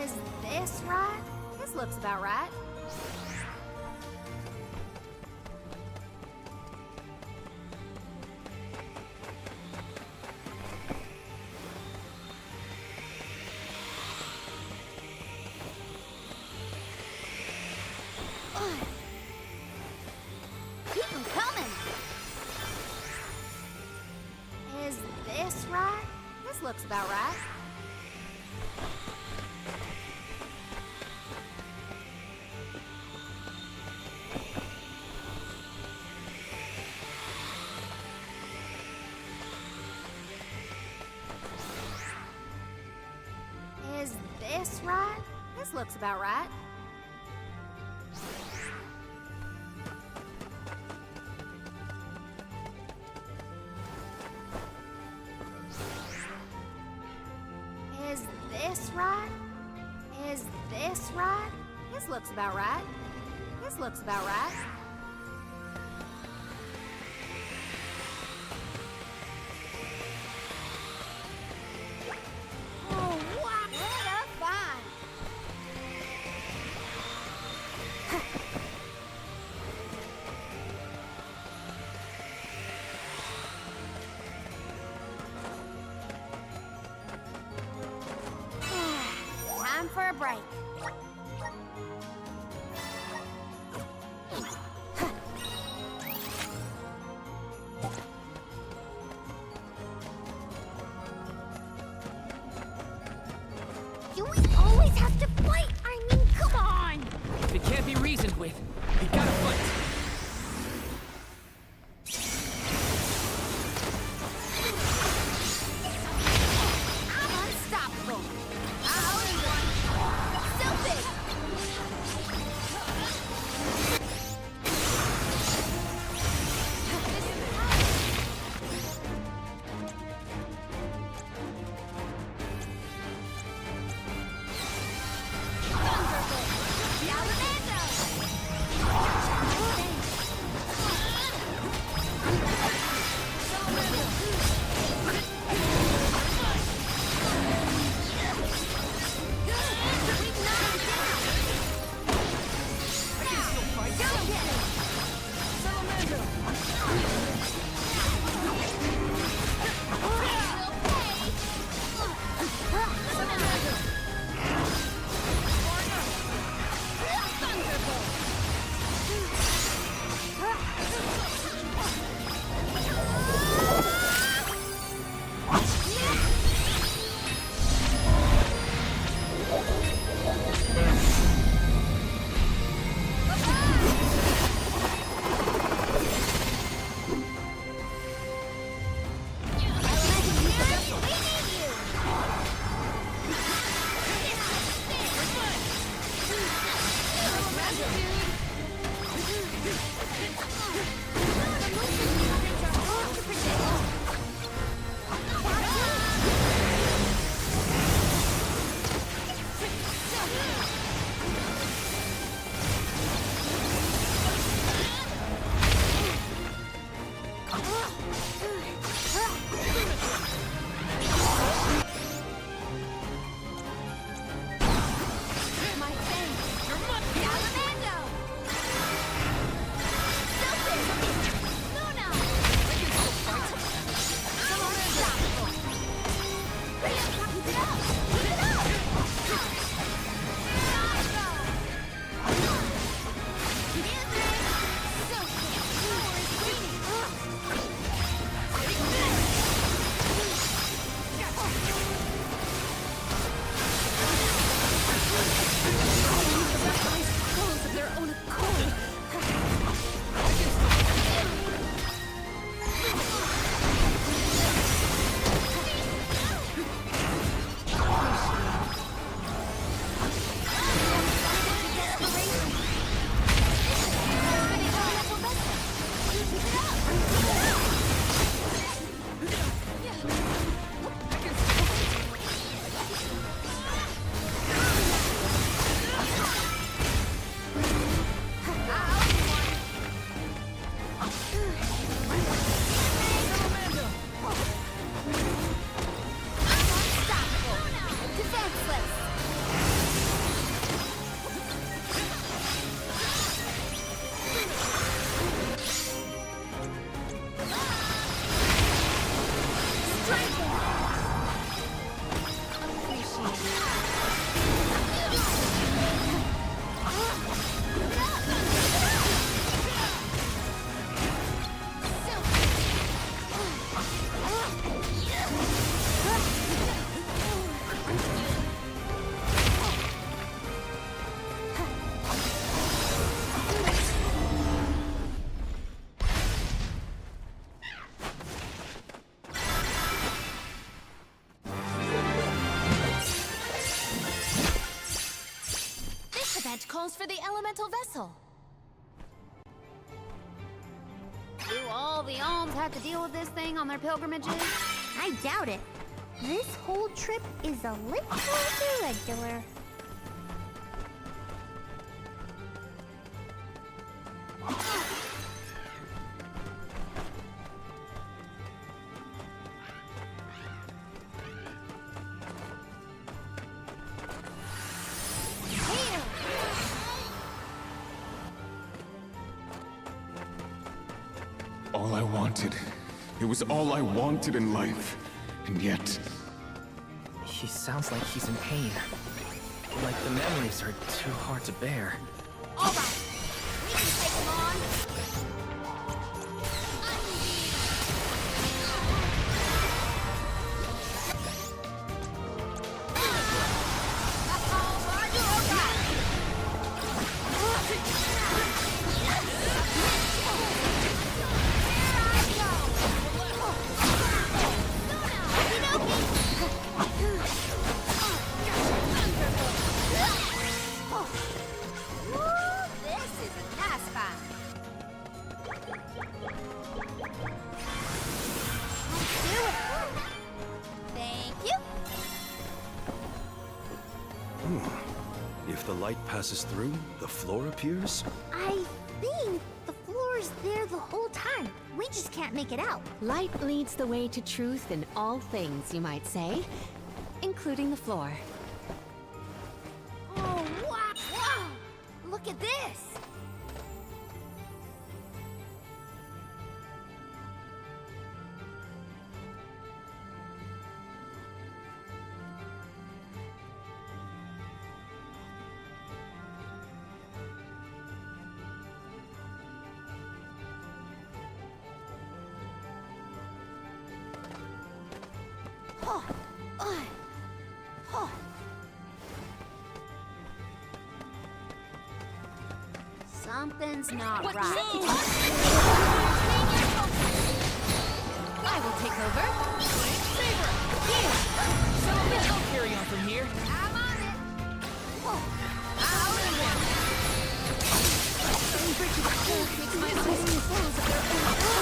Is this right? This looks about right. Keep them coming! Is this right? This looks about right. Is this right? This looks about right. Is this right? Is this right? This looks about right. This looks about right. Oh, what a find! Time for a break. You always have to fight! I mean, come on! If it can't be reasoned with, you gotta fight. I'm unstoppable. I own one. So big. catacombs for the elemental vessel. Do all the alms have to deal with this thing on their pilgrimages? I doubt it. This whole trip is a little irregular. All I wanted. It was all I wanted in life. And yet... He sounds like he's in pain. Like the memories are too hard to bear. All right, we can take him on. This is a nice fight. Let's do it. Thank you. If the light passes through, the floor appears? I think the floor's there the whole time. We just can't make it out. Light leads the way to truth in all things, you might say, including the floor. Oh, wow! Wow! Look at this! Oh, oh. Something's not right. I will take over. Here! I'll carry on from here. I'm on it. Oh, I'll Makes my eyes close of their own accord.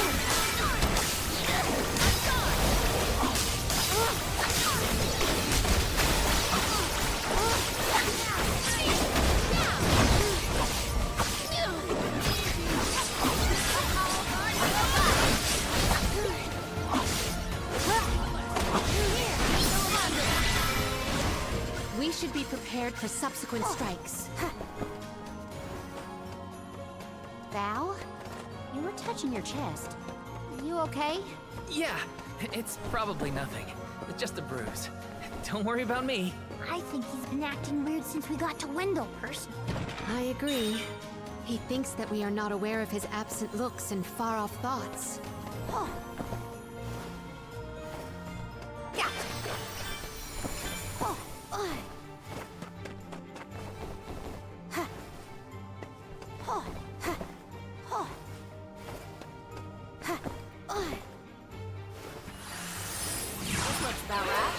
We should be prepared for subsequent strikes. Val, you were touching your chest. Are you okay? Yeah, it's probably nothing. Just a bruise. Don't worry about me. I think he's been acting weird since we got to Wendell, personally. I agree. He thinks that we are not aware of his absent looks and far-off thoughts. Oh. Yeah. Oh, huh. Oh, huh. Oh. Huh. This looks about right.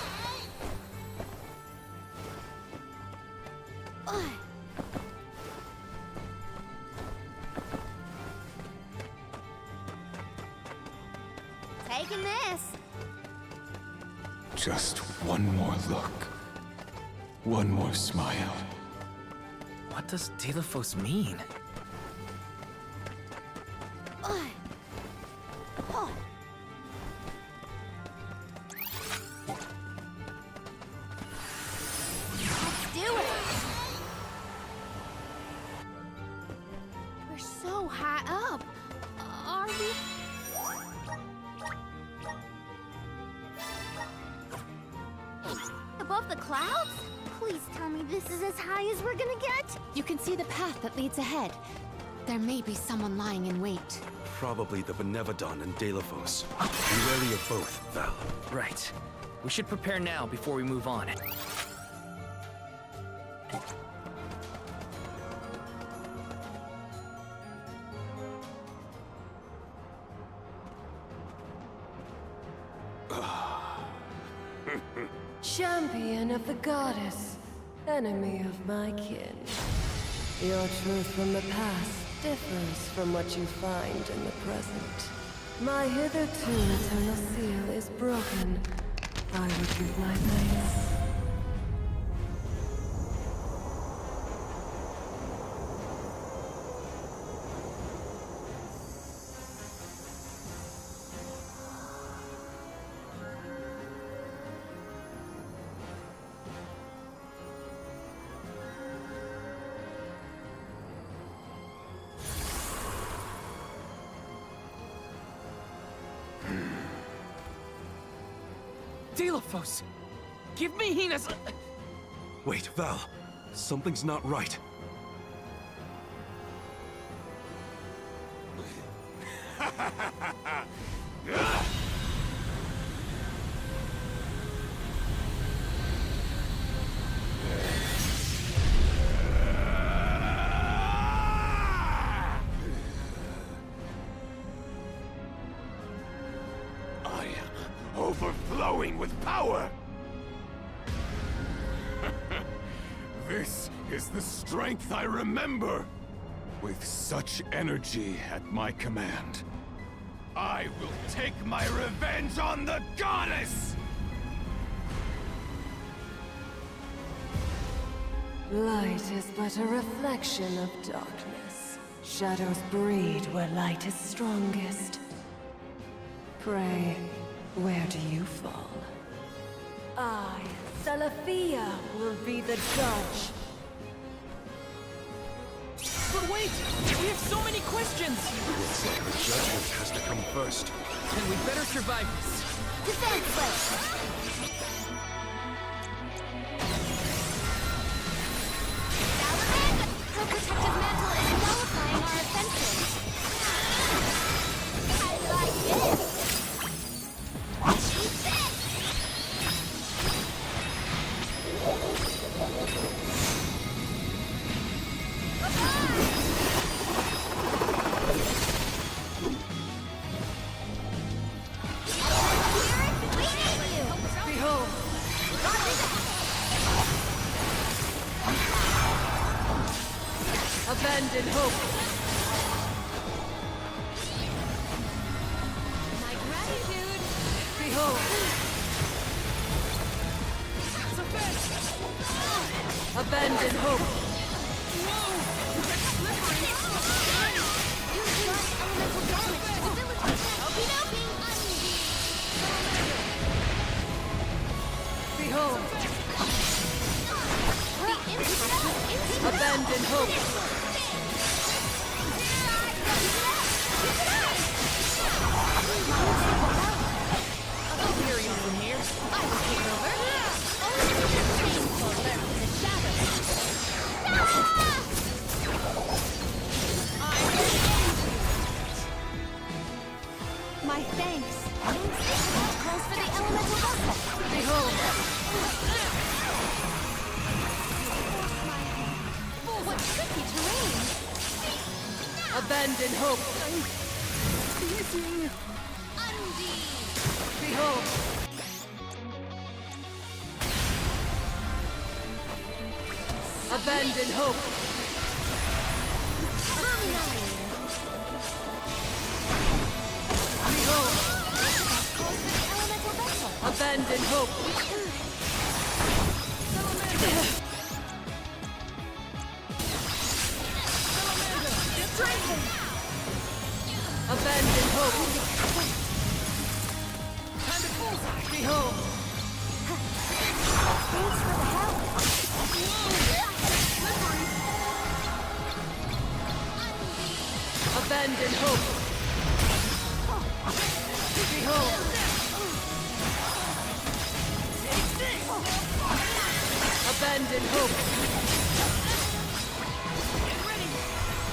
Taking this. Just one more look. One more smile. What does Delphos mean? Oh. Let's do it. We're so high up. Are we? Above the clouds? Please tell me this is as high as we're gonna get. You can see the path that leads ahead. There may be someone lying in wait. Probably the Benevodon and Delphos. Be wary of both, Val. Right. We should prepare now before we move on. Champion of the goddess, enemy of my kin. Your truth from the past differs from what you find in the present. My hitherto eternal seal is broken. I would give my thanks. Delphos! Give me Hina's... Wait, Val. Something's not right. I am overflowing with power! This is the strength I remember! With such energy at my command, I will take my revenge on the goddess! Light is but a reflection of darkness. Shadows breed where light is strongest. Pray, where do you fall? I, Salafia, will be the judge. But wait! We have so many questions! Looks like the judgment has to come first. And we better survive this. Defenseless! Her protective mantle is nullifying our offensive. I like this! Eat this! Behold! Abandon hope! My gratitude! Behold! So fast! Abandon hope! Behold! Abandon hope! I'll carry you from here. I will take over. Only the painful lurk in the shadows. My thanks. Calls for the elemental vessel. Behold! What tricky terrain! Abandon hope! Behold! Abandon hope! Behold! Abandon hope! Abandon hope! Behold! Thanks for the help. Abandon hope! Behold! Abandon hope!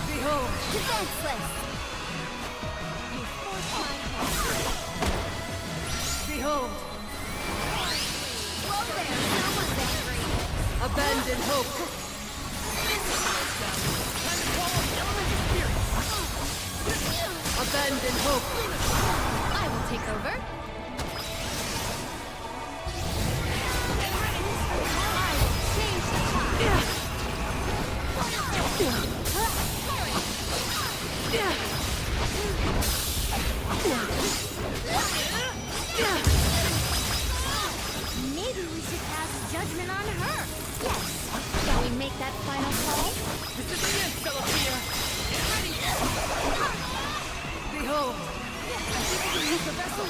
Behold! Defenseless! Behold! Whoa there, someone's angry. Abandon hope! Abandon hope! I will take over. I will change the tide. judgment on her. Yes. Shall we make that final call? This is the end, Celestia! Get ready! Behold! I think we can use the vessel!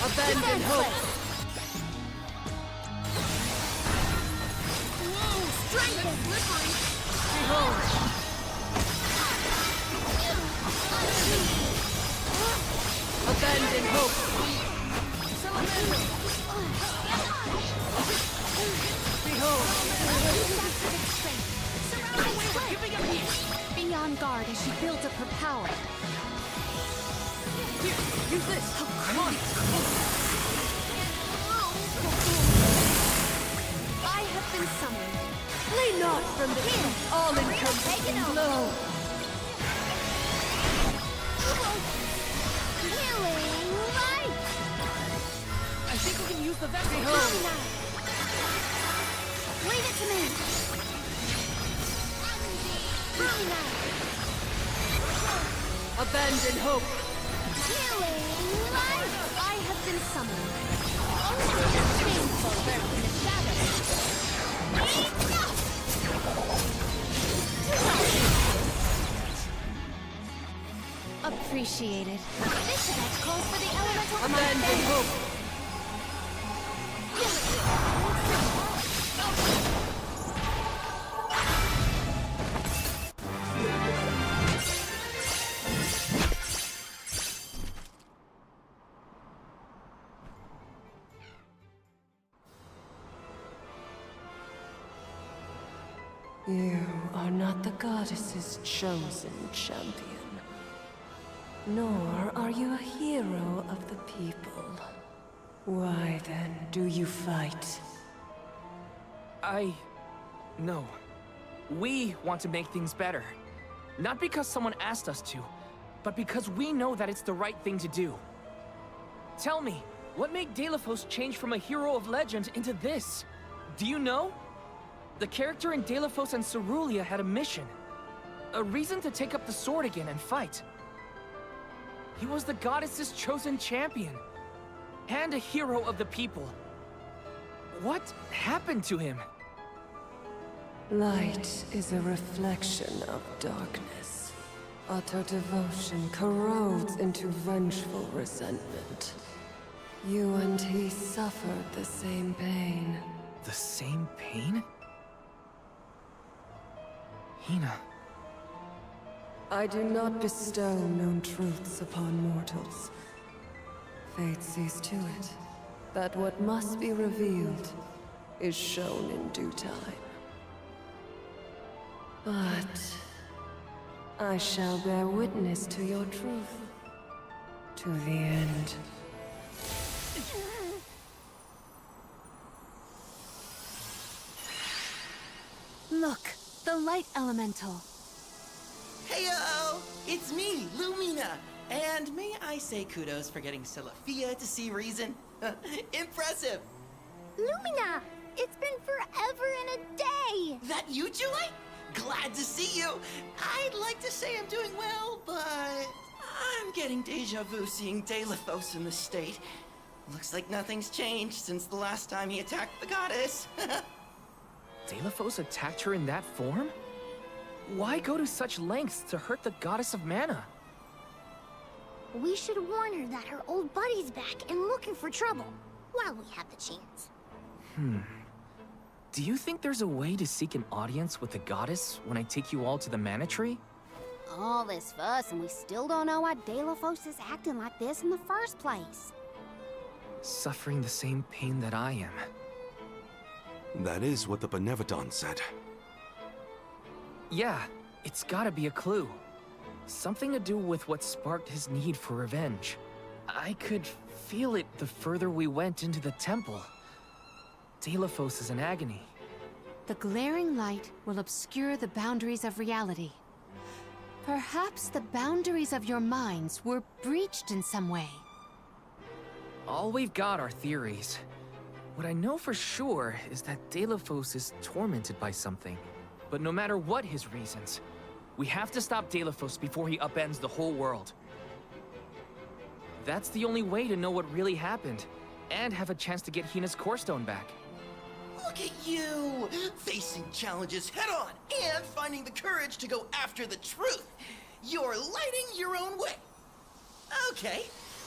Abandon hope! Whoa, strength is slippery. Behold! Abandon hope! Behold! Be on guard as she builds up her power. Here, use this! Come on! I have been summoned. Flee not from the truth, all-encompassing blow! Healing light. I think we can use the vessel! Leave it to me. Abandon hope! Healing light. I have been summoned. Painful lurk in the shadows. Appreciated. This event calls for the elemental Abandon hope! You are not the goddess's chosen champion. Nor are you a hero of the people. Why then do you fight? No. We want to make things better. Not because someone asked us to, but because we know that it's the right thing to do. Tell me, what made Delphos change from a hero of legend into this? Do you know? The character in Delphos and Cerulean had a mission. A reason to take up the sword again and fight. He was the goddess's chosen champion. And a hero of the people. What happened to him? Light is a reflection of darkness. Utter devotion corrodes into vengeful resentment. You and he suffered the same pain. The same pain? Hina. I do not bestow known truths upon mortals. Fate sees to it that what must be revealed is shown in due time. But I shall bear witness to your truth. To the end. Look, the light elemental. Heyo! It's me, Lumina! And may I say kudos for getting Celestia to see reason? Impressive! Lumina! It's been forever and a day! That you, Julie? Glad to see you! I'd like to say I'm doing well, but I'm getting deja vu seeing Delphos in the state. Looks like nothing's changed since the last time he attacked the goddess. Delphos attacked her in that form? Why go to such lengths to hurt the goddess of mana? We should warn her that her old buddy's back and looking for trouble, while we have the chance. Do you think there's a way to seek an audience with the goddess when I take you all to the mana tree? All this fuss and we still don't know why Delphos is acting like this in the first place. Suffering the same pain that I am. That is what the Beneviton said. Yeah, it's gotta be a clue. Something to do with what sparked his need for revenge. I could feel it the further we went into the temple. Delphos is in agony. The glaring light will obscure the boundaries of reality. Perhaps the boundaries of your minds were breached in some way. All we've got are theories. What I know for sure is that Delphos is tormented by something. But no matter what his reasons, we have to stop Delphos before he upends the whole world. That's the only way to know what really happened, and have a chance to get Hina's core stone back. Look at you! Facing challenges head on and finding the courage to go after the truth. You're lighting your own way. Okay,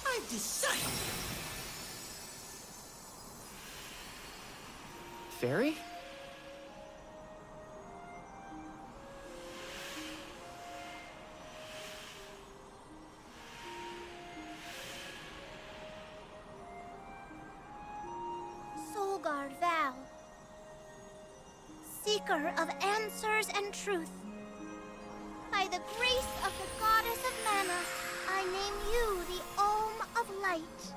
I've decided. Fairy? Soulguard Val, seeker of answers and truth. By the grace of the goddess of mana, I name you the Alm of Light.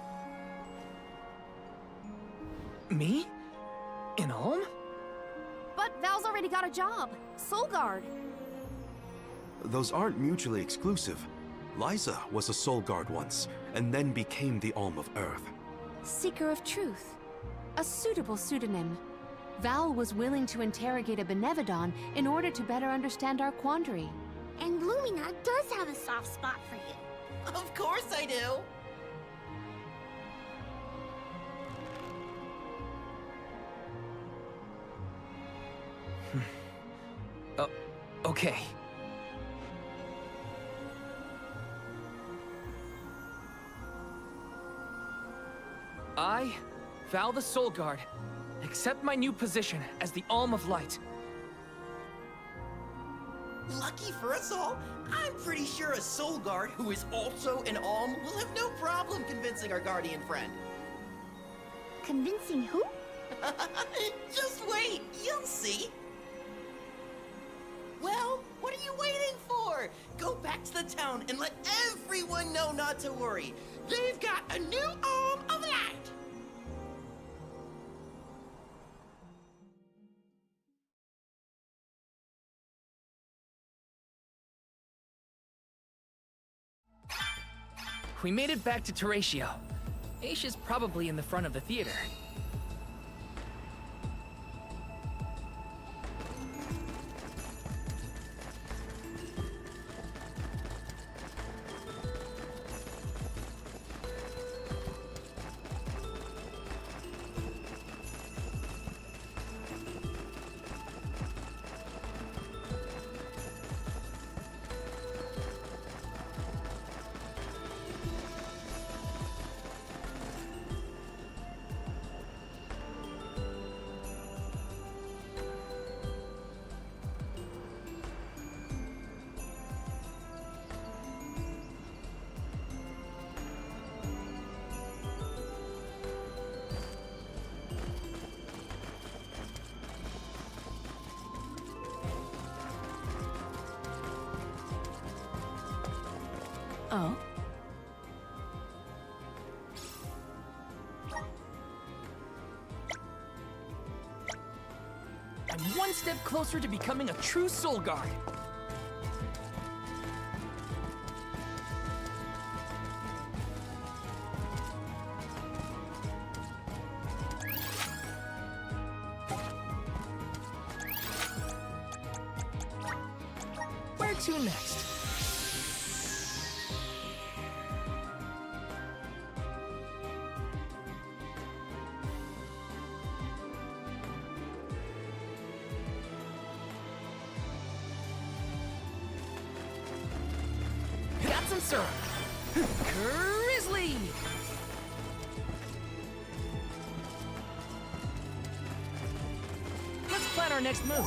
Me? In Ulm? But Val's already got a job. Soulguard. Those aren't mutually exclusive. Liza was a Soul Guard once, and then became the Alm of Earth. Seeker of Truth. A suitable pseudonym. Val was willing to interrogate a Benevodon in order to better understand our quandary. And Lumina does have a soft spot for you. Of course I do. Okay. I, Val the Soul Guard, accept my new position as the Alm of Light. Lucky for us all, I'm pretty sure a Soul Guard who is also an Alm will have no problem convincing our guardian friend. Convincing who? Just wait, you'll see. Well, what are you waiting for? Go back to the town and let everyone know not to worry. They've got a new Alm of Light. We made it back to Terratio. Aish is probably in the front of the theater. Oh? I'm one step closer to becoming a true Soul Guard. Where to next? Got some syrup. Grizzly! Let's plan our next move.